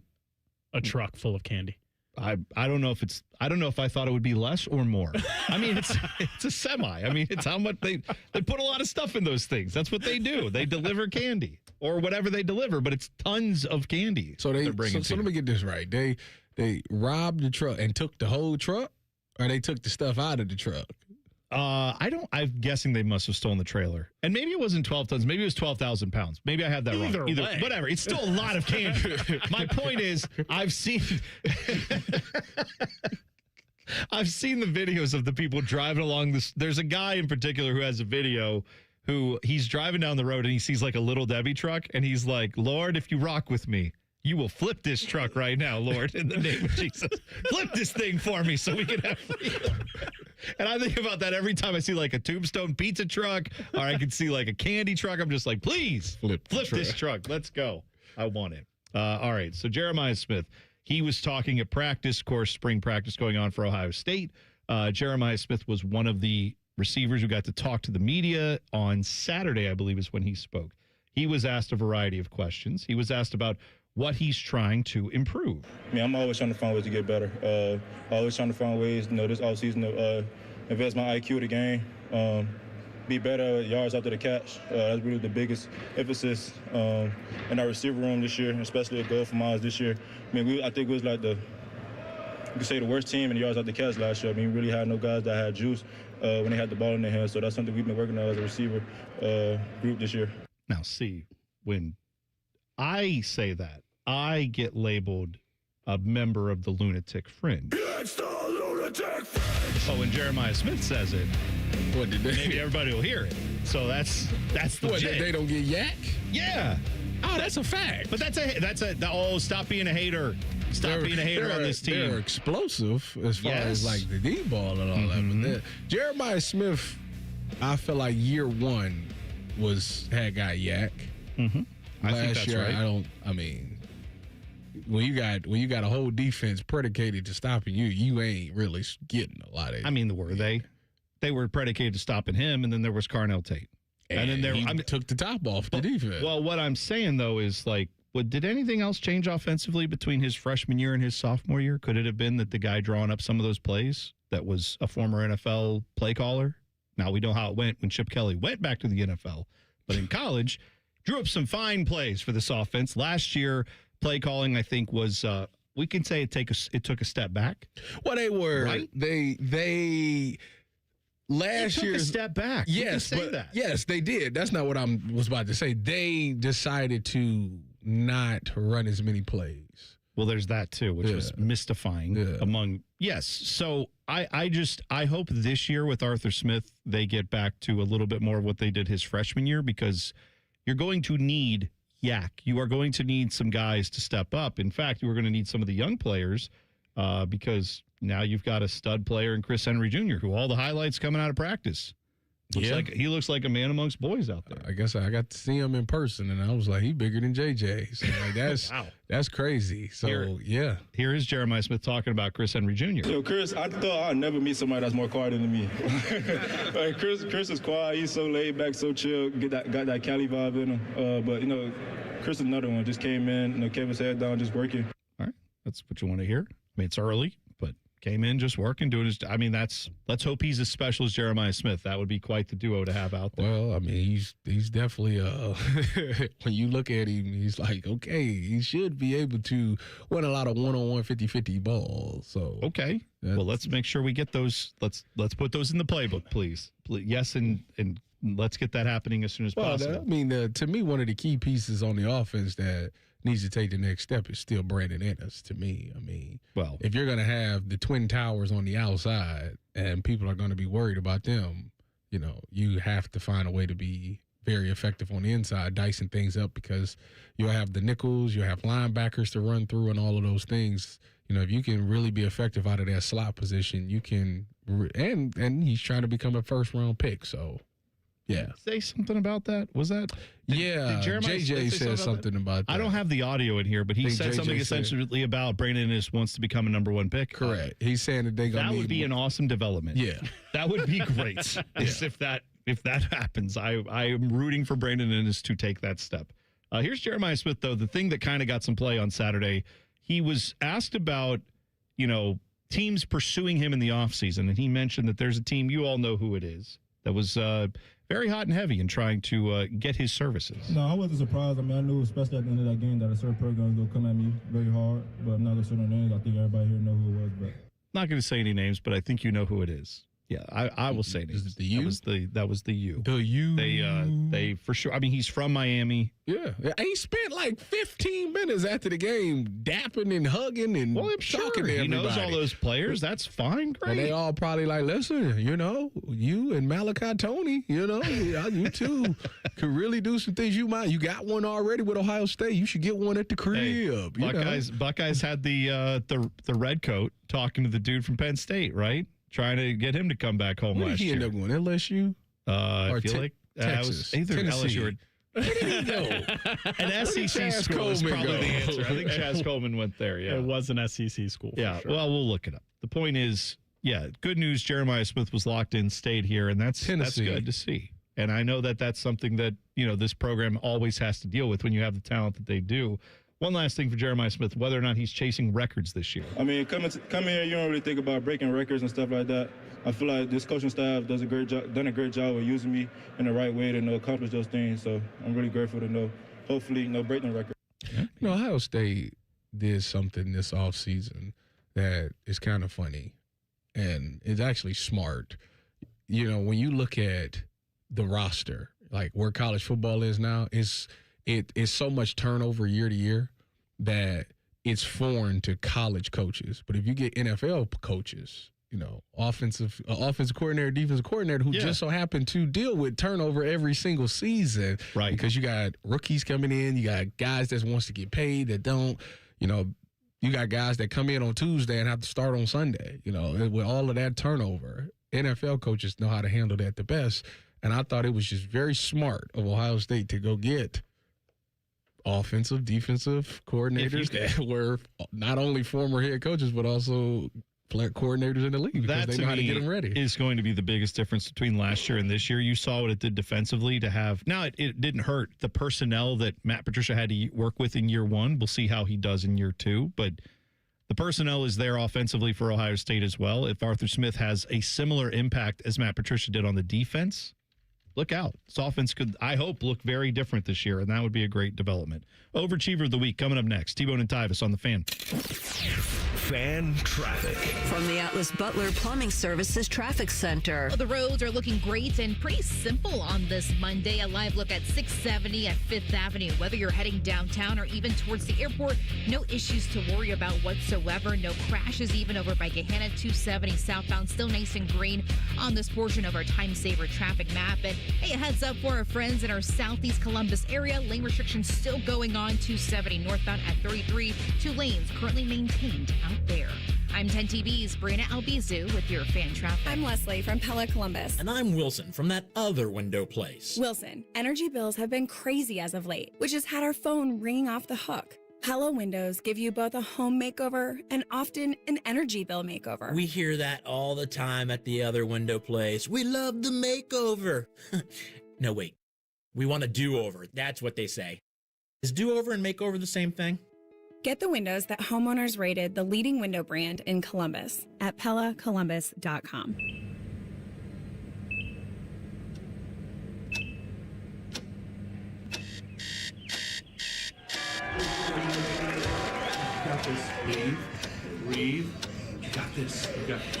a truck full of candy. I don't know if I thought it would be less or more. I mean, it's a semi. I mean, it's how much they put a lot of stuff in those things. That's what they do. They deliver candy or whatever they deliver, but it's tons of candy. So they're bringing. So let me get this right. They robbed the truck and took the whole truck, or they took the stuff out of the truck. I'm guessing they must have stolen the trailer. And maybe it wasn't 12 tons. Maybe it was 12,000 pounds. Maybe I had that wrong. Either way. Whatever. It's still a lot of candy. My point is, I've seen the videos of the people driving along this. There's a guy in particular who has a video who he's driving down the road and he sees like a Little Debbie truck. And he's like, Lord, if you rock with me, you will flip this truck right now, Lord, in the name of Jesus. Flip this thing for me so we can have freedom. And I think about that every time I see like a Tombstone pizza truck or I can see like a candy truck. I'm just like, please flip this truck. Let's go. I want it. All right. So Jeremiah Smith, he was talking at practice, of course, spring practice going on for Ohio State. Jeremiah Smith was one of the receivers who got to talk to the media on Saturday, I believe is when he spoke. He was asked a variety of questions. He was asked about what he's trying to improve. I mean, I'm always trying to find ways to get better. Always trying to find ways, this offseason to invest my IQ of the game, be better at yards after the catch. That's really the biggest emphasis in our receiver room this year, especially a goal from us this year. I mean, I think it was like you could say the worst team in the yards after the catch last year. I mean, we really had no guys that had juice when they had the ball in their hands. So that's something we've been working on as a receiver group this year. Now, see, when I say that, I get labeled a member of the lunatic fringe. It's the lunatic fringe. Oh, when Jeremiah Smith says it, maybe everybody will hear it. So that's the what, they don't get yak? Yeah. Oh, that's a fact. But stop being a hater. Stop being a hater on this team. They're explosive as far as like the deep ball and all that. But Jeremiah Smith, I feel like year one had got yak. Mm-hmm. I think Last that's year, right. When you got a whole defense predicated to stopping you, you ain't really getting a lot of. I mean, were they? They were predicated to stopping him, and then there was Carnell Tate, and then he took the top off the defense. Well, what I'm saying though is like, did anything else change offensively between his freshman year and his sophomore year? Could it have been that the guy drawing up some of those plays that was a former NFL play caller? Now we know how it went when Chip Kelly went back to the NFL, but in college, drew up some fine plays for this offense. Last year, play calling, I think, was we can say it took a step back. Well, they were right. They last year took a step back. Yes, yes, they did. That's not what I was about to say. They decided to not run as many plays. Well, there's that too, which was mystifying among. Yes, so I hope this year with Arthur Smith they get back to a little bit more of what they did his freshman year, because you're going to need yak. You are going to need some guys to step up. In fact, you are going to need some of the young players because now you've got a stud player in Chris Henry Jr., who all the highlights coming out of practice. He looks like a man amongst boys out there. I guess I got to see him in person, and I was like, he's bigger than JJ. So like, that's wow. That's crazy. So, Here is Jeremiah Smith talking about Chris Henry Jr. Yo, Chris, I thought I'd never meet somebody that's more quiet than me. Like, Chris is quiet. He's so laid back, so chill. Got that Cali vibe in him. But, Chris is another one. Just came in, kept his head down, just working. All right. That's what you want to hear. I mean, it's early, but came in just working, doing his. I mean, let's hope he's as special as Jeremiah Smith. That would be quite the duo to have out there. Well, I mean, he's definitely when you look at him, he's like, okay, he should be able to win a lot of one-on-one 50-50 balls. So okay, well, let's make sure we get those. Let's put those in the playbook, please. Yes, and let's get that happening as soon as possible. I mean, to me, one of the key pieces on the offense that needs to take the next step is still Brandon Ennis, to me. I mean, well, if you're going to have the Twin Towers on the outside and people are going to be worried about them, you have to find a way to be very effective on the inside, dicing things up, because you'll have the nickels, you'll have linebackers to run through and all of those things. If you can really be effective out of that slot position, you can, and he's trying to become a first-round pick, so. Yeah. Say something about that? Was that? Did JJ said something about that. I don't have the audio in here, but he said something essentially about Brandon Ennis wants to become a number one pick. Correct. He's saying that they're going to That would be an awesome development. Yeah. That would be great. If that happens. I am rooting for Brandon Ennis to take that step. Here's Jeremiah Smith, though. The thing that kind of got some play on Saturday, he was asked about teams pursuing him in the offseason. And he mentioned that there's a team, you all know who it is, that was very hot and heavy in trying to get his services. No, I wasn't surprised. I mean, I knew, especially at the end of that game, that a certain program was going to come at me very hard. But I'm not going to say no names. I think everybody here know who it was. But not going to say any names, but I think you know who it is. Yeah, I will say names. Is it the U? That was the U. The U. They for sure. I mean, he's from Miami. Yeah, he spent like 15 minutes after the game dapping and hugging and talking to everybody. He knows all those players. That's fine. Great. And they all probably like, listen, you and Malachi Tony, you two could really do some things. You got one already with Ohio State. You should get one at the crib. Hey, Buckeyes had the red coat talking to the dude from Penn State, right? Trying to get him to come back home last year. He ended up going LSU? I feel like Texas. Either Tennessee. LSU or Where did he go? An SEC school is probably the answer. I think Chaz Coleman went there, yeah. It was an SEC school, for sure. Well, we'll look it up. The point is, good news. Jeremiah Smith was locked in, stayed here, and that's good to see. And I know that that's something that, this program always has to deal with when you have the talent that they do. One last thing for Jeremiah Smith, whether or not he's chasing records this year. I mean, coming here, you don't really think about breaking records and stuff like that. I feel like this coaching staff done a great job of using me in the right way to accomplish those things. So I'm really grateful to hopefully, break the record. Ohio State did something this offseason that is kind of funny and it's actually smart. When you look at the roster, like where college football is now, it's so much turnover year to year that it's foreign to college coaches. But if you get NFL coaches, offensive coordinator, defensive coordinator who just so happen to deal with turnover every single season, right? Because you got rookies coming in, you got guys that wants to get paid that don't, you got guys that come in on Tuesday and have to start on Sunday. With all of that turnover, NFL coaches know how to handle that the best. And I thought it was just very smart of Ohio State to go get offensive, defensive coordinators that were not only former head coaches, but also coordinators in the league because they know how to get them ready. Is going to be the biggest difference between last year and this year. You saw what it did defensively to have. Now, it didn't hurt the personnel that Matt Patricia had to work with in year one. We'll see how he does in year two, but the personnel is there offensively for Ohio State as well. If Arthur Smith has a similar impact as Matt Patricia did on the defense, look out. This offense could, I hope, look very different this year, and that would be a great development. Overachiever of the Week coming up next. T-Bone and Tyvis on the Fan. Fan traffic. From the Atlas Butler Plumbing Services Traffic Center. Well, the roads are looking great and pretty simple on this Monday. A live look at 670 at 5th Avenue. Whether you're heading downtown or even towards the airport, no issues to worry about whatsoever. No crashes even over by Gahanna. 270 southbound, still nice and green on this portion of our time saver traffic map. And hey, a heads up for our friends in our southeast Columbus area. Lane restrictions still going on. 270 northbound at 33. 2 lanes currently maintained out there. I'm 10 TV's Brianna Albizu with your fan traffic. I'm Leslie from Pella Columbus. And I'm Wilson from that other window place. Wilson, energy bills have been crazy as of late, which has had our phone ringing off the hook. Pella windows give you both a home makeover and often an energy bill makeover. We hear that all the time at the other window place. We love the makeover. No, wait. We want a do-over. That's what they say. Is do-over and makeover the same thing? Get the windows that homeowners rated the leading window brand in Columbus at PellaColumbus.com. Got this. Breathe. You got this. You got it.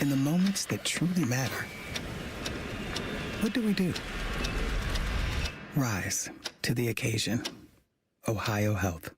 In the moments that truly matter, what do? Rise to the occasion. Ohio Health.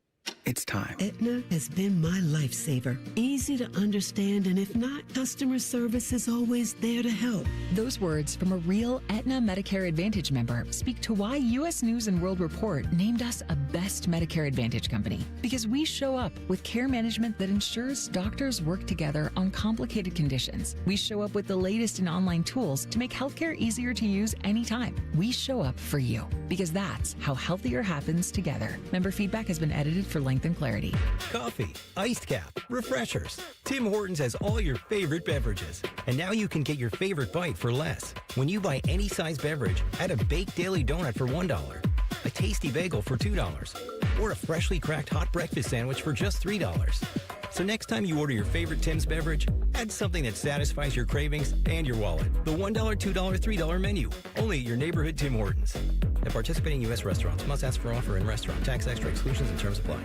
It's time. Aetna has been my lifesaver. Easy to understand, and if not, customer service is always there to help. Those words from a real Aetna Medicare Advantage member speak to why U.S. News & World Report named us a best Medicare Advantage company. Because we show up with care management that ensures doctors work together on complicated conditions. We show up with the latest in online tools to make healthcare easier to use anytime. We show up for you, because that's how healthier happens together. Member feedback has been edited for length and clarity. Coffee, iced cap, refreshers. Tim Hortons has all your favorite beverages. And now you can get your favorite bite for less. When you buy any size beverage, add a baked daily donut for $1. a tasty bagel for $2, or a freshly cracked hot breakfast sandwich for just $3. So next time you order your favorite Tim's beverage, add something that satisfies your cravings and your wallet. The $1, $2, $3 menu, only at your neighborhood Tim Hortons. At participating U.S. restaurants, must ask for offer in restaurant. Tax extra exclusions and terms apply.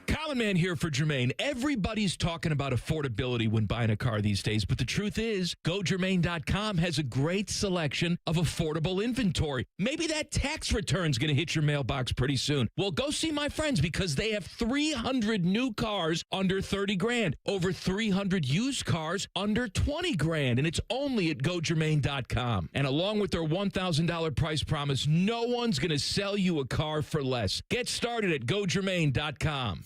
Common Man here for Jermaine. Everybody's talking about affordability when buying a car these days, but the truth is, GoJermaine.com has a great selection of affordable inventory. Maybe that tax return's going to hit your mailbox pretty soon. Well, go see my friends because they have 300 new cars under 30 grand, over 300 used cars under 20 grand, and it's only at GoJermaine.com. And along with their $1,000 price promise, no one's going to sell you a car for less. Get started at GoJermaine.com.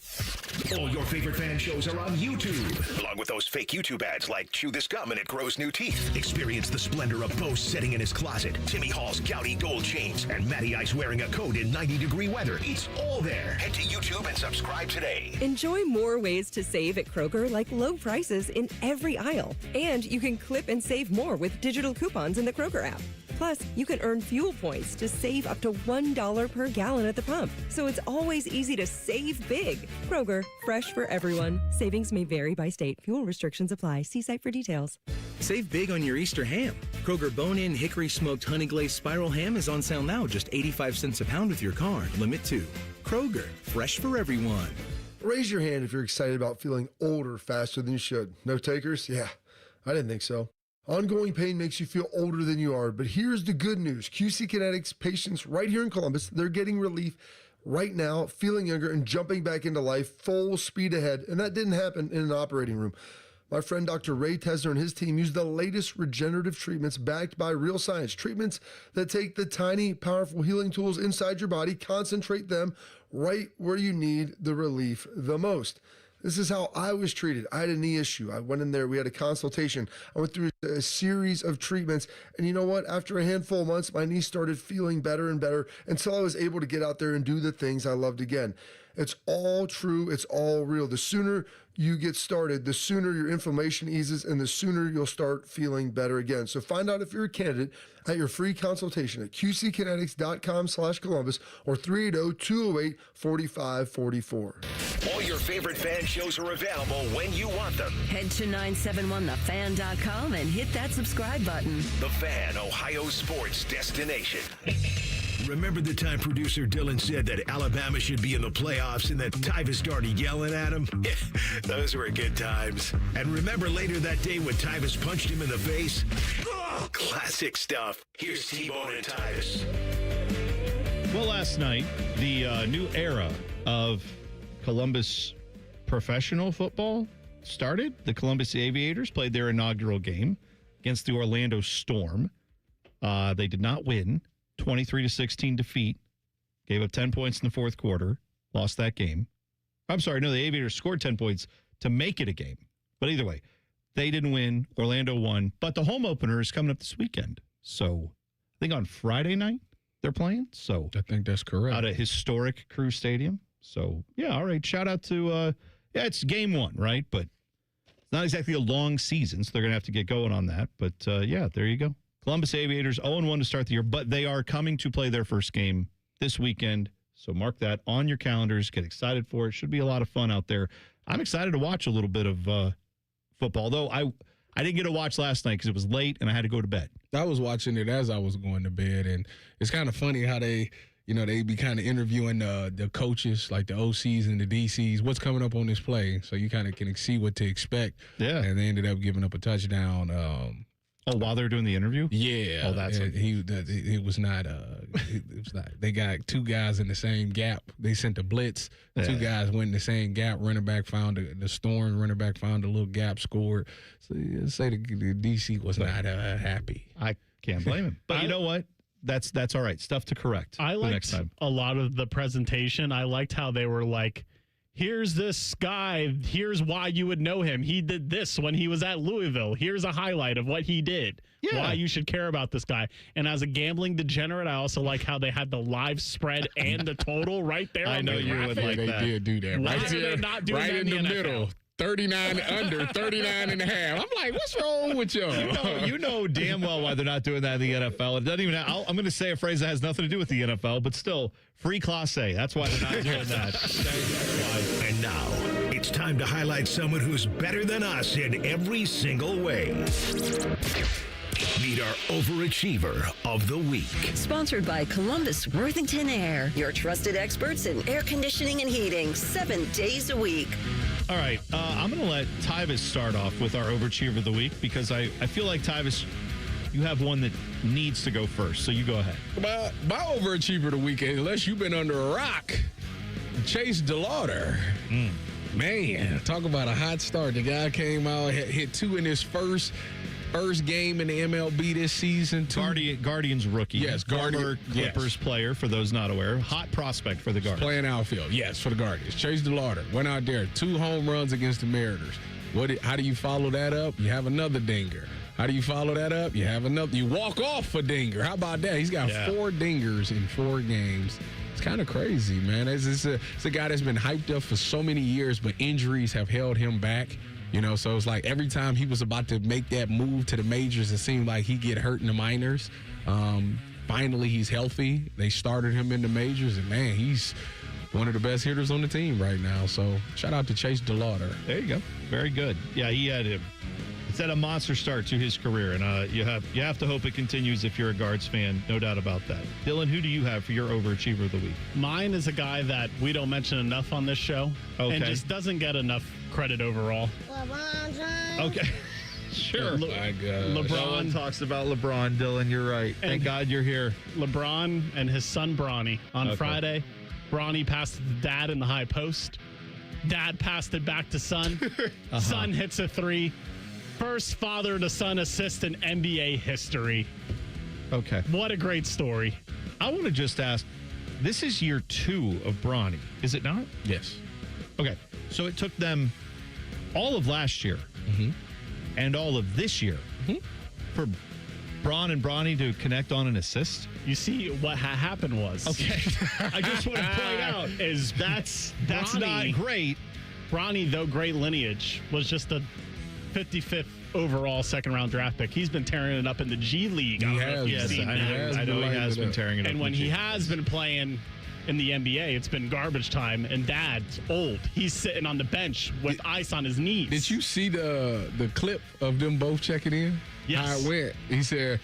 All your favorite fan shows are on YouTube, along with those fake YouTube ads like Chew This Gum and It Grows New Teeth. Experience the splendor of Bo sitting in his closet, Timmy Hall's gouty gold chains, and Matty Ice wearing a coat in 90-degree weather. It's all there. Head to YouTube and subscribe today. Enjoy more ways to save at Kroger, like low prices in every aisle. And you can clip and save more with digital coupons in the Kroger app. Plus, you can earn fuel points to save up to $1 per gallon at the pump. So it's always easy to save big. Kroger, fresh for everyone. Savings may vary by state. Fuel restrictions apply. See site for details. Save big on your Easter ham. Kroger Bone-In Hickory Smoked Honey Glazed Spiral Ham is on sale now, just 85 cents a pound with your card. Limit 2. Kroger, fresh for everyone. Raise your hand if you're excited about feeling older faster than you should. No takers? Yeah, I didn't think so. Ongoing pain makes you feel older than you are, but here's the good news. QC Kinetics patients right here in Columbus, they're getting relief right now, feeling younger and jumping back into life, full speed ahead, and that didn't happen in an operating room. My friend Dr. Ray Tesner and his team use the latest regenerative treatments backed by real science, treatments that take the tiny, powerful healing tools inside your body, concentrate them right where you need the relief the most. This is how I was treated. I had a knee issue. I went in there. We had a consultation. I went through a series of treatments. And you know what? After a handful of months, my knee started feeling better and better until I was able to get out there and do the things I loved again. It's all true. It's all real. The sooner you get started, the sooner your inflammation eases and the sooner you'll start feeling better again. So find out if you're a candidate at your free consultation at qckinetics.com/Columbus or 380-208-4544. All your favorite fan shows are available when you want them. Head to 971thefan.com and hit that subscribe button. The Fan, Ohio sports destination. Remember the time producer Dylan said that Alabama should be in the playoffs and that Tyvis started yelling at him? Yeah, those were good times. And remember later that day when Tyvis punched him in the face? Oh, classic stuff. Here's T-Bone and Tyvis. Well, last night, the new era of Columbus professional football started. The Columbus Aviators played their inaugural game against the Orlando Storm. They did not win. 23-16 defeat. Gave up 10 points in the fourth quarter. Lost that game. I'm sorry, no, the Aviators scored 10 points to make it a game. But either way, they didn't win. Orlando won. But the home opener is coming up this weekend. So I think on Friday night they're playing. So I think that's correct. Out at historic Crew Stadium. So, yeah, all right. Shout out to, it's game one, right? But it's not exactly a long season, so they're going to have to get going on that. But, yeah, there you go. Columbus Aviators 0-1 to start the year, but they are coming to play their first game this weekend. So mark that on your calendars. Get excited for it. Should be a lot of fun out there. I'm excited to watch a little bit of football, though I didn't get to watch last night because it was late and I had to go to bed. I was watching it as I was going to bed, and it's kind of funny how they be kind of interviewing the coaches, like the OCs and the DCs, what's coming up on this play, so you kind of can see what to expect. Yeah. And they ended up giving up a touchdown. While they were doing the interview? Yeah. Oh, that's it was not. It was not. They got two guys in the same gap. They sent a blitz. Yeah. Two guys went in the same gap. Running back found the Storm. Running back found a little gap, scored. So say the DC was not happy. I can't blame him. But you know what? That's all right. Stuff to correct. I liked next time. A lot of the presentation. I liked how they were like, here's this guy. Here's why you would know him. He did this when he was at Louisville. Here's a highlight of what he did. Yeah. Why you should care about this guy. And as a gambling degenerate, I also like how they had the live spread and the total right there. I know you would like they that. Did do that. Why right are they not doing right that in the NFL? middle. 39 under 39 and a half. I'm like, what's wrong with y'all? You know damn well why they're not doing that in the NFL. It doesn't even. I'm going to say a phrase that has nothing to do with the NFL, but still, free Class A. That's why they're not doing that. And now it's time to highlight someone who's better than us in every single way. Meet our overachiever of the week. Sponsored by Columbus Worthington Air, your trusted experts in air conditioning and heating 7 days a week. All right, I'm going to let Tyvis start off with our overachiever of the week because I feel like, Tyvis, you have one that needs to go first, so you go ahead. My overachiever of the week, unless you've been under a rock, Chase DeLauder. Man, talk about a hot start. The guy came out, hit 2 in his first game in the MLB this season. Guardians rookie. Yes, former Clippers player, for those not aware. Hot prospect for the Guardians. Playing outfield, yes, for the Guardians. Chase DeLauder went out there, 2 home runs against the Mariners. How do you follow that up? You have another dinger. How do you follow that up? You have another. You walk off a dinger. How about that? He's got 4 dingers in 4 games. It's kind of crazy, man. It's a guy that's been hyped up for so many years, but injuries have held him back. You know, so it's like every time he was about to make that move to the majors, it seemed like he'd get hurt in the minors. Finally, he's healthy. They started him in the majors, and, man, he's one of the best hitters on the team right now. So shout out to Chase DeLauder. There you go. Very good. Yeah, it's had a monster start to his career, and you have to hope it continues if you're a Guards fan. No doubt about that. Dylan, who do you have for your overachiever of the week? Mine is a guy that we don't mention enough on this show and just doesn't get enough credit overall. Okay. Sure. My God. LeBron. No one talks about LeBron, Dylan. You're right. Thank God you're here. LeBron and his son, Bronny. On Friday, Bronny passed it to Dad in the high post. Dad passed it back to son. Son hits a 3. First father-to-son assist in NBA history. Okay. What a great story. I want to just ask, this is year 2 of Bronny, is it not? Yes. Okay. So it took them all of last year and all of this year for Bron and Bronny to connect on an assist. You see, what happened was... Okay. I just want to point out is that's not great. Bronny, though great lineage, was just a 55th overall second-round draft pick. He's been tearing it up in the G League. I know he has been tearing it up. And when he has been playing in the NBA, it's been garbage time, and Dad's old. He's sitting on the bench with ice on his knees. Did you see the clip of them both checking in? Yes. How it went? He said,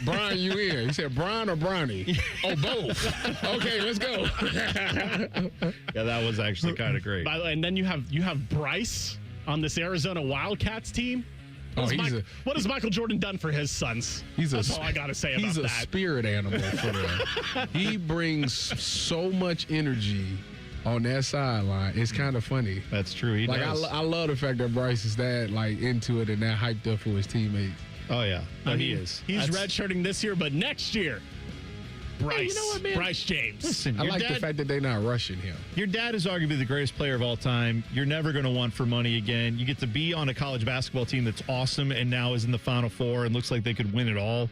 Brian, you in? He said, Brian or Bronny? Oh, both. Okay, let's go. Yeah, that was actually kind of great. By the way, and then you have Bryce on this Arizona Wildcats team. What has Michael Jordan done for his sons? That's all I got to say about that. He's a spirit animal for them. He brings so much energy on that sideline. It's kind of funny. That's true. He does. I love the fact that Bryce is that into it and that hyped up for his teammates. Oh, yeah. No, he is. He's redshirting this year, but next year, Bryce. Hey, you know what, man? Bryce James. Listen, I like the fact that they're not rushing him. Your dad is arguably the greatest player of all time. You're never going to want for money again. You get to be on a college basketball team that's awesome and now is in the Final Four and looks like they could win it all.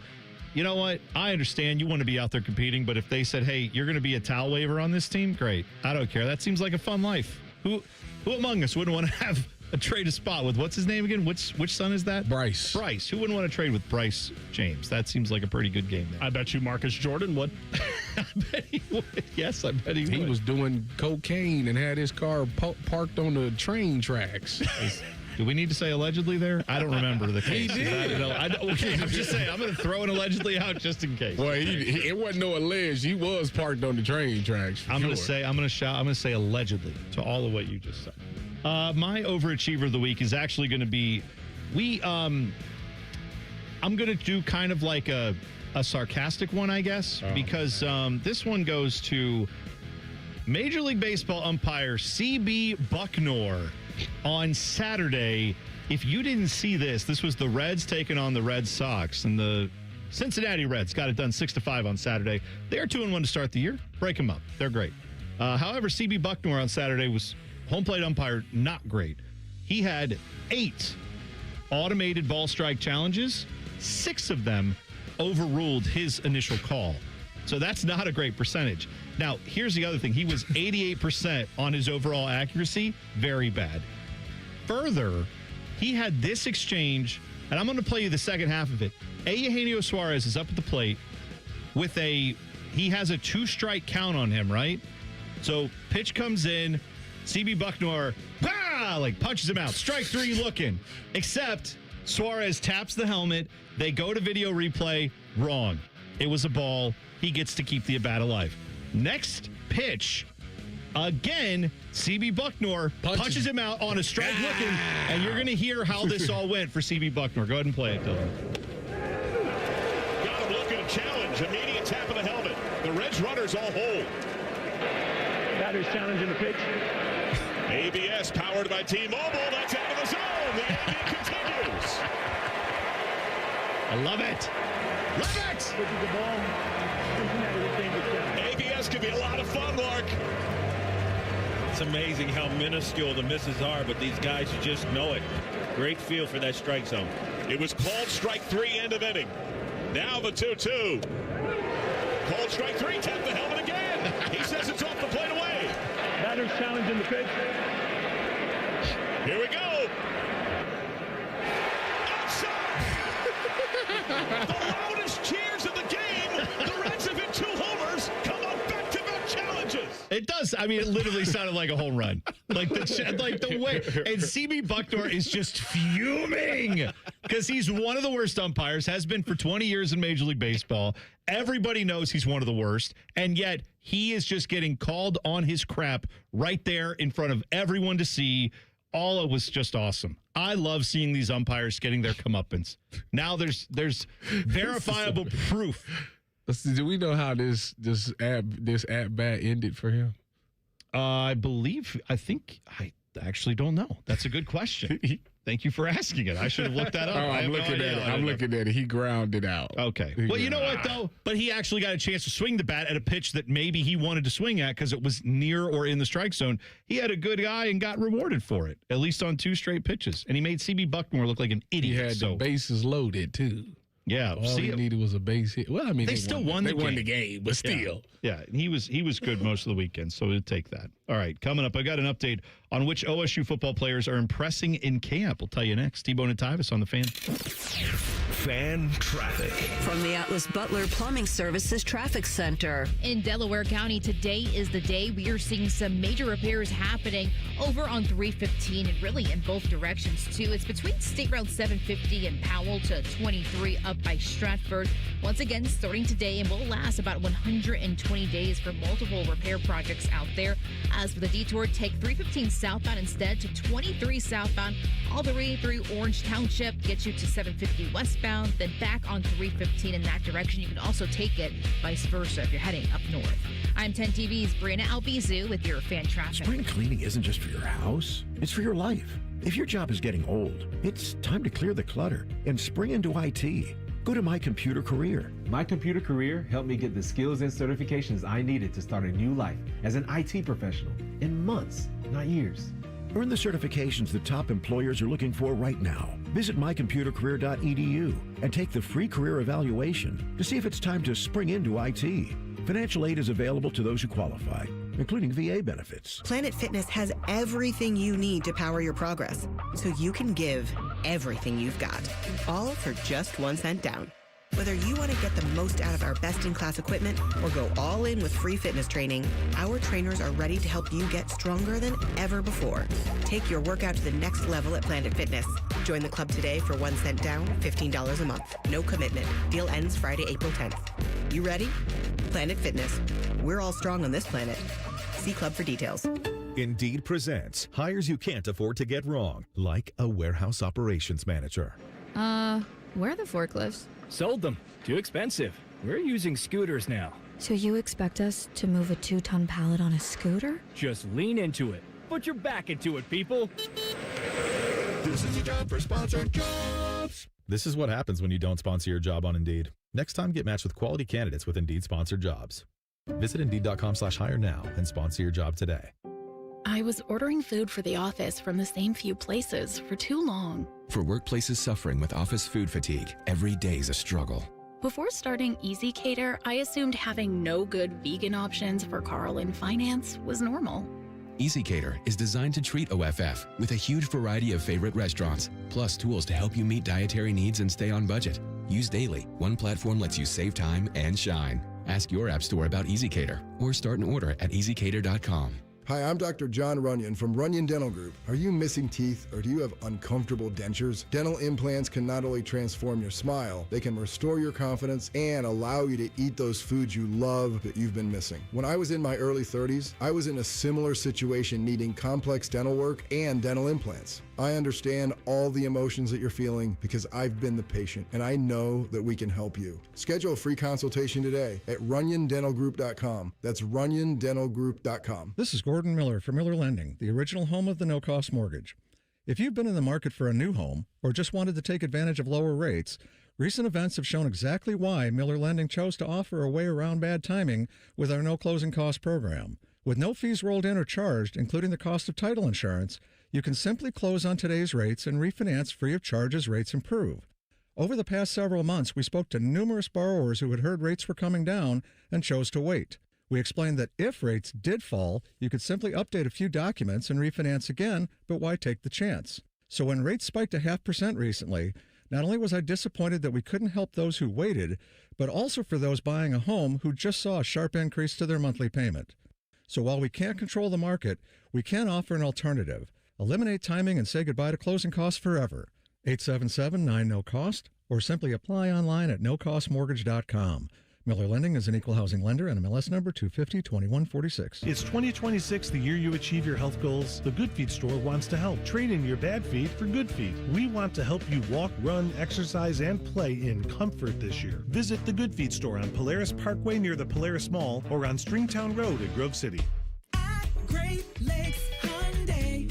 You know what? I understand you want to be out there competing, but if they said, hey, you're going to be a towel waver on this team, great. I don't care. That seems like a fun life. Who among us wouldn't want to have trade a spot with, what's his name again? Which son is that? Bryce. Bryce. Who wouldn't want to trade with Bryce James? That seems like a pretty good game there. I bet you Marcus Jordan would. I bet he would. Yes, I bet he would. He was doing cocaine and had his car parked on the train tracks. Do we need to say allegedly there? I don't remember the case. He did. I'm just saying, I'm going to throw an allegedly out just in case. Well, it wasn't no alleged. He was parked on the train tracks. I'm going to say allegedly to all of what you just said. My overachiever of the week is actually going to be, I'm going to do kind of like a sarcastic one, I guess, because this one goes to Major League Baseball umpire C.B. Bucknor on Saturday. If you didn't see this was the Reds taking on the Red Sox, and the Cincinnati Reds got it done 6-5 on Saturday. They are 2-1 to start the year. Break them up. They're great. However, C.B. Bucknor on Saturday was home plate umpire, not great. He had 8 automated ball strike challenges. 6 of them overruled his initial call. So that's not a great percentage. Now, here's the other thing. He was 88% on his overall accuracy. Very bad. further, he had this exchange, and I'm going to play you the second half of it. Eugenio Suarez is up at the plate with he has a 2-strike count on him, right? So pitch comes in, CB Bucknor, punches him out. Strike 3 looking. Except Suarez taps the helmet. They go to video replay. Wrong. It was a ball. He gets to keep the at-bat alive. Next pitch, again, CB Bucknor punches him out on a strike looking, and you're going to hear how this all went for CB Bucknor. Go ahead and play it, Dylan. Got him looking to challenge. Immediate tap of the helmet. The Reds runners all hold. Batter's challenging the pitch. ABS powered by T-Mobile. That's out of the zone. The inning continues. I love it. Love it. This is the ball. ABS can be a lot of fun, Mark. It's amazing how minuscule the misses are, but these guys just know it. Great feel for that strike zone. It was called strike 3, end of inning. Now the 2-2. Called strike 3, tap the helmet again. He says it's off the plate away. Batter's challenging the pitch. Here we go. Outside. The loudest cheers of the game. The Reds have hit 2 homers. Come on, back-to-back challenges. It does. I mean, it literally sounded like a home run. Like the way. And CB Bucknor is just fuming because he's one of the worst umpires, has been for 20 years in Major League Baseball. Everybody knows he's one of the worst. And yet he is just getting called on his crap right there in front of everyone to see. All it was just awesome. I love seeing these umpires getting their comeuppance. Now there's verifiable proof. Do we know how this at bat ended for him? I actually don't know. That's a good question. Thank you for asking it. I should have looked that up. I'm looking at it. He grounded out. Okay. Well, you know what, though? But he actually got a chance to swing the bat at a pitch that maybe he wanted to swing at because it was near or in the strike zone. He had a good eye and got rewarded for it, at least on 2 straight pitches. And he made CB Bucknor look like an idiot. He had the bases loaded, too. Yeah. All he needed was a base hit. Well, I mean, they still won the game, but still. Yeah. He was good most of the weekend, so we'll take that. All right, coming up, I got an update on which OSU football players are impressing in camp. We'll tell you next. T-Bone and Tyvis on the Fan. Fan traffic. From the Atlas Butler Plumbing Services Traffic Center. In Delaware County, today is the day we are seeing some major repairs happening over on 315 and really in both directions, too. It's between State Route 750 and Powell to 23 up by Stratford. Once again, starting today and will last about 120 days for multiple repair projects out there. As for the detour, take 315 southbound instead to 23 southbound, all the way through Orange Township, get you to 750 westbound, then back on 315 in that direction. You can also take it vice versa if you're heading up north. I'm 10 TV's Brianna Albizu with your fan traffic. Spring cleaning isn't just for your house, it's for your life. If your job is getting old, it's time to clear the clutter and spring into IT. Go to My Computer Career. My Computer Career helped me get the skills and certifications I needed to start a new life as an IT professional in months, not years. Earn the certifications the top employers are looking for right now. Visit mycomputercareer.edu and take the free career evaluation to see if it's time to spring into IT. Financial aid is available to those who qualify, including VA benefits. Planet Fitness has everything you need to power your progress, so you can give everything you've got, all for just 1 cent down. Whether you want to get the most out of our best-in-class equipment or go all in with free fitness training, our trainers are ready to help you get stronger than ever before. Take your workout to the next level at Planet Fitness. Join the club today for 1 cent down, $15 a month. No commitment. Deal ends Friday, April 10th. You ready? Planet Fitness. We're all strong on this planet. See club for details. Indeed presents hires you can't afford to get wrong, like a warehouse operations manager. Where are the forklifts? Sold them. Too expensive. We're using scooters now. So you expect us to move a 2-ton pallet on a scooter? Just lean into it. Put your back into it, people. This is your job for sponsored jobs. This is what happens when you don't sponsor your job on Indeed. Next time, get matched with quality candidates with Indeed sponsored jobs. Visit Indeed.com/hire now and sponsor your job today. I was ordering food for the office from the same few places for too long. For workplaces suffering with office food fatigue, every day's a struggle. Before starting Easy Cater, I assumed having no good vegan options for Carl in finance was normal. EasyCater is designed to treat OFF with a huge variety of favorite restaurants, plus tools to help you meet dietary needs and stay on budget. Used daily, one platform lets you save time and shine. Ask your app store about EasyCater or start an order at easycater.com. Hi, I'm Dr. John Runyon from Runyon Dental Group. Are you missing teeth or do you have uncomfortable dentures? Dental implants can not only transform your smile, they can restore your confidence and allow you to eat those foods you love that you've been missing. When I was in my early 30s, I was in a similar situation needing complex dental work and dental implants. I understand all the emotions that you're feeling because I've been the patient and I know that we can help you. Schedule a free consultation today at runyondentalgroup.com. That's runyondentalgroup.com. This is Gordon Miller from Miller Lending, the original home of the no-cost mortgage. If you've been in the market for a new home or just wanted to take advantage of lower rates, recent events have shown exactly why Miller Lending chose to offer a way around bad timing with our no closing cost program. With no fees rolled in or charged, including the cost of title insurance, you can simply close on today's rates and refinance free of charge as rates improve. Over the past several months, we spoke to numerous borrowers who had heard rates were coming down and chose to wait. We explained that if rates did fall, you could simply update a few documents and refinance again, but why take the chance? So when rates spiked 0.5% recently, not only was I disappointed that we couldn't help those who waited, but also for those buying a home who just saw a sharp increase to their monthly payment. So while we can't control the market, we can offer an alternative. Eliminate timing and say goodbye to closing costs forever. 877-9-NO-COST or simply apply online at nocostmortgage.com. Miller Lending is an equal housing lender and MLS number 250-2146. It's 2026, the year you achieve your health goals. The Good Feet store wants to help. Trade in your bad feet for good feet. We want to help you walk, run, exercise, and play in comfort this year. Visit the Good Feet store on Polaris Parkway near the Polaris Mall or on Stringtown Road in Grove City. Great Lakes Hyundai.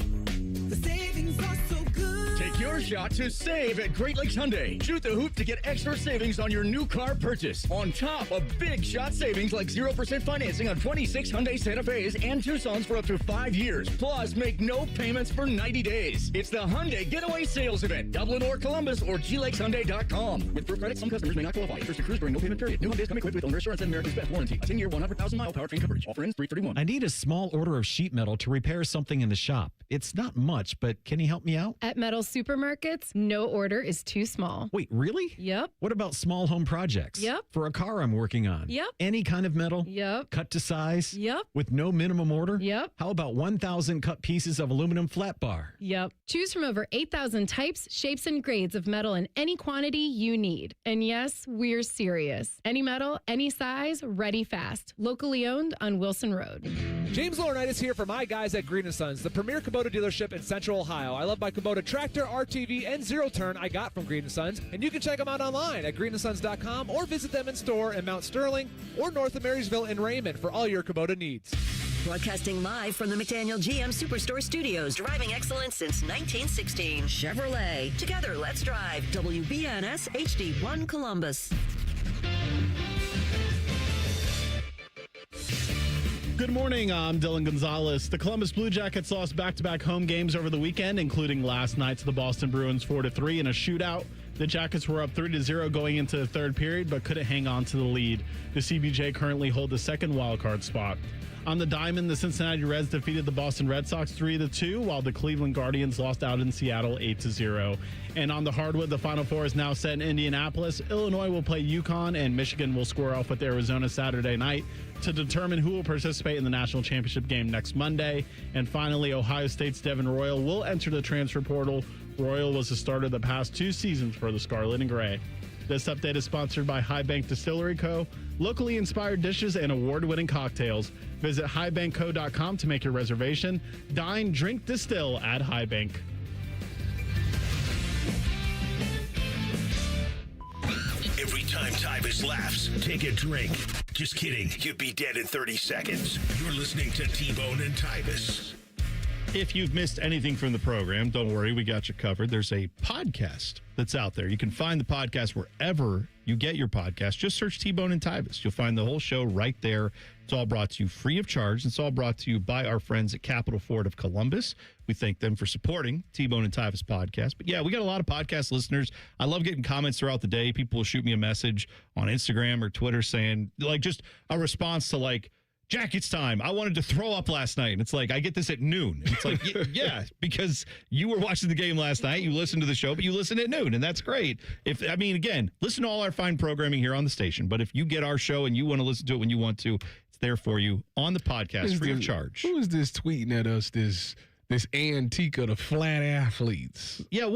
The savings are so good. Take your shot to save at Great Lakes Hyundai. Shoot the hoop to get extra savings on your new car purchase. On top of big shot savings like 0% financing on 26 Hyundai Santa Fe's and Tucson's for up to 5 years. Plus, make no payments for 90 days. It's the Hyundai Getaway Sales Event. Dublin or Columbus or glakeshyundai.com. With Pro Credit, some customers may not qualify. Interest accrues during no payment period. New Hyundais come equipped with owner assurance and America's Best warranty. A 10-year, 100,000-mile powertrain coverage. Offer ends 3/31. I need a small order of sheet metal to repair something in the shop. It's not much, but can you help me out? At Metal Supermarkets, no order is too small. Wait, really? Yep. What about small home projects? Yep. For a car I'm working on? Yep. Any kind of metal? Yep. Cut to size? Yep. With no minimum order? Yep. How about 1,000 cut pieces of aluminum flat bar? Yep. Choose from over 8,000 types, shapes, and grades of metal in any quantity you need. And yes, we're serious. Any metal, any size, ready fast. Locally owned on Wilson Road. James Laurinaitis here for my guys at Green & Sons, the premier Kubota dealership in Central Ohio. I love my Kubota tractor, RTV, and zero-turn I got from Green & Sons, and you can check them out online at greenandsons.com or visit them in store in Mount Sterling or north of Marysville in Raymond for all your Kubota needs. Broadcasting live from the McDaniel GM Superstore Studios, driving excellence since 1916. Chevrolet. Together, let's drive. WBNS HD1 Columbus. Good morning, I'm Dylan Gonzalez. The Columbus Blue Jackets lost back-to-back home games over the weekend, including last night to the Boston Bruins 4-3 in a shootout. The Jackets were up 3-0 going into the third period, but couldn't hang on to the lead. The CBJ currently hold the second wildcard spot. On the diamond, the Cincinnati Reds defeated the Boston Red Sox 3-2, while the Cleveland Guardians lost out in Seattle 8-0. And on the hardwood, the Final Four is now set in Indianapolis. Illinois will play UConn, and Michigan will square off with Arizona Saturday night to determine who will participate in the national championship game next Monday. And finally, Ohio State's Devin Royal will enter the transfer portal. Royal was the starter the past 2 seasons for the Scarlet and Gray. This update is sponsored by High Bank Distillery Co., locally inspired dishes and award-winning cocktails. Visit highbankco.com to make your reservation. Dine, drink, distill at High Bank. Every time Tyvis laughs, take a drink. Just kidding. You'd be dead in 30 seconds. You're listening to T-Bone and Tyvis. If you've missed anything from the program, don't worry, we got you covered. There's a podcast that's out there. You can find the podcast wherever you get your podcast. Just search T-Bone and Tyvis. You'll find the whole show right there. It's all brought to you free of charge. It's all brought to you by our friends at Capital Ford of Columbus. We thank them for supporting T-Bone and Tyvis podcast. But yeah, we got a lot of podcast listeners. I love getting comments throughout the day. People will shoot me a message on Instagram or Twitter saying, like, just a response to, like, Jack, it's time. I wanted to throw up last night. And it's like, I get this at noon. And it's like, yeah, because you were watching the game last night. You listened to the show, but you listen at noon, and that's great. Again, listen to all our fine programming here on the station. But if you get our show and you want to listen to it when you want to, it's there for you on the podcast, free of charge. Who is this tweeting at us, this antique of the flat athletes? Yeah,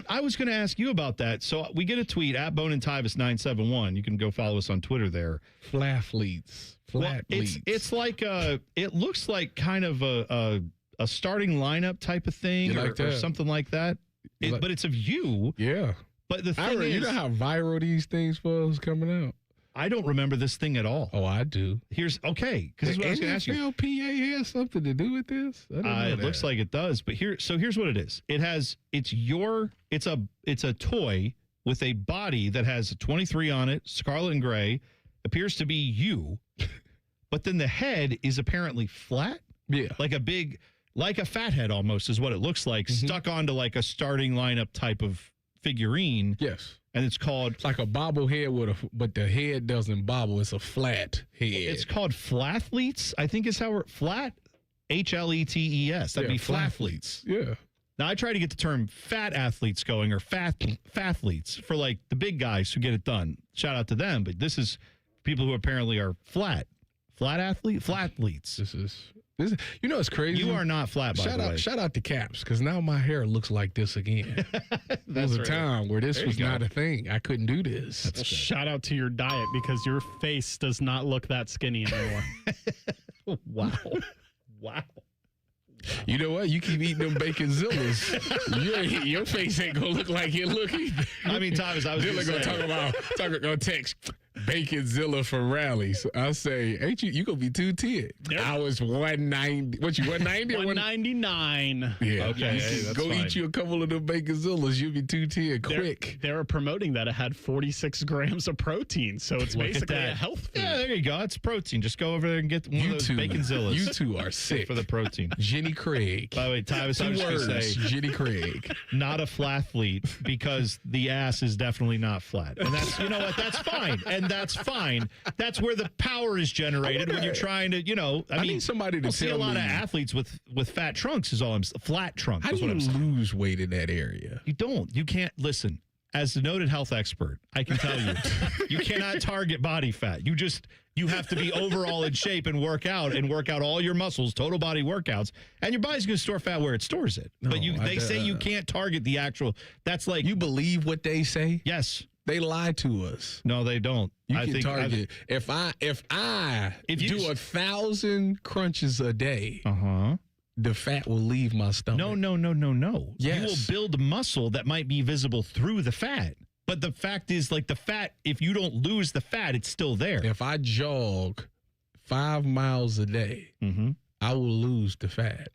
I was going to ask you about that. So we get a tweet at Bone and Tyvis 971. You can go follow us on Twitter there. Flat athletes. It's like it looks like kind of a starting lineup type of thing or something like that. But it's of you. Yeah. But the thing is, you know how viral these things was coming out? I don't remember this thing at all. Oh, I do. Because this is what I was going to ask you. NFLPA has something to do with this? It looks like it does. But here's what it is. It's a toy with a body that has a 23 on it, scarlet and gray, appears to be you. But then the head is apparently flat. Yeah. Like a fat head almost is what it looks like, stuck onto like a starting lineup type of figurine. Yes. And it's called... It's like a bobblehead but the head doesn't bobble. It's a flat head. It's called flathletes, I think is how we're... Flat? H-L-E-T-E-S. That'd be flathletes. Yeah. Now, I try to get the term fat athletes going or fathletes for like the big guys who get it done. Shout out to them. But this is people who apparently are flat. Flathletes. This is it's crazy. You are not flat, by the way. Shout out to Caps, because now my hair looks like this again. There was a time where this was not a thing. I couldn't do this. Shout out to your diet, because your face does not look that skinny anymore. Wow. You know what? You keep eating them baconzillas. Your face ain't gonna look like it look either. I mean, Tyvis, I was gonna text baconzilla for rallies. I say, ain't you gonna be 210? Yep. I was 190. What you 190 or 199? Yeah. Okay. Hey, go fine. Eat you a couple of them baconzillas. You'll be 210 quick. They were promoting that it had 46 grams of protein, so it's basically a health food. Yeah, there you go. It's protein. Just go over there and get one of those baconzillas. You two are sick for the protein. Jenny Craig. By the way, Tyvis, I was going to say Jenny Craig. Not a flathlete, because the ass is definitely not flat. And that's, you know what, that's fine. And that's fine. That's where the power is generated when you're trying to, I mean, need somebody to see tell a lot me. of athletes with fat trunks is all I'm flat trunks. How do you lose weight in that area? You don't. You can't. Listen, as a noted health expert, I can tell you, you cannot target body fat. You have to be overall in shape and work out all your muscles, total body workouts, and your body's going to store fat where it stores it. No, but they say you can't target the actual. That's like, you believe what they say? Yes. They lie to us. No, they don't. You can target. If I do 1,000 crunches a day, the fat will leave my stomach. No. Yes. You will build muscle that might be visible through the fat. But the fact is, like, the fat, if you don't lose the fat, it's still there. If I jog 5 miles a day, I will lose the fat.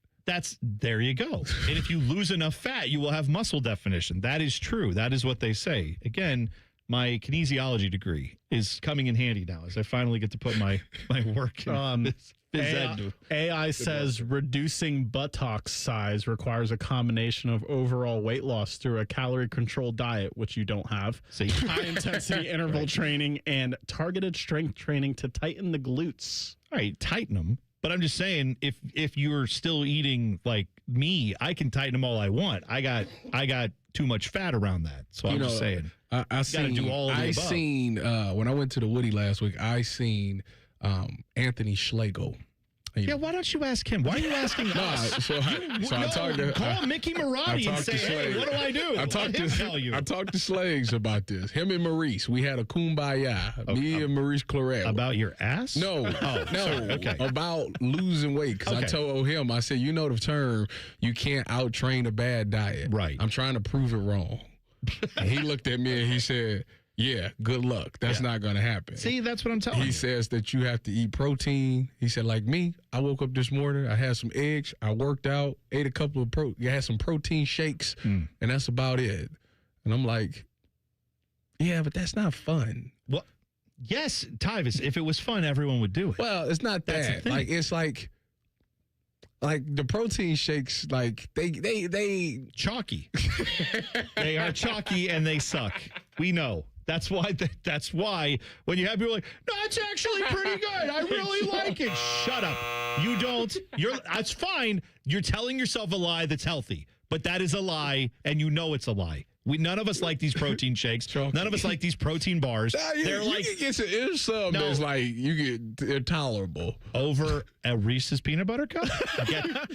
There you go. And if you lose enough fat, you will have muscle definition. That is true. That is what they say. Again, my kinesiology degree is coming in handy now as I finally get to put my work in. AI says reducing buttocks size requires a combination of overall weight loss through a calorie-controlled diet, which you don't have, high-intensity interval training, and targeted strength training to tighten the glutes. All right, tighten them. But I'm just saying, if you're still eating like me, I can tighten them all I want. I got too much fat around that. So I'm just saying, I seen when I went to the Woody last week, I seen Anthony Schlegel. Yeah, why don't you ask him? Why are you asking us? Call Mickey Marotti and say, hey, what do I do? I talked to Slags about this. Him and Maurice. We had a kumbaya. Me and Maurice Claret. About your ass? No. Okay. About losing weight. Because I told him, I said, the term, you can't out-train a bad diet. Right. I'm trying to prove it wrong. And he looked at me and he said, yeah, good luck. That's not going to happen. See, that's what I'm telling you. He says that you have to eat protein. He said, like me, I woke up this morning, I had some eggs, I worked out, ate a couple of had some protein shakes, and that's about it. And I'm like, yeah, but that's not fun. Well, yes, Tyvis, if it was fun, everyone would do it. Well, it's not that. Like, it's like the protein shakes, like they chalky. They are chalky and they suck. We know. That's why when you have people like, no, it's actually pretty good. I really like it. Shut up. You don't. That's fine. You're telling yourself a lie that's healthy, but that is a lie, and you know it's a lie. None of us like these protein shakes. None of us like these protein bars. They're like, there's some that's like they're tolerable over a Reese's peanut butter cup.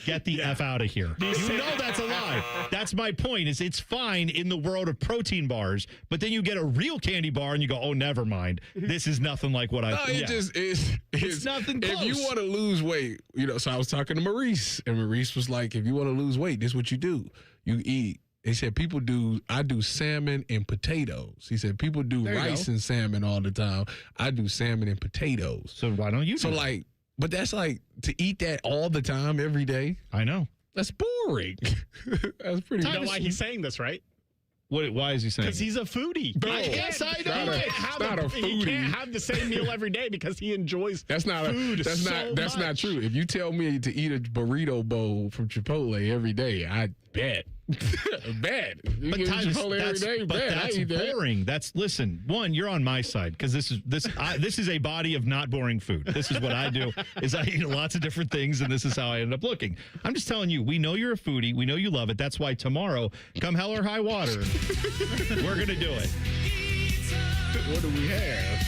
Get the F out of here. You know that's a lie. That's my point. It's fine in the world of protein bars, but then you get a real candy bar and you go, oh, never mind. This is nothing like what I. No, it's nothing close. If you want to lose weight, so I was talking to Maurice, and Maurice was like, if you want to lose weight, this is what you do. You eat. He said, I do salmon and potatoes. He said, people do rice and salmon all the time. I do salmon and potatoes. So why don't you do that? But that's like, to eat that all the time, every day. I know. That's boring. That's pretty. You know why he's saying this, right? Why is he saying? Because he's a foodie. Bro, yes, I know. He can't have the same meal every day because he enjoys That's not true. If you tell me to eat a burrito bowl from Chipotle every day, I bet. Bad. But that's boring. Listen. One, you're on my side because this is a body of not boring food. This is what I do. Is I eat lots of different things, and this is how I end up looking. I'm just telling you. We know you're a foodie. We know you love it. That's why tomorrow, come hell or high water, we're gonna do it. What do we have?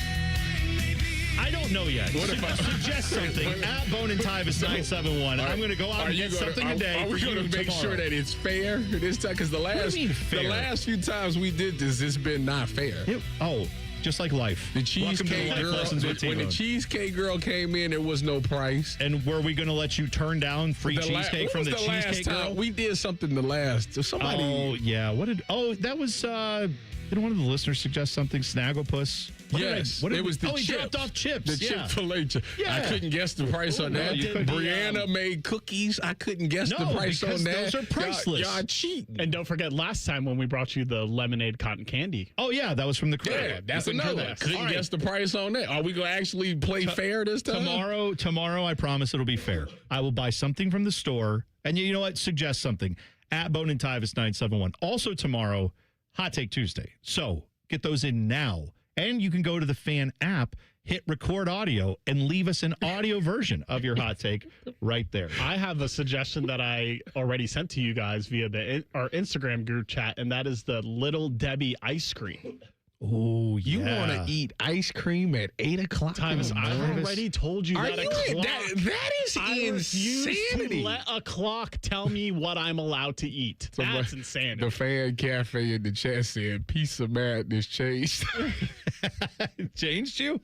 I don't know yet. What if I suggest something at Bone and Tyvis 971? I'm going to go out and get something today. Are we going to make sure that it's fair this time? Because the last few times we did this, it's been not fair. Just like life. The cheesecake girl. When the cheesecake girl came in, there was no price. And were we going to let you turn down free cheesecake from the cheesecake girl? We did something the last. Somebody. Oh yeah. That was. Did one of the listeners suggest something? Snagglepuss. It was the chips. He dropped off chips. The Chick-fil-A chips. I couldn't guess the price on that. Brianna made cookies. I couldn't guess the price on that. Those are priceless. Y'all cheating. And don't forget last time when we brought you the lemonade cotton candy. Oh, yeah. That was from the crib. Yeah, that's another. Couldn't guess the price on that. Are we going to actually play fair this time? Tomorrow, I promise it'll be fair. I will buy something from the store. And you know what? Suggest something. At Bone and Tyvis 971. Also tomorrow, Hot Take Tuesday. So get those in now. And you can go to the Fan app, hit record audio, and leave us an audio version of your hot take right there. I have a suggestion that I already sent to you guys via our Instagram group chat, and that is the Little Debbie ice cream. Oh, you want to eat ice cream at 8 o'clock? Tyvis, I've already told you that that is insanity. To let a clock tell me what I'm allowed to eat. That's insanity. The Fan Cafe in the chat said, "Pizza Madness changed." Changed you?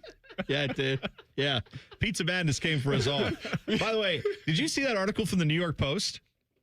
Yeah, it did. Yeah. Pizza Madness came for us all. By the way, did you see that article from the New York Post?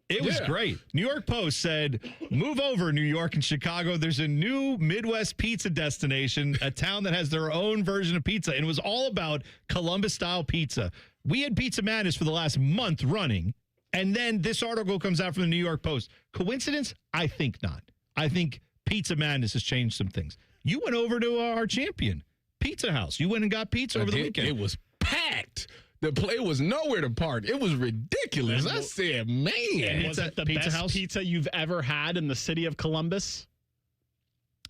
It was great. New York Post said, move over, New York and Chicago. There's a new Midwest pizza destination, a town that has their own version of pizza. And it was all about Columbus-style pizza. We had Pizza Madness for the last month running. And then this article comes out from the New York Post. Coincidence? I think not. I think Pizza Madness has changed some things. You went over to our champion, Pizza House. You went and got pizza over the weekend. It was packed. The play was nowhere to park. It was ridiculous. I said, man. Was it the best pizza you've ever had in the city of Columbus?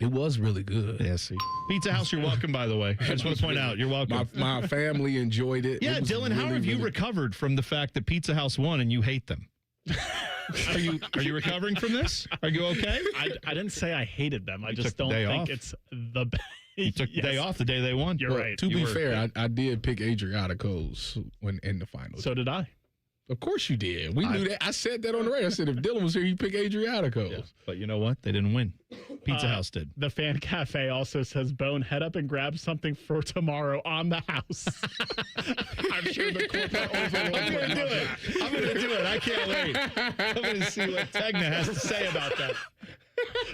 It was really good. Yeah, see. Pizza House, you're welcome, by the way. I just want to point out, you're welcome. My family enjoyed it. Yeah, Dylan, how have you recovered from the fact that Pizza House won and you hate them? Are you recovering from this? Are you okay? I didn't say I hated them. I just don't think it's the best. You took the day off the day they won. You're right. To be fair, I did pick Adriaticos when in the finals. So did I. Of course you did. We knew that. I said that on the radio. I said if Dylan was here, he'd pick Adriaticos. Yeah. But you know what? They didn't win. Pizza House did. The Fan Cafe also says, Bone, head up and grab something for tomorrow on the house. I'm sure the corporate overlord I'm going to do it. I'm going to do it. I can't wait. I'm going to see what Tegna has to say about that.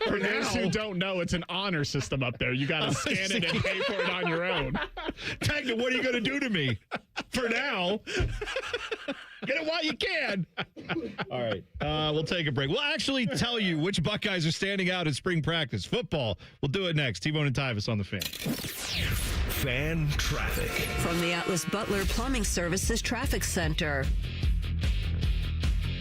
For those who don't know, it's an honor system up there. You got to scan it and pay for it on your own. Tegna, what are you going to do to me? For now. Get it while you can. All right. We'll take a break. We'll actually tell you which Buckeyes are standing out in spring practice. Football. We'll do it next. T-Bone and Tyvis on the Fan. Fan traffic. From the Atlas Butler Plumbing Services Traffic Center.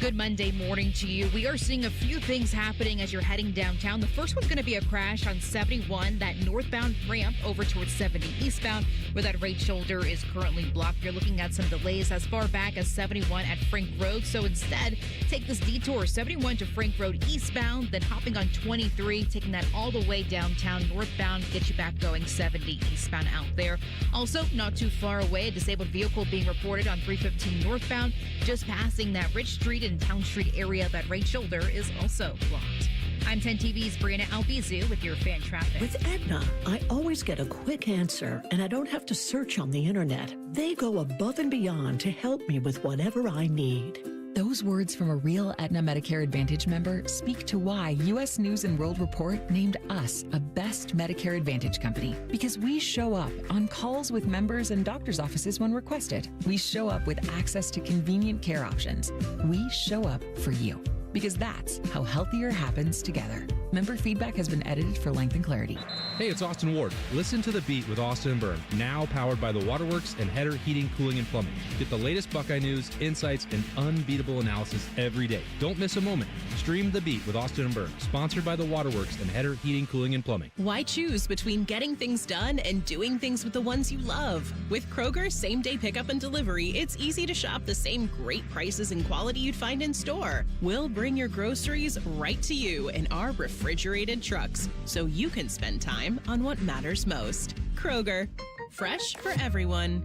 Good Monday morning to you. We are seeing a few things happening as you're heading downtown. The first one's going to be a crash on 71, that northbound ramp over towards 70 eastbound, where that right shoulder is currently blocked. You're looking at some delays as far back as 71 at Frank Road. So instead, take this detour, 71 to Frank Road eastbound, then hopping on 23, taking that all the way downtown northbound, get you back going 70 eastbound out there. Also, not too far away, a disabled vehicle being reported on 315 northbound, just passing that Rich Street and Town Street area. That right shoulder is also blocked. I'm 10 TV's Brianna Albizu with your fan traffic. With Aetna, I always get a quick answer, and I don't have to search on the internet. They go above and beyond to help me with whatever I need. Those words from a real Aetna Medicare Advantage member speak to why U.S. News & World Report named us a best Medicare Advantage company. Because we show up on calls with members and doctor's offices when requested. We show up with access to convenient care options. We show up for you. Because that's how healthier happens together. Member feedback has been edited for length and clarity. Hey, it's Austin Ward. Listen to The Beat with Austin and Byrne, now powered by the Waterworks and Header Heating, Cooling, and Plumbing. Get the latest Buckeye news, insights, and unbeatable analysis every day. Don't miss a moment. Stream The Beat with Austin and Byrne, sponsored by the Waterworks and Header Heating, Cooling, and Plumbing. Why choose between getting things done and doing things with the ones you love? With Kroger same-day pickup and delivery, it's easy to shop the same great prices and quality you'd find in store. We'll bring your groceries right to you in our refrigerated trucks, so you can spend time on what matters most. Kroger, fresh for everyone.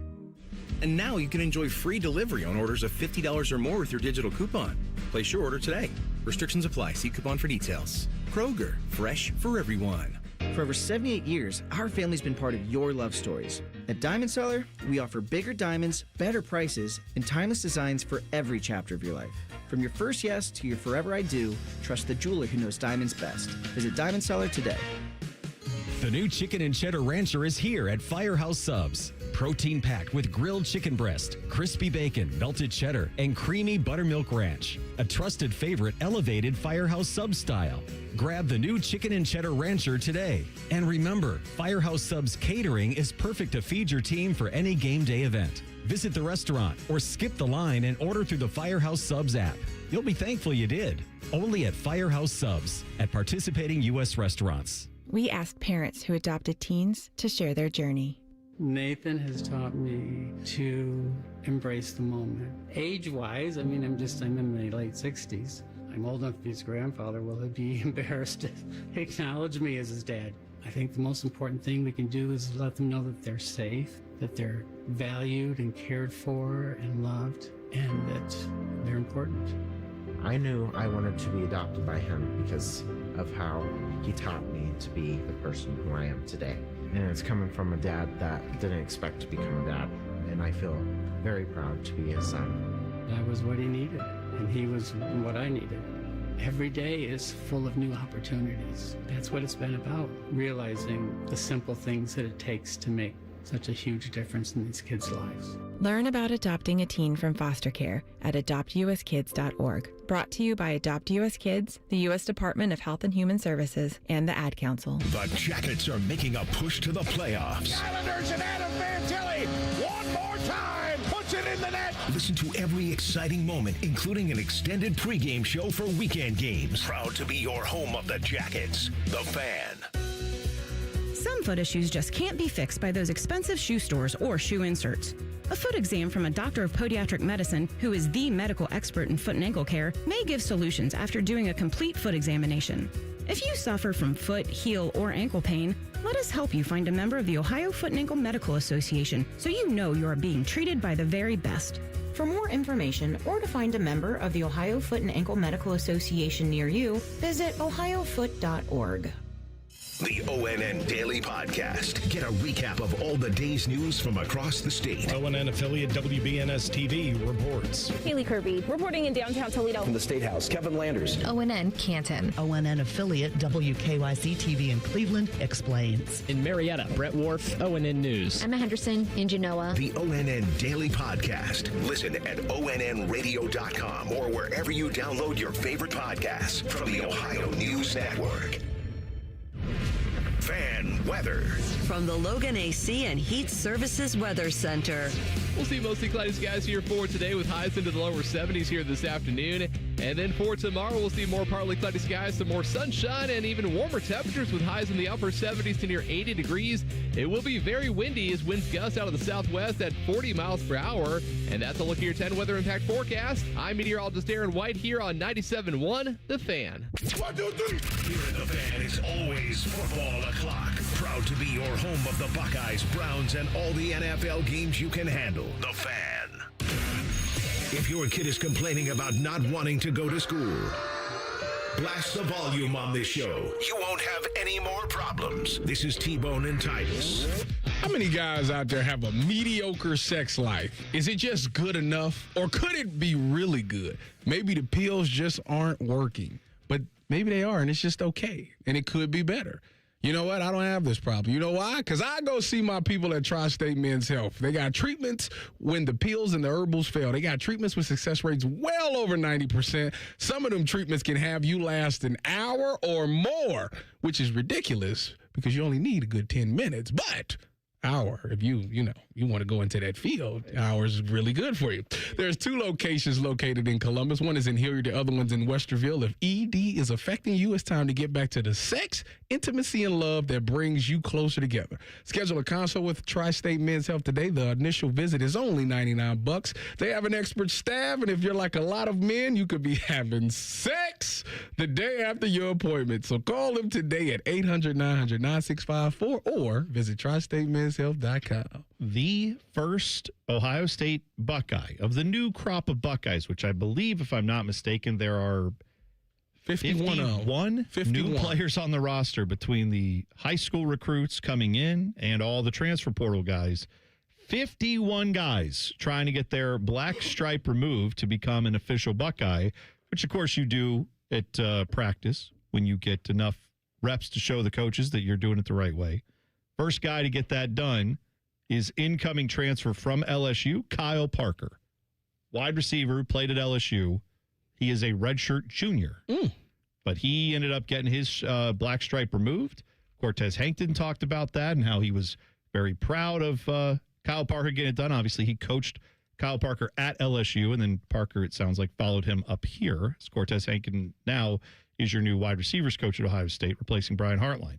And now you can enjoy free delivery on orders of $50 or more with your digital coupon. Place your order today. Restrictions apply. See coupon for details. Kroger, fresh for everyone. For over 78 years, our family's been part of your love stories. At Diamond Seller, we offer bigger diamonds, better prices, and timeless designs for every chapter of your life. From your first yes to your forever I do, trust the jeweler who knows diamonds best. Visit Diamond Seller today. The new Chicken and Cheddar Rancher is here at Firehouse Subs. Protein packed with grilled chicken breast, crispy bacon, melted cheddar, and creamy buttermilk ranch. A trusted favorite elevated Firehouse Subs style. Grab the new Chicken and Cheddar Rancher today. And remember, Firehouse Subs catering is perfect to feed your team for any game day event. Visit the restaurant or skip the line and order through the Firehouse Subs app. You'll be thankful you did. Only at Firehouse Subs at participating U.S. restaurants. We asked parents who adopted teens to share their journey. Nathan has taught me to embrace the moment. Age-wise, I'm in my late 60s. I'm old enough to be his grandfather. Will he be embarrassed to acknowledge me as his dad? I think the most important thing we can do is let them know that they're safe, that they're valued and cared for and loved, and that they're important. I knew I wanted to be adopted by him because of how he taught me to be the person who I am today. And it's coming from a dad that didn't expect to become a dad, and I feel very proud to be his son. That was what he needed, and he was what I needed. Every day is full of new opportunities. That's what it's been about, realizing the simple things that it takes to make such a huge difference in these kids' lives. Learn about adopting a teen from foster care at adoptuskids.org. Brought to you by Adopt U.S. Kids, the U.S. Department of Health and Human Services, and the Ad Council. The Jackets are making a push to the playoffs. The Islanders and Adam Fantilli, one more time, puts it in the net. Listen to every exciting moment, including an extended pregame show for weekend games. Proud to be your home of the Jackets, The Fan. Some foot issues just can't be fixed by those expensive shoe stores or shoe inserts. A foot exam from a doctor of podiatric medicine, who is the medical expert in foot and ankle care, may give solutions after doing a complete foot examination. If you suffer from foot, heel, or ankle pain, let us help you find a member of the Ohio Foot and Ankle Medical Association so you know you are being treated by the very best. For more information or to find a member of the Ohio Foot and Ankle Medical Association near you, visit ohiofoot.org. The ONN Daily Podcast. Get a recap of all the day's news from across the state. ONN affiliate WBNS TV reports. Haley Kirby reporting in downtown Toledo. From the State House, Kevin Landers. ONN Canton. ONN affiliate WKYC TV in Cleveland explains. In Marietta, Brett Wharf, ONN News. Emma Henderson in Genoa. The ONN Daily Podcast. Listen at ONNradio.com or wherever you download your favorite podcasts from the Ohio News Network. Fan weather. From the Logan AC and Heat Services Weather Center. We'll see mostly cloudy skies here for today with highs into the lower 70s here this afternoon. And then for tomorrow, we'll see more partly cloudy skies, some more sunshine, and even warmer temperatures with highs in the upper 70s to near 80 degrees. It will be very windy as winds gust out of the southwest at 40 miles per hour. And that's a look at your 10 weather impact forecast. I'm meteorologist Aaron White here on 97.1 The Fan. 1, 2, 3. Here at The Fan is always football o'clock. Proud to be your home of the Buckeyes, Browns, and all the NFL games you can handle. The Fan. If your kid is complaining about not wanting to go to school, blast the volume on this show. You won't have any more problems. This is T-Bone and Tyvis. How many guys out there have a mediocre sex life? Is it just good enough, or could it be really good? Maybe the pills just aren't working, but maybe they are, and it's just okay, and it could be better. You know what? I don't have this problem. You know why? Because I go see my people at Tri-State Men's Health. They got treatments when the pills and the herbals fail. They got treatments with success rates well over 90%. Some of them treatments can have you last an hour or more, which is ridiculous because you only need a good 10 minutes. But hour, if you want to go into that field, hours is really good for you. There's 2 locations located in Columbus. One is in Hilliard, the other one's in Westerville. If ED is affecting you, it's time to get back to the sex, intimacy, and love that brings you closer together. Schedule a consult with Tri-State Men's Health today. The initial visit is only $99. They have an expert staff, and if you're like a lot of men, you could be having sex the day after your appointment. So call them today at 800-900-9654 or visit TriStateMen'sHealth.com. The first Ohio State Buckeye of the new crop of Buckeyes, which I believe, if I'm not mistaken, there are 51 new players on the roster between the high school recruits coming in and all the transfer portal guys. 51 guys trying to get their black stripe removed to become an official Buckeye, which, of course, you do at practice when you get enough reps to show the coaches that you're doing it the right way. First guy to get that done is incoming transfer from LSU, Kyle Parker. Wide receiver who played at LSU. He is a redshirt junior. But he ended up getting his black stripe removed. Cortez Hankton talked about that and how he was very proud of Kyle Parker getting it done. Obviously, he coached Kyle Parker at LSU, and then Parker, it sounds like, followed him up here. As Cortez Hankton now is your new wide receivers coach at Ohio State, replacing Brian Hartline.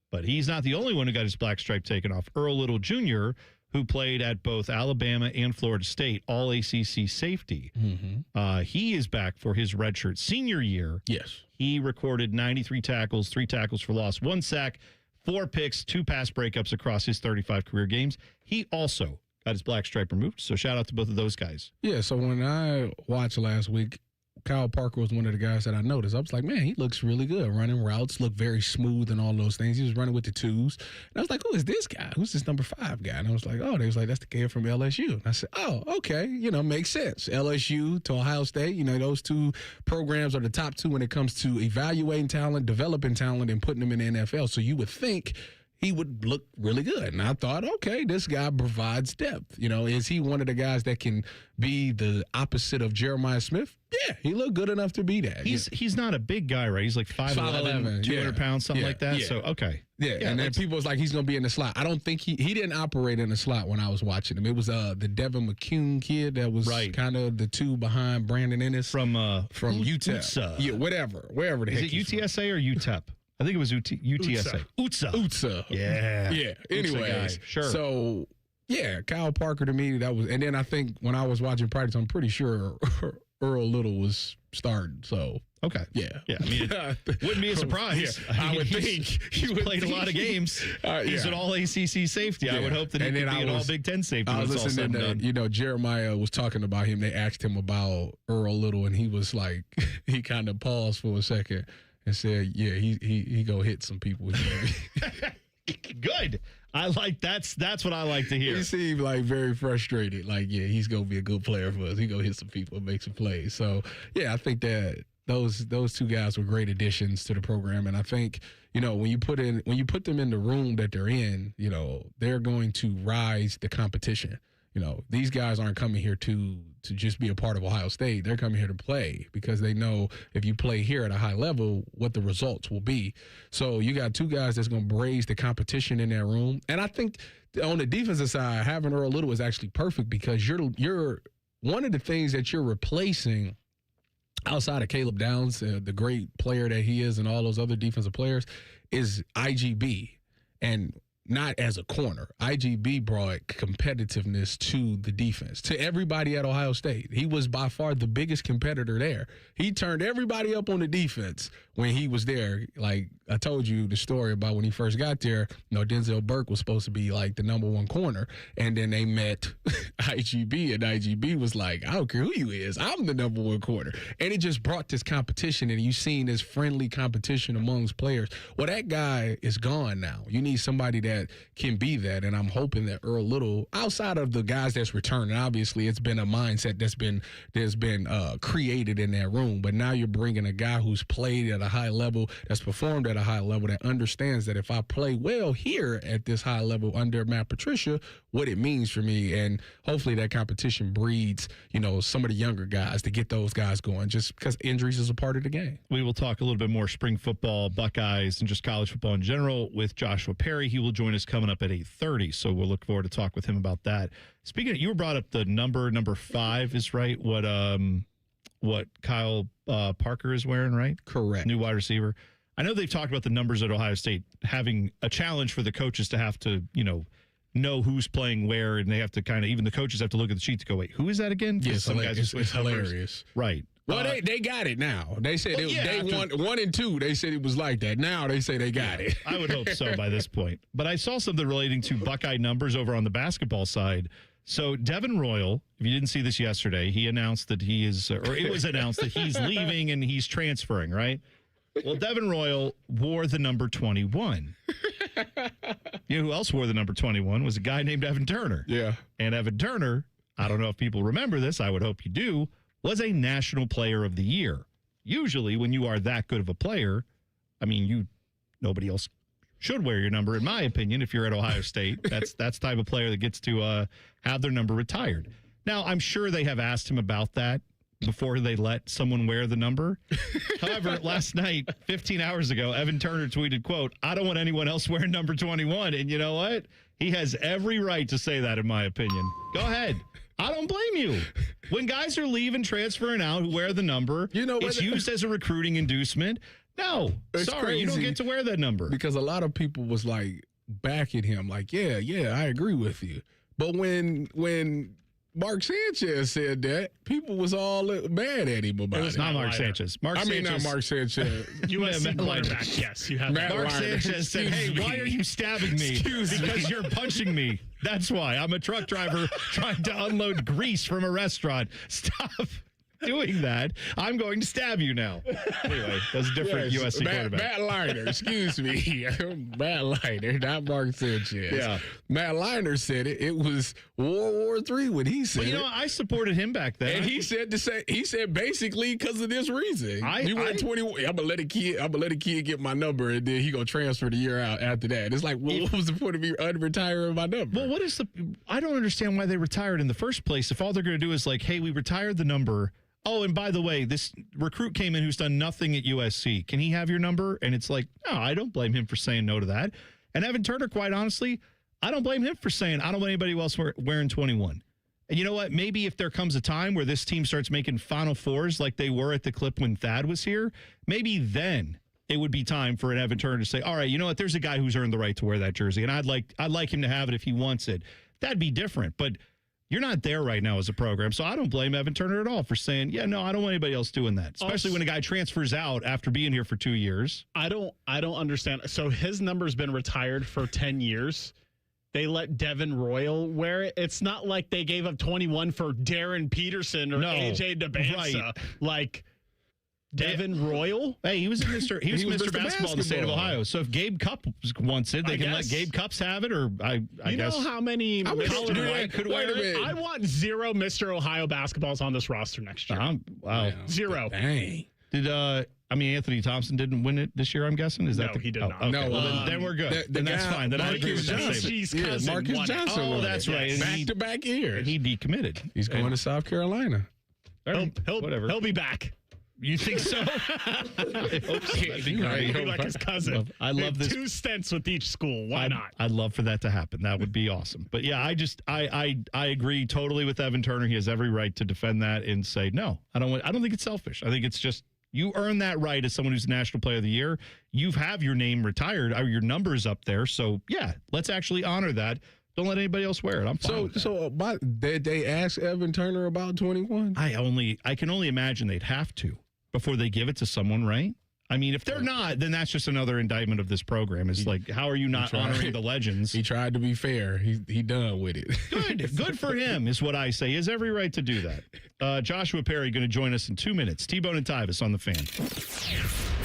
But he's not the only one who got his black stripe taken off. Earl Little Jr., who played at both Alabama and Florida State, all ACC safety. He is back for his redshirt senior year. Yes. He recorded 93 tackles, 3 tackles for loss, 1 sack, 4 picks, 2 pass breakups across his 35 career games. He also got his black stripe removed. So shout out to both of those guys. Yeah, so when I watched last week, Kyle Parker was one of the guys that I noticed. I was like, man, he looks really good. Running routes, look very smooth and all those things. He was running with the 2s. And I was like, who is this guy? Who's this number 5 guy? And I was like, oh, they was like, that's the kid from LSU. And I said, oh, okay, makes sense. LSU to Ohio State, those 2 programs are the top 2 when it comes to evaluating talent, developing talent, and putting them in the NFL. So you would think he would look really good. And I thought, okay, this guy provides depth. Is he one of the guys that can be the opposite of Jeremiah Smith? Yeah, he looked good enough to be that. He's not a big guy, right? He's like 5'11", 200 pounds, something like that. Yeah. So, okay. Yeah, and then people was like, he's going to be in the slot. I don't think he didn't operate in the slot when I was watching him. It was the Devin McCune kid that was kind of the 2 behind Brandon Ennis. From UTEP. Yeah, wherever the heck is it UTSA or UTEP? I think it was UTSA. UTSA. Yeah. Yeah. Anyways, sure. So, yeah, Kyle Parker to me, that was, and then I think when I was watching practice, I'm pretty sure Earl Little was starting. So, okay. Yeah. Yeah. I mean, it wouldn't be a surprise. Yeah, I would think. He's played a lot of games. He's an all ACC safety. I would hope that he could be an all Big Ten safety. I was listening to, Jeremiah was talking about him. They asked him about Earl Little, and he was like, he kind of paused for a second and said, yeah, he go hit some people. Good. I like that's what I like to hear. He seemed like very frustrated. Like, yeah, he's gonna be a good player for us. He gonna hit some people and make some plays. So yeah, I think that those 2 guys were great additions to the program. And I think, when you put them in the room that they're in, they're going to rise the competition. These guys aren't coming here to just be a part of Ohio State. They're coming here to play because they know if you play here at a high level, what the results will be. So you got 2 guys that's going to raise the competition in that room. And I think on the defensive side, having Earl Little is actually perfect because you're one of the things that you're replacing outside of Caleb Downs, the great player that he is and all those other defensive players, is IGB. And not as a corner. IGB brought competitiveness to the defense, to everybody at Ohio State. He was by far the biggest competitor there. He turned everybody up on the defense when he was there. Like I told you the story about when he first got there, Denzel Burke was supposed to be like the number one corner. And then they met IGB, and IGB was like, I don't care who you is. I'm the number one corner. And it just brought this competition, and you've seen this friendly competition amongst players. Well, that guy is gone now. You need somebody that can be that, and I'm hoping that Earl Little, outside of the guys that's returning, obviously it's been a mindset that's been created in that room, but now you're bringing a guy who's played at a high level, that's performed at a high level, that understands that if I play well here at this high level under Matt Patricia, what it means for me, and hopefully that competition breeds, some of the younger guys to get those guys going, just because injuries is a part of the game. We will talk a little bit more spring football, Buckeyes, and just college football in general with Joshua Perry. He will join us coming up at 8:30, so we'll look forward to talk with him about that. Speaking of, you brought up the number 5 is right, what Kyle Parker is wearing, right? Correct. New wide receiver. I know they've talked about the numbers at Ohio State having a challenge for the coaches to have to, know who's playing where, and they have to even the coaches have to look at the sheet to go, wait, who is that again? Yeah, it's hilarious. Right. Well, they got it now. They said day 1 and 2. They said it was like that. Now they say they got it. I would hope so by this point. But I saw something relating to Buckeye numbers over on the basketball side. So Devin Royal, if you didn't see this yesterday, he announced that he is, or it was announced that he's leaving and he's transferring, right? Well, Devin Royal wore the number 21. You know who else wore the number 21 was a guy named Evan Turner. Yeah. And Evan Turner, I don't know if people remember this, I would hope you do, was a National Player of the Year. Usually when you are that good of a player, nobody else should wear your number, in my opinion, if you're at Ohio State. That's the type of player that gets to have their number retired. Now, I'm sure they have asked him about that before they let someone wear the number. However, last night, 15 hours ago, Evan Turner tweeted, quote, I don't want anyone else wearing number 21. And you know what? He has every right to say that, in my opinion. Go ahead. I don't blame you. When guys are leaving, transferring out, who wear the number, it's used as a recruiting inducement. No, sorry, crazy. You don't get to wear that number. Because a lot of people was like backing him, like, yeah, I agree with you. But when Mark Sanchez said that, people was all mad at him about it. It was not Mark Sanchez. Not Mark Sanchez. USC quarterback, yes. You have Mark Sanchez said, hey, why are you stabbing me? Because you're punching me. That's why. I'm a truck driver trying to unload grease from a restaurant. Stop doing that. I'm going to stab you now. Anyway, that's a different USC quarterback. Matt Liner, excuse me. Matt Liner, not Mark Sanchez. Yeah. Matt Liner said it. It was World War III when he said it. I supported him back then. And he said basically because of this reason. You went 21. I'm gonna let a kid get my number, and then he gonna transfer the year out after that. It's like, what was the point of me unretiring my number? Well, I don't understand why they retired in the first place. If all they're gonna do is like, hey, we retired the number. Oh, and by the way, this recruit came in who's done nothing at USC. Can he have your number? And it's like, no, I don't blame him for saying no to that. And Evan Turner, quite honestly, I don't blame him for saying, I don't want anybody else wearing 21. And you know what? Maybe if there comes a time where this team starts making Final Fours like they were at the clip when Thad was here, maybe then it would be time for an Evan Turner to say, all right, you know what? There's a guy who's earned the right to wear that jersey, and I'd like him to have it if he wants it. That'd be different. But you're not there right now as a program, so I don't blame Evan Turner at all for saying, yeah, no, I don't want anybody else doing that, especially when a guy transfers out after being here for 2 years. I don't understand. So his number's been retired for 10 years. They let Devin Royal wear it. It's not like they gave up 21 for Darren Peterson or AJ DeBansa. Right. Like Devin Royal? Hey, he was Mr. Basketball in the state of Ohio. So if Gabe Cupp wants it, they can let Gabe Cupps have it, or I guess. You know how many Colin White could wear it? I want 0 Mr. Ohio basketballs on this roster next year. Wow. 0. Dang. Did Anthony Thompson didn't win it this year, I'm guessing? Is no, he did not. Okay. No, well, then we're good. Then that's fine. Then I agree with that statement. Marcus Johnson. Oh, that's right. Back-to-back years. And he decommitted. He's going to South Carolina. He'll be back. You think so? That'd be great. Be like his cousin. I love this. 2 stints with each school. Why not? I'd love for that to happen. That would be awesome. But yeah, I agree totally with Evan Turner. He has every right to defend that and say, no, I don't think it's selfish. I think it's just, you earn that right as someone who's National Player of the Year. You have your name retired, or your number's up there. So yeah, let's actually honor that. Don't let anybody else wear it. I'm fine. Did they ask Evan Turner about 21? I can only imagine they'd have to before they give it to someone, right? I mean, if they're not, then that's just another indictment of this program. It's like, how are you not honoring the legends? He tried to be fair. He done with it. Good for him is what I say. He has every right to do that. Joshua Perry going to join us in 2 minutes. T-Bone and Tyvis on the Fan.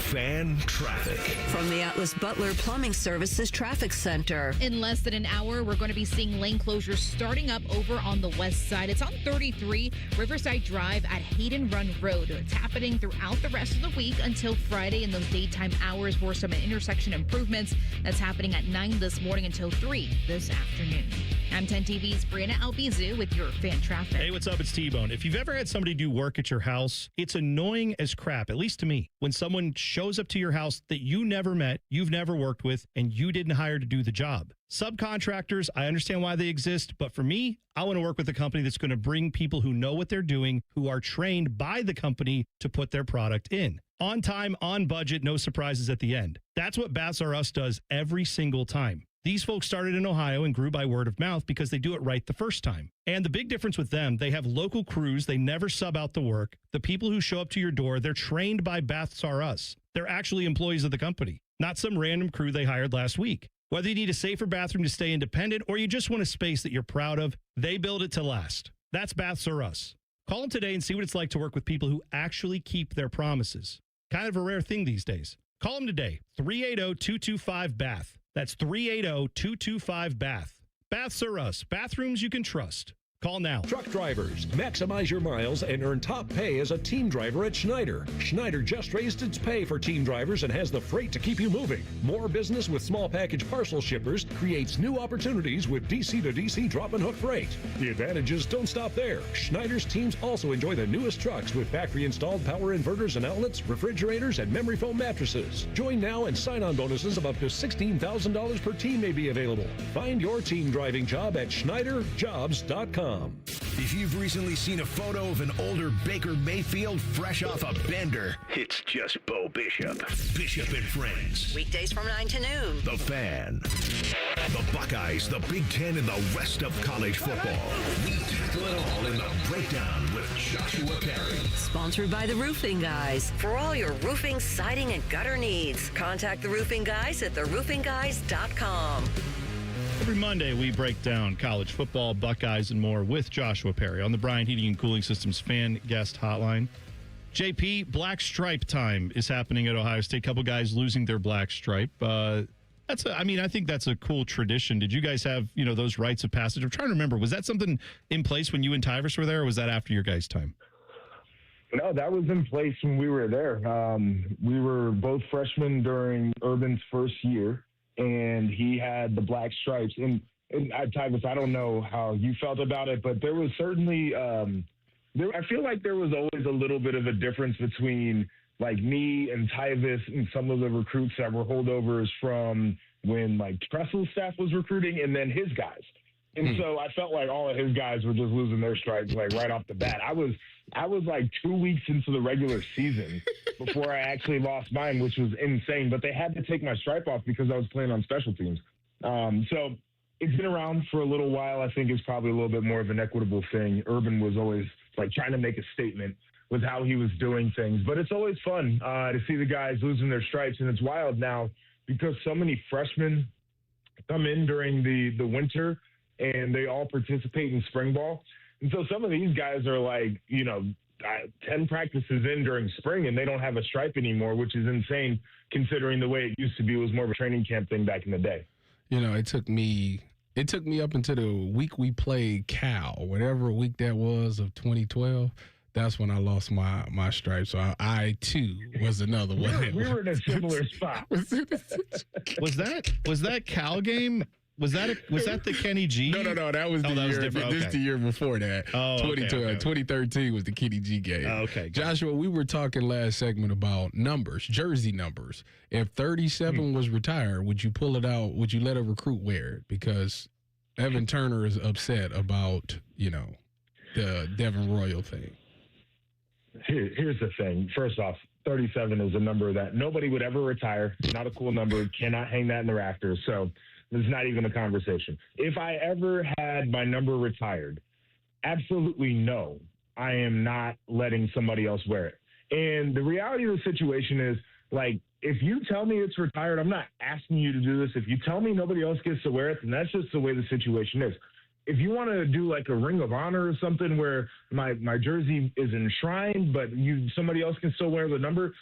Fan traffic. From the Atlas Butler Plumbing Services Traffic Center. In less than an hour, we're going to be seeing lane closures starting up over on the west side. It's on 33 Riverside Drive at Hayden Run Road. It's happening throughout the rest of the week until Friday in those daytime hours for some intersection improvements. That's happening at 9 this morning until 3 this afternoon. I'm 10 TV's Brianna Albizu with your Fan Traffic. Hey, what's up? It's T-Bone. If you've ever had somebody do work at your house, it's annoying as crap, at least to me, when someone shows up to your house that you never met, you've never worked with, and you didn't hire to do the job. Subcontractors, I understand why they exist, but for me, I want to work with a company that's going to bring people who know what they're doing, who are trained by the company to put their product in. On time, on budget, no surprises at the end. That's what Baths R Us does every single time. These folks started in Ohio and grew by word of mouth because they do it right the first time. And the big difference with them, they have local crews. They never sub out the work. The people who show up to your door, they're trained by Baths R Us. They're actually employees of the company, not some random crew they hired last week. Whether you need a safer bathroom to stay independent or you just want a space that you're proud of, they build it to last. That's Baths R Us. Call them today and see what it's like to work with people who actually keep their promises. Kind of a rare thing these days. Call them today, 380-225-BATH. That's 380-225-BATH. Baths R Us, bathrooms you can trust. Call now. Truck drivers, maximize your miles and earn top pay as a team driver at Schneider. Schneider just raised its pay for team drivers and has the freight to keep you moving. More business with small package parcel shippers creates new opportunities with DC to DC drop and hook freight. The advantages don't stop there. Schneider's teams also enjoy the newest trucks with factory installed power inverters and outlets, refrigerators, and memory foam mattresses. Join now and sign-on bonuses of up to $16,000 per team may be available. Find your team driving job at SchneiderJobs.com. If you've recently seen a photo of an older Baker Mayfield fresh off a bender, it's just Bo Bishop. Bishop and Friends. Weekdays from 9 to noon. The Fan. The Buckeyes, the Big Ten, and the rest of college football. We tackle it all in the Breakdown with Joshua Perry. Sponsored by the Roofing Guys. For all your roofing, siding, and gutter needs, contact the Roofing Guys at theroofingguys.com. Every Monday, we break down college football, Buckeyes, and more with Joshua Perry on the Bryant Heating and Cooling Systems Fan Guest Hotline. JP, Black Stripe time is happening at Ohio State. Couple guys losing their black stripe. I think that's a cool tradition. Did you guys have, those rites of passage? I'm trying to remember. Was that something in place when you and Tyvis were there, or was that after your guys' time? No, that was in place when we were there. We were both freshmen during Urban's first year, and he had the black stripes. And Tyvis, I don't know how you felt about it, but there was certainly I feel like there was always a little bit of a difference between like me and Tyvis and some of the recruits that were holdovers from when like Tressel's staff was recruiting and then his guys. And so I felt like all of his guys were just losing their stripes like right off the bat. I was like 2 weeks into the regular season before I actually lost mine, which was insane. But they had to take my stripe off because I was playing on special teams. So it's been around for a little while. I think it's probably a little bit more of an equitable thing. Urban was always like trying to make a statement with how he was doing things. But it's always fun to see the guys losing their stripes. And it's wild now because so many freshmen come in during the winter and they all participate in spring ball. And so some of these guys are like, 10 practices in during spring and they don't have a stripe anymore, which is insane considering the way it used to be. It was more of a training camp thing back in the day. It took me up until the week we played Cal, whatever week that was of 2012. That's when I lost my stripe. So I too was another one. We were in a similar spot. Was that Cal game? Was that the Kenny G? No. That was the year. This is the year before that. 2013 was the Kenny G game. Okay. Joshua, we were talking last segment about numbers, jersey numbers. If 37 was retired, would you pull it out? Would you let a recruit wear it? Because Evan Turner is upset about, the Devin Royal thing. Here's the thing. First off, 37 is a number that nobody would ever retire. Not a cool number. Cannot hang that in the rafters. So there's not even a conversation. If I ever had my number retired, absolutely no. I am not letting somebody else wear it. And the reality of the situation is, like, if you tell me it's retired, I'm not asking you to do this. If you tell me nobody else gets to wear it, then that's just the way the situation is. If you want to do like a ring of honor or something where my jersey is enshrined, but somebody else can still wear the number,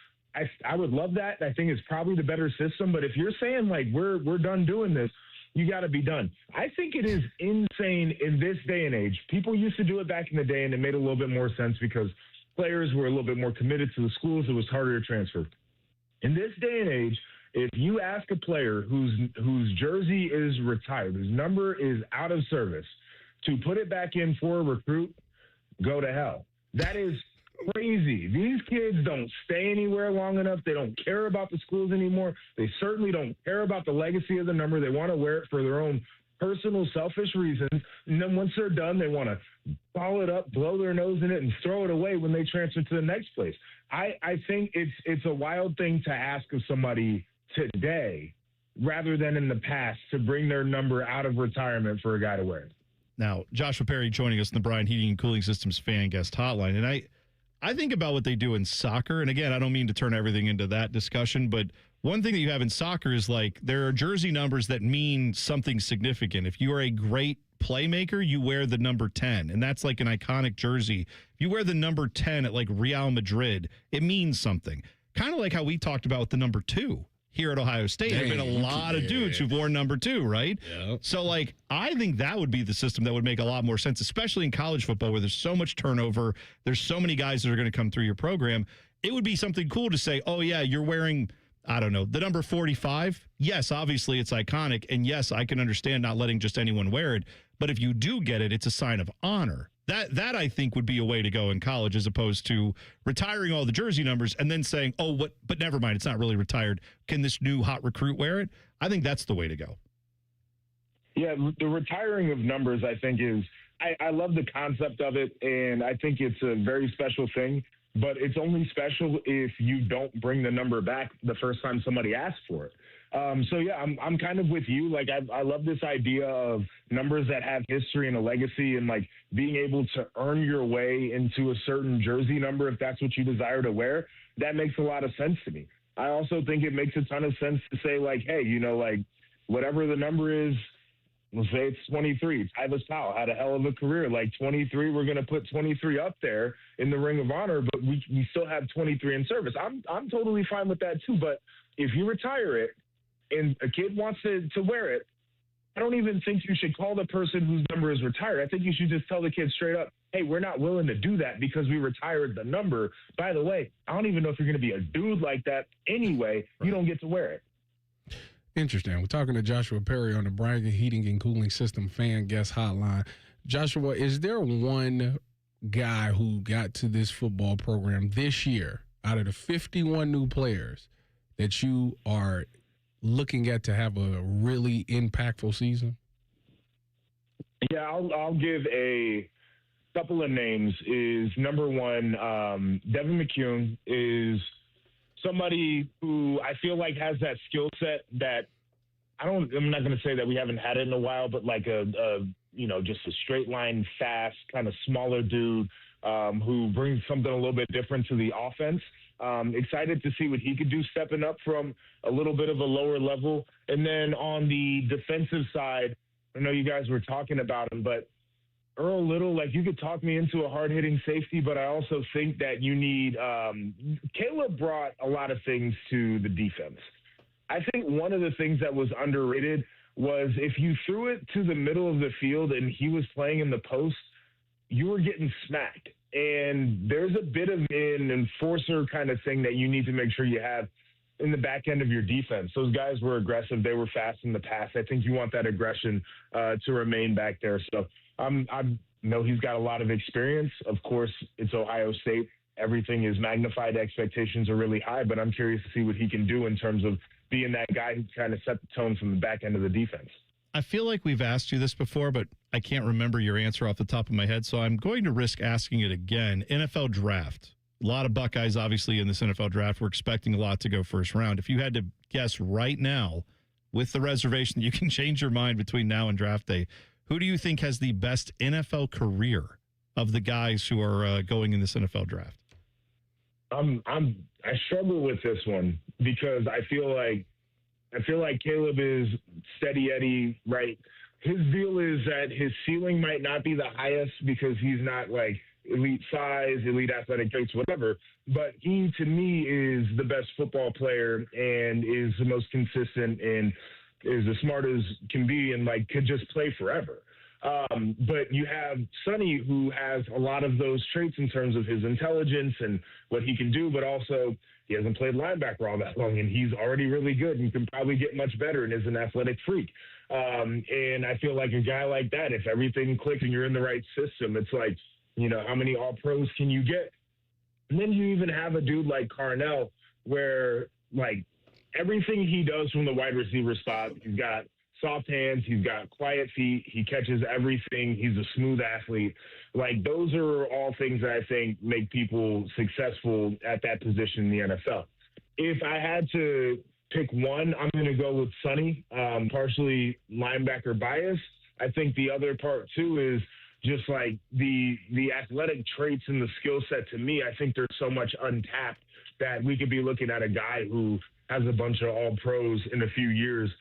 I would love that. I think it's probably the better system. But if you're saying like we're done doing this, you got to be done. I think it is insane in this day and age. People used to do it back in the day, and it made a little bit more sense because players were a little bit more committed to the schools. It was harder to transfer. In this day and age, if you ask a player whose jersey is retired, whose number is out of service, to put it back in for a recruit, go to hell. That is crazy. These kids don't stay anywhere long enough. They don't care about the schools anymore. They certainly don't care about the legacy of the number. They want to wear it for their own personal, selfish reasons. And then once they're done, they want to ball it up, blow their nose in it, and throw it away when they transfer to the next place. I think it's a wild thing to ask of somebody today rather than in the past to bring their number out of retirement for a guy to wear it. Now, Joshua Perry joining us in the Bryan Heating and Cooling Systems fan guest hotline. And I think about what they do in soccer. And again, I don't mean to turn everything into that discussion, but one thing that you have in soccer is like there are jersey numbers that mean something significant. If you are a great playmaker, you wear the number 10, and that's like an iconic jersey. If you wear the number 10 at like Real Madrid, it means something. Kind of like how we talked about with the number 2 here at Ohio State. There have been a lot of dudes who've worn number 2, right? Yep. So, like, I think that would be the system that would make a lot more sense, especially in college football where there's so much turnover. There's so many guys that are going to come through your program. It would be something cool to say, oh, yeah, you're wearing, I don't know, the number 45. Yes, obviously it's iconic. And yes, I can understand not letting just anyone wear it. But if you do get it, it's a sign of honor. That I think would be a way to go in college as opposed to retiring all the jersey numbers and then saying, oh, what? But never mind, it's not really retired. Can this new hot recruit wear it? I think that's the way to go. Yeah, the retiring of numbers, I think, is I love the concept of it, and I think it's a very special thing. But it's only special if you don't bring the number back the first time somebody asks for it. So, yeah, I'm kind of with you. Like, I love this idea of numbers that have history and a legacy and, like, being able to earn your way into a certain jersey number if that's what you desire to wear. That makes a lot of sense to me. I also think it makes a ton of sense to say, like, hey, like, whatever the number is, let's say it's 23. Tyvis Powell had a hell of a career. Like 23, we're going to put 23 up there in the Ring of Honor, but we still have 23 in service. I'm totally fine with that too. But if you retire it and a kid wants to wear it, I don't even think you should call the person whose number is retired. I think you should just tell the kid straight up, hey, we're not willing to do that because we retired the number. By the way, I don't even know if you're going to be a dude like that anyway. Right. You don't get to wear it. Interesting. We're talking to Joshua Perry on the Bryan Heating and Cooling System fan guest hotline. Joshua, is there one guy who got to this football program this year out of the 51 new players that you are looking at to have a really impactful season? Yeah, I'll give a couple of names. Is number one, Devin McCune is somebody who I feel like has that skill set that I'm not going to say that we haven't had it in a while, but like just a straight line, fast, kind of smaller dude who brings something a little bit different to the offense. Excited to see what he could do stepping up from a little bit of a lower level. And then on the defensive side, I know you guys were talking about him, but Earl Little, like you could talk me into a hard-hitting safety, but I also think that you need Caleb brought a lot of things to the defense. I think one of the things that was underrated was if you threw it to the middle of the field and he was playing in the post, you were getting smacked. And there's a bit of an enforcer kind of thing that you need to make sure you have in the back end of your defense. Those guys were aggressive. They were fast in the pass. I think you want that aggression to remain back there. So I know he's got a lot of experience. Of course, it's Ohio State. Everything is magnified. Expectations are really high, but I'm curious to see what he can do in terms of being that guy who kind of set the tone from the back end of the defense. I feel like we've asked you this before, but I can't remember your answer off the top of my head, so I'm going to risk asking it again. NFL draft. A lot of Buckeyes, obviously, in this NFL draft. We're expecting a lot to go first round. If you had to guess right now, with the reservation that you can change your mind between now and draft day, who do you think has the best NFL career of the guys who are going in this NFL draft? I struggle with this one because I feel like Caleb is steady Eddie, right? His deal is that his ceiling might not be the highest because he's not like elite size, elite athletic traits, whatever. But he, to me, is the best football player and is the most consistent and is as smart as can be and like could just play forever. But you have Sonny, who has a lot of those traits in terms of his intelligence and what he can do, but also he hasn't played linebacker all that long, and he's already really good and can probably get much better and is an athletic freak. And I feel like a guy like that, if everything clicks and you're in the right system, it's like, you know, how many all-pros can you get? And then you even have a dude like Carnell where, like, everything he does from the wide receiver spot, he's got soft hands, he's got quiet feet, he catches everything, he's a smooth athlete. Like, those are all things that I think make people successful at that position in the NFL. If I had to pick one, I'm going to go with Sonny, partially linebacker bias. I think the other part, too, is just like the athletic traits and the skill set. To me, I think there's so much untapped that we could be looking at a guy who has a bunch of all pros in a few years.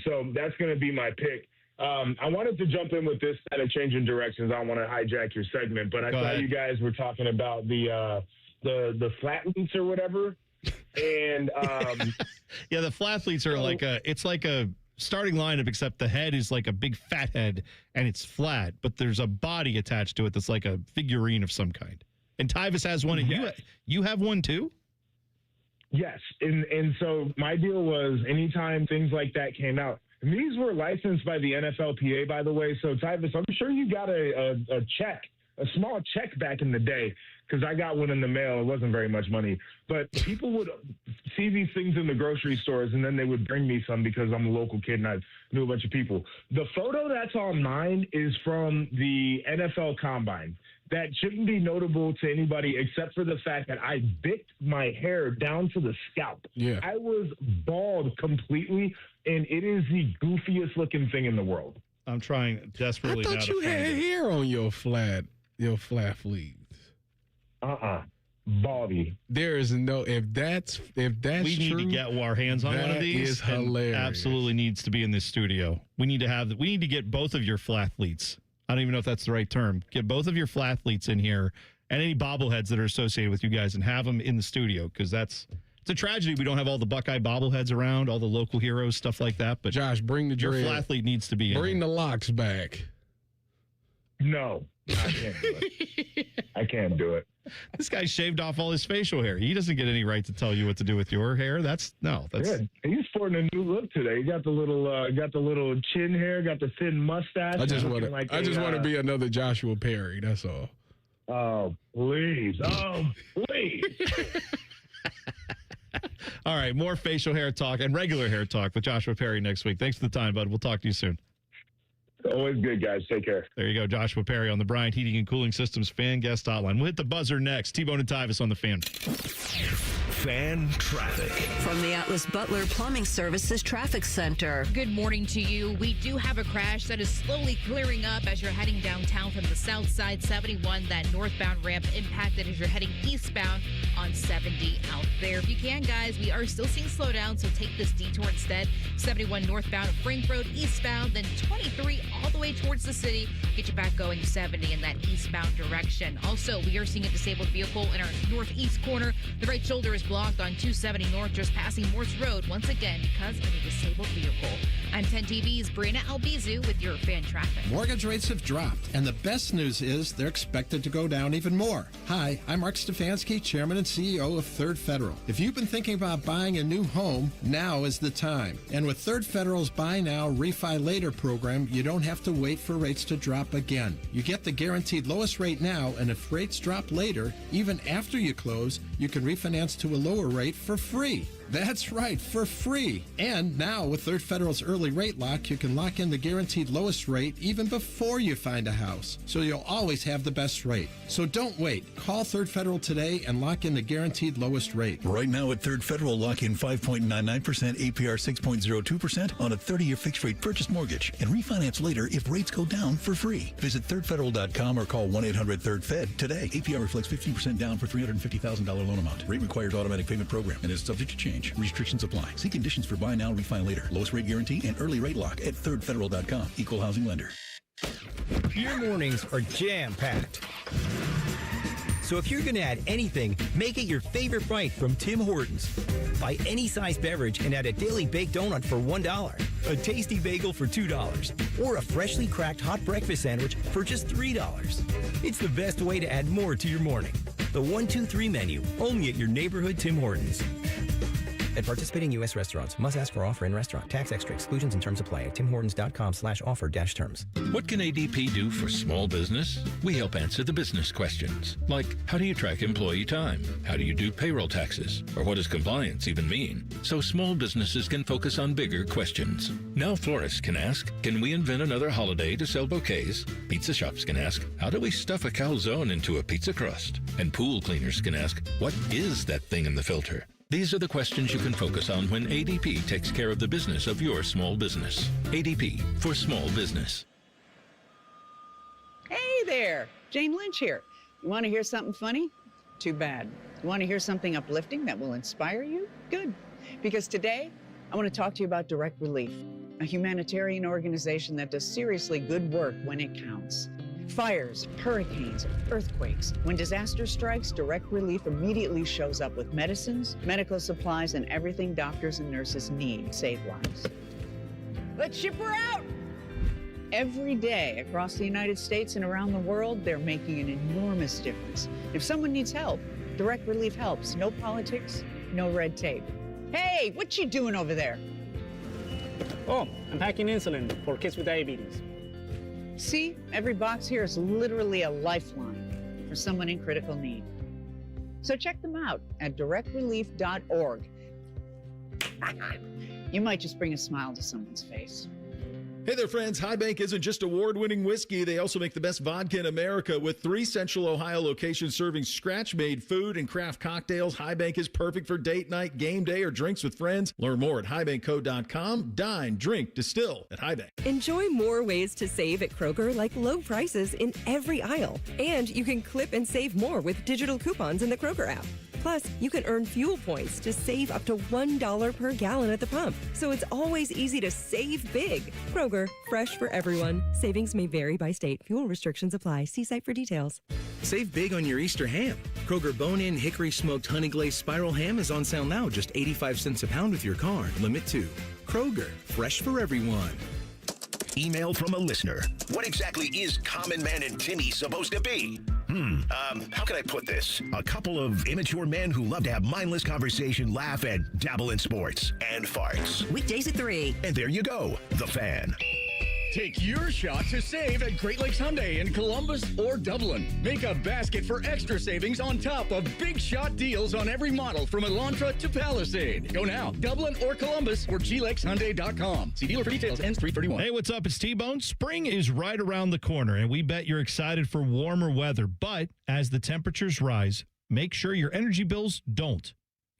So that's going to be my pick. I wanted to jump in with this kind of change in directions. I don't want to hijack your segment, but I thought you guys were talking about the flatlets or whatever. And yeah, the flatlets are it's like a starting lineup, except the head is like a big fat head and it's flat, but there's a body attached to it that's like a figurine of some kind. And Tyvis has one, and you have one too? Yes. And so my deal was anytime things like that came out, and these were licensed by the NFLPA, by the way. So Tyvis, I'm sure you got a check, a small check back in the day, because I got one in the mail. It wasn't very much money. But people would see these things in the grocery stores, and then they would bring me some because I'm a local kid and I knew a bunch of people. The photo that's on mine is from the NFL Combine. That shouldn't be notable to anybody except for the fact that I bicked my hair down to the scalp. Yeah. I was bald completely, and it is the goofiest looking thing in the world. I'm trying desperately. I thought you had hair on your flat fleets. Baldy. There is no, if that's we true, need to get our hands on one of these. Is hilarious. Absolutely needs to be in this studio. We need to get both of your flathletes. I don't even know if that's the right term. Get both of your flathletes in here and any bobbleheads that are associated with you guys and have them in the studio, because it's a tragedy we don't have all the Buckeye bobbleheads around, all the local heroes, stuff like that. But Josh, bring the your flathlete needs to be in. Bring the locks back. No, I can't do it. I can't do it. This guy shaved off all his facial hair. He doesn't get any right to tell you what to do with your hair. That's good. He's sporting a new look today. He got the little chin hair, got the thin mustache. I just want to be another Joshua Perry. That's all. Oh, please. Oh, please. All right, more facial hair talk and regular hair talk with Joshua Perry next week. Thanks for the time, bud. We'll talk to you soon. Always good, guys. Take care. There you go. Joshua Perry on the Bryant Heating and Cooling Systems Fan Guest Hotline. We'll hit the buzzer next. T-Bone and Tyvis on the Fan. Fan traffic. From the Atlas Butler Plumbing Services Traffic Center. Good morning to you. We do have a crash that is slowly clearing up as you're heading downtown from the south side. 71, that northbound ramp impacted as you're heading eastbound on 70 out there. If you can, guys, we are still seeing slowdown, so take this detour instead. 71 northbound at Frank Road eastbound, then 23 all the way towards the city. Get you back going 70 in that eastbound direction. Also, we are seeing a disabled vehicle in our northeast corner. The right shoulder is blocked on 270 north, just passing Morse Road once again because of a disabled vehicle. I'm 10 TV's Brina Albizu with your fan traffic. Mortgage rates have dropped, and the best news is they're expected to go down even more. Hi, I'm Mark Stefanski, Chairman and CEO of Third Federal. If you've been thinking about buying a new home, now is the time. And with Third Federal's Buy Now, Refi Later program, you don't have to wait for rates to drop again. You get the guaranteed lowest rate now, and if rates drop later, even after you close, you can refinance to a lower rate for free. That's right, for free. And now with Third Federal's early rate lock, you can lock in the guaranteed lowest rate even before you find a house. So you'll always have the best rate. So don't wait. Call Third Federal today and lock in the guaranteed lowest rate. Right now at Third Federal, lock in 5.99%, APR 6.02% on a 30-year fixed rate purchase mortgage and refinance later if rates go down for free. Visit thirdfederal.com or call 1-800-3rd-FED today. APR reflects 15% down for $350,000 loan amount. Rate requires automatic payment program and is subject to change. Restrictions apply. See conditions for buy now, refi later. Lowest rate guarantee and early rate lock at thirdfederal.com. Equal housing lender. Your mornings are jam-packed. So if you're going to add anything, make it your favorite bite from Tim Hortons. Buy any size beverage and add a daily baked donut for $1, a tasty bagel for $2, or a freshly cracked hot breakfast sandwich for just $3. It's the best way to add more to your morning. The 1-2-3 menu, only at your neighborhood Tim Hortons. At participating U.S. restaurants, must ask for offer in restaurant. Tax extra. Exclusions and terms apply at timhortons.com/offer-terms. What can ADP do for small business? We help answer the business questions, like how do you track employee time? How do you do payroll taxes? Or what does compliance even mean? So small businesses can focus on bigger questions. Now florists can ask, can we invent another holiday to sell bouquets? Pizza shops can ask, how do we stuff a calzone into a pizza crust? And pool cleaners can ask, what is that thing in the filter? These are the questions you can focus on when ADP takes care of the business of your small business. ADP for small business. Hey there, Jane Lynch here. You want to hear something funny? Too bad. You want to hear something uplifting that will inspire you? Good. Because today, I want to talk to you about Direct Relief, a humanitarian organization that does seriously good work when it counts. Fires, hurricanes, earthquakes. When disaster strikes, Direct Relief immediately shows up with medicines, medical supplies, and everything doctors and nurses need to save lives. Let's ship her out! Every day across the United States and around the world, they're making an enormous difference. If someone needs help, Direct Relief helps. No politics, no red tape. Hey, what you doing over there? Oh, I'm packing insulin for kids with diabetes. See, every box here is literally a lifeline for someone in critical need. So check them out at directrelief.org. You might just bring a smile to someone's face. Hey there, friends. High Bank isn't just award-winning whiskey. They also make the best vodka in America. With 3 Central Ohio locations serving scratch-made food and craft cocktails, High Bank is perfect for date night, game day, or drinks with friends. Learn more at highbankco.com. Dine, drink, distill at High Bank. Enjoy more ways to save at Kroger, like low prices in every aisle. And you can clip and save more with digital coupons in the Kroger app. Plus, you can earn fuel points to save up to $1 per gallon at the pump. So it's always easy to save big. Kroger, fresh for everyone. Savings may vary by state. Fuel restrictions apply. See site for details. Save big on your Easter ham. Kroger bone-in hickory smoked honey glazed spiral ham is on sale now, just 85 cents a pound with your card. Limit 2. Kroger, fresh for everyone. Email from a listener. What exactly is Common Man and Timmy supposed to be? How can I put this? A couple of immature men who love to have mindless conversation, laugh, and dabble in sports and farts. Weekdays at 3. And there you go, The Fan. Take your shot to save at Great Lakes Hyundai in Columbus or Dublin. Make a basket for extra savings on top of big shot deals on every model from Elantra to Palisade. Go now, Dublin or Columbus or glakeshyundai.com. See dealer for details. Ends 3/31. Hey, what's up? It's T-Bone. Spring is right around the corner, and we bet you're excited for warmer weather. But as the temperatures rise, make sure your energy bills don't.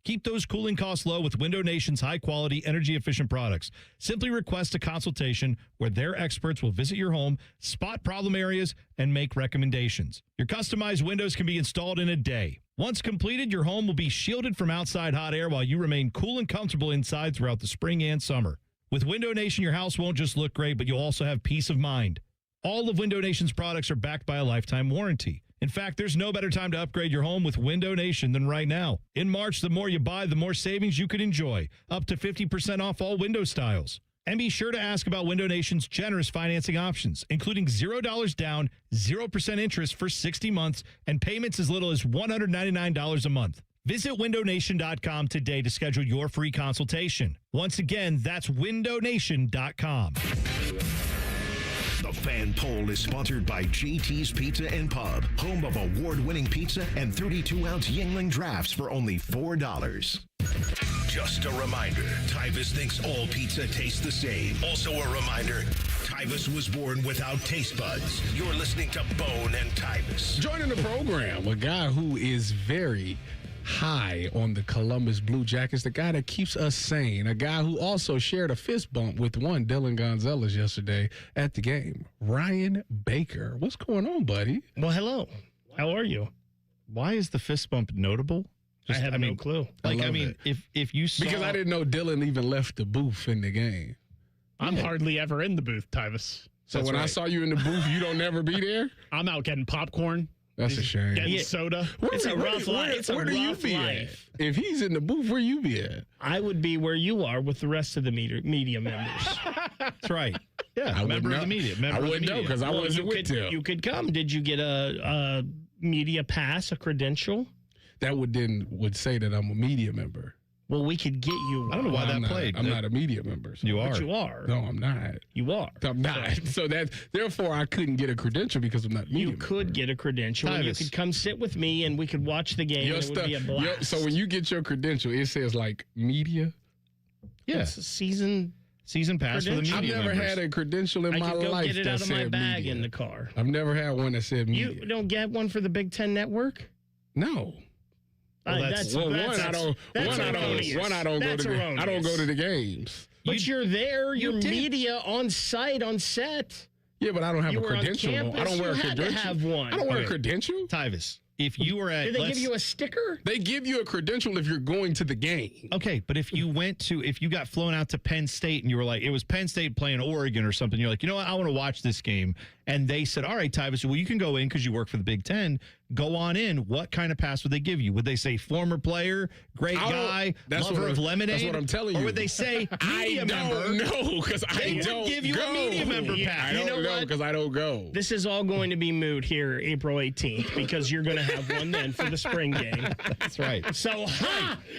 Keep those cooling costs low with Window Nation's high-quality, energy-efficient products. Simply request a consultation where their experts will visit your home, spot problem areas, and make recommendations. Your customized windows can be installed in a day. Once completed, your home will be shielded from outside hot air while you remain cool and comfortable inside throughout the spring and summer. With Window Nation, your house won't just look great, but you'll also have peace of mind. All of Window Nation's products are backed by a lifetime warranty. In fact, there's no better time to upgrade your home with Window Nation than right now. In March, the more you buy, the more savings you could enjoy. Up to 50% off all window styles. And be sure to ask about Window Nation's generous financing options, including $0 down, 0% interest for 60 months, and payments as little as $199 a month. Visit windownation.com today to schedule your free consultation. Once again, that's windownation.com. The Fan Poll is sponsored by JT's Pizza and Pub, home of award-winning pizza and 32-ounce Yingling drafts for only $4. Just a reminder, Tyvis thinks all pizza tastes the same. Also a reminder, Tyvis was born without taste buds. You're listening to Bone and Tyvis. Joining the program, a guy who is very high on the Columbus Blue Jackets, the guy that keeps us sane, a guy who also shared a fist bump with one Dylan Gonzalez yesterday at the game, Ryan Baker. What's going on, buddy? Well, hello. How are you? Why is the fist bump notable? I have no clue. If you saw... Because I didn't know Dylan even left the booth in the game. I'm hardly ever in the booth, Tyvis. So when I saw you in the booth, you don't never be there? I'm out getting popcorn. That's a shame. Getting soda. It's a rough life. It's a rough life. If he's in the booth, where you be at? I would be where you are with the rest of the media members. That's right. Yeah, member of the media. I wouldn't know because I wasn't with them. You could come. Did you get a media pass, a credential? That would say that I'm a media member. Well, we could get you. I don't know why that played. I'm not a media member. So. You are. But you are. No, I'm not. You are. I'm not. So therefore I couldn't get a credential because I'm not a media You could member. get a credential. And you could come sit with me and we could watch the game. And it would be a blast. So when you get your credential, it says like media? Yeah. It's a season pass for the media I've never members. had a credential in my life. I could go get it out of my bag media. in the car. I've never had one that said media. You don't get one for the Big Ten Network? No. Well, I don't go to the games. But you're there. You're media on site, on set. Yeah, but I don't have a credential. I don't wear a credential. Have one. I don't wear a credential. Tyvis, if you were at... Did they give you a sticker? They give you a credential if you're going to the game. Okay, but if you got flown out to Penn State and you were like, it was Penn State playing Oregon or something, you're like, you know what, I want to watch this game. And they said, all right, Tyvis, well, you can go in because you work for the Big Ten. Go on in. What kind of pass would they give you? Would they say former player, great guy, lover of lemonade? That's what I'm telling you. Or would they say media member? I don't know because I don't give you a media member pass. I don't know because I don't go. This is all going to be moot here April 18th because you're going to have one then for the spring game. That's right. So,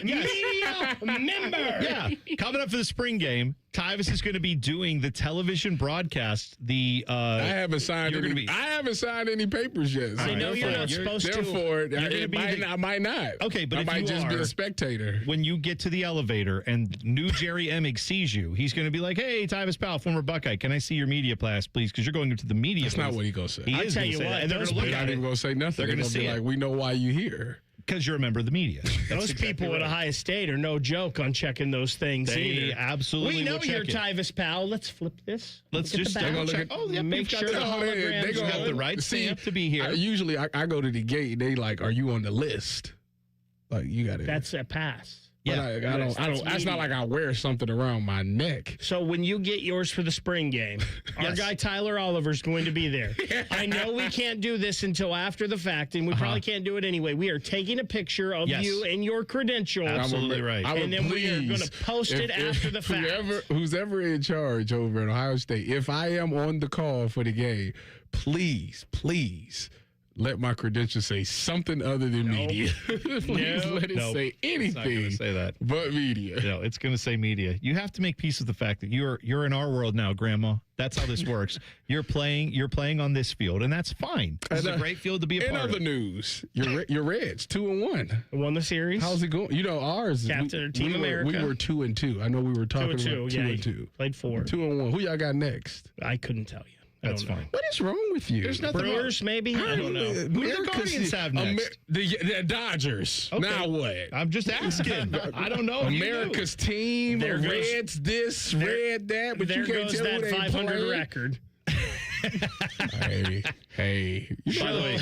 media member. Yeah. Coming up for the spring game, Tyvis is going to be doing the television broadcast. I haven't signed any papers yet. So I know you're not supposed to. Therefore, I might not. Okay, but I might just be a spectator. When you get to the elevator and new Jerry Emig sees you, he's going to be like, "Hey, Tyvis Powell, former Buckeye, can I see your media pass, please? Because you're going to the media." That's not what he gonna say. I tell you what, and they're going to look at it. They're not even gonna say nothing. They're gonna be like, "We know why you here." Because you're a member of the media. Those people at Ohio State are no joke on checking those things. They absolutely We know will check you're it. Tyvis Powell. Let's flip this. Let's just check. Oh, yeah, make sure the holograms got the right stamp to be here. Usually, I go to the gate. They like, "Are you on the list?" Like you got it. That's a pass. Yeah, I don't. That's not like I wear something around my neck. So when you get yours for the spring game, our guy Tyler Oliver's going to be there. I know we can't do this until after the fact, and we probably can't do it anyway. We are taking a picture of you and your credential. Absolutely right. And then we are going to post it after the fact. Who's ever in charge over at Ohio State, if I am on the call for the game, please let my credentials say something other than media. Please let it say anything. It's not going to say that. But media. No, it's going to say media. You have to make peace with the fact that you're in our world now, Grandma. That's how this works. You're playing on this field, and that's fine. It's a great field to be a part of. In other news, your Reds 2-1. Won the series. How's it going? You know, ours. Captain Team America. We were 2-2. I know we were talking 2-2. about 2-2. Played 4. 2-1. Who y'all got next? I couldn't tell you. That's fine. What is wrong with you? There's nothing Brewers, maybe? I don't know. Who do the Guardians have next? The Dodgers. Okay. Now what? I'm just asking. I don't know. America's team. There goes, Reds this, Red that. But there you can't goes tell that who they 500 playing. record. Hey. By the way,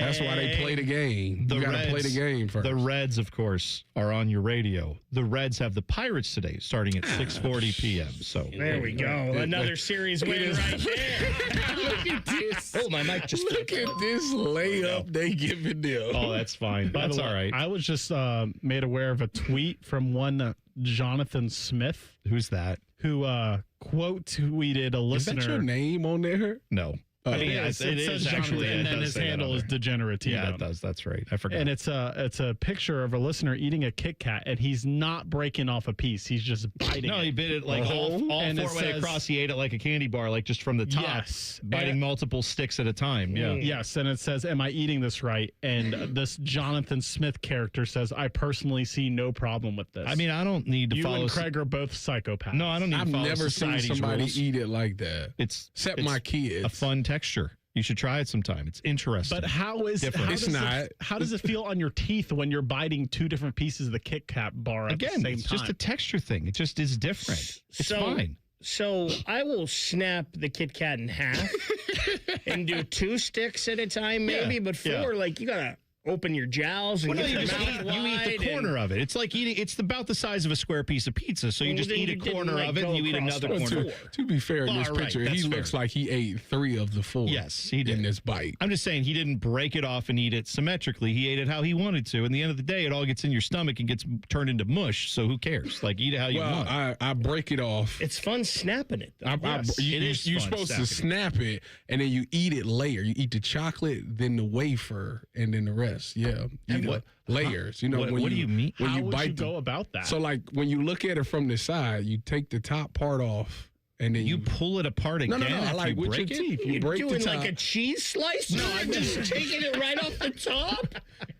that's why they play the game. You got to play the game first. The Reds, of course, are on your radio. The Reds have the Pirates today, starting at 6:40 p.m. So there we go. Another series win right there. Look at this. Oh, my mic just Look at this layup they giving them. Oh, that's fine. By That's the way, all right. I was just made aware of a tweet from one Jonathan Smith. Who's that? Who quote tweeted a listener. Is that your name on there? No. I mean, it is actually, and then his handle is Degenerate. Yeah, it does. That's right. I forgot. And it's a picture of a listener eating a Kit Kat, and he's not breaking off a piece. He's just biting. No, he bit it like all four way across. He ate it like a candy bar, like just from the top. Yes, biting multiple sticks at a time. Yeah. Yes, and it says, "Am I eating this right?" And this Jonathan Smith character says, "I personally see no problem with this." I mean, I don't need to follow. You and Craig are both psychopaths. No, I don't need to follow never seen somebody rules. eat it like that. Except my kids. A fun texture. You should try it sometime. It's interesting. But how does it feel on your teeth when you're biting two different pieces of the Kit Kat bar at the same time? It's just a texture thing. It just is different. It's fine. So I will snap the Kit Kat in half and do 2 sticks at a time, maybe. But 4, like, you gotta open your jowls and get your mouth wide. You eat the corner of it. It's like eating. It's about the size of a square piece of pizza. So you just eat a corner of it, and you eat another corner. To be fair, in this picture, he looks like he ate 3 of the 4. Yes, he did in this bite. I'm just saying he didn't break it off and eat it symmetrically. He ate it how he wanted to. In the end of the day, it all gets in your stomach and gets turned into mush. So who cares? Like, eat it how you want. I break it off. It's fun snapping it. You're supposed to snap it, and then you eat it layer. You eat the chocolate, then the wafer, and then the rest. Yeah. Layers. You know, what do you mean? When how you would bite you go about that? So, like, when you look at it from the side, you take the top part off, and then you pull it apart again. No. Like with your teeth, you break the doing top. like a cheese slice? No, I'm just taking it right off the top.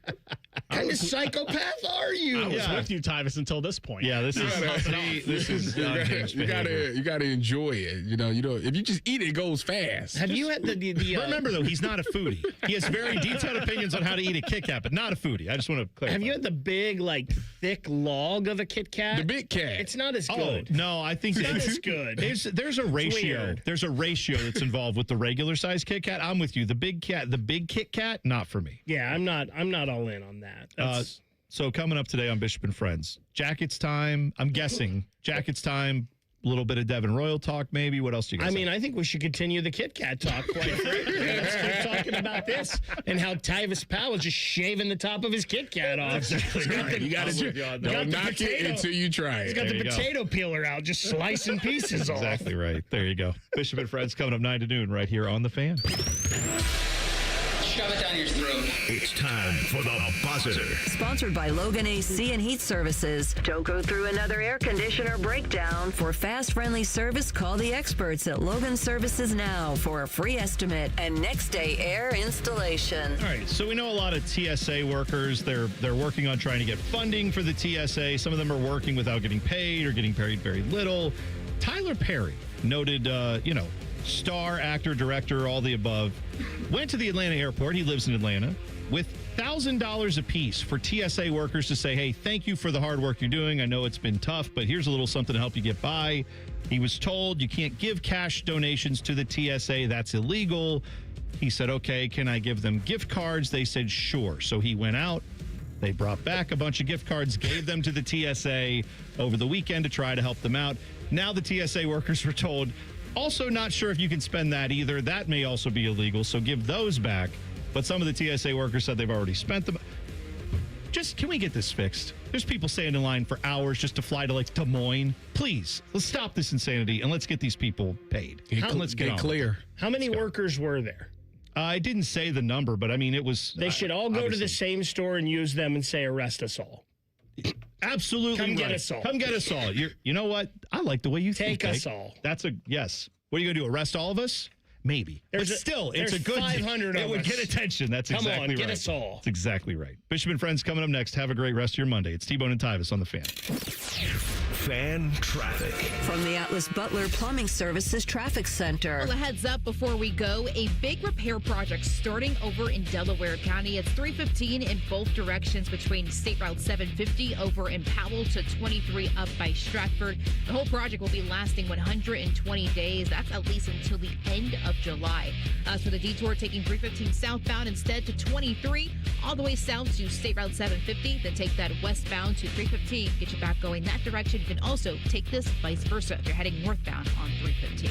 What kind of psychopath are you? I was with you, Tyvis, until this point. Yeah, this is you gotta enjoy it. You know, if you just eat it, it goes fast. Have you had the Remember, though, he's not a foodie. He has very detailed opinions on how to eat a Kit Kat, but not a foodie. I just want to clarify. Have you had the big, like, thick log of a Kit Kat? The Big Cat. It's not as good. No, I think it's not as good. There's a ratio. There's a ratio that's involved with the regular size Kit Kat. I'm with you. The big Kit Kat, not for me. Yeah, I'm not all in on that. So coming up today on Bishop and Friends, Jackets time. I'm guessing Jackets time. A little bit of Devin Royal talk, maybe. What else do you guys I think we should continue the Kit Kat talk, quite frankly. Let's keep talking about this and how Tyvis Powell is just shaving the top of his Kit Kat off. You got to knock it until you try it. He's got the potato peeler out, just slicing pieces off. Exactly right. There you go. Bishop and Friends coming up 9 to noon right here on The Fan. Shove it down your throat. It's time for the buzzer. Sponsored by Logan AC and Heat Services. Don't go through another air conditioner breakdown. For fast, friendly service, call the experts at Logan Services now for a free estimate and next day air installation. All right, so we know a lot of TSA workers. They're working on trying to get funding for the TSA. Some of them are working without getting paid or getting paid very little. Tyler Perry, noted, star, actor, director, all the above, went to the Atlanta airport. He lives in Atlanta with $1,000 apiece for TSA workers to say, hey, thank you for the hard work you're doing. I know it's been tough, but here's a little something to help you get by. He was told you can't give cash donations to the TSA. That's illegal. He said, okay, can I give them gift cards? They said, sure. So he went out. They brought back a bunch of gift cards, gave them to the TSA over the weekend to try to help them out. Now the TSA workers were told, also not sure if you can spend that either. That may also be illegal, so give those back. But some of the TSA workers said they've already spent them. Just, can we get this fixed? There's people standing in line for hours just to fly to, like, Des Moines. Please, let's stop this insanity, and let's get these people paid. Let's get clear. How many workers were there? I didn't say the number, but, I mean, it was... They should all go to the same store and use them and say, arrest us all. Absolutely Come right. get us all. Come get us all. You know what? I like the way you think. Take us all. That's a yes. What are you going to do? Arrest all of us? Maybe. But still, it's a good 500 It would get attention. That's exactly right. Get us all. That's exactly right. Bishop and Friends coming up next. Have a great rest of your Monday. It's T-Bone and Tyvis on The Fan. Fan traffic. From the Atlas Butler Plumbing Services Traffic Center. Well, a heads up before we go. A big repair project starting over in Delaware County. It's 315 in both directions between State Route 750 over in Powell to 23 up by Stratford. The whole project will be lasting 120 days. That's at least until the end of July. As for the detour, taking 315 southbound instead to 23 all the way south to State Route 750. Then take that westbound to 315. Get you back going that direction. You can also take this vice versa if you're heading northbound on 315.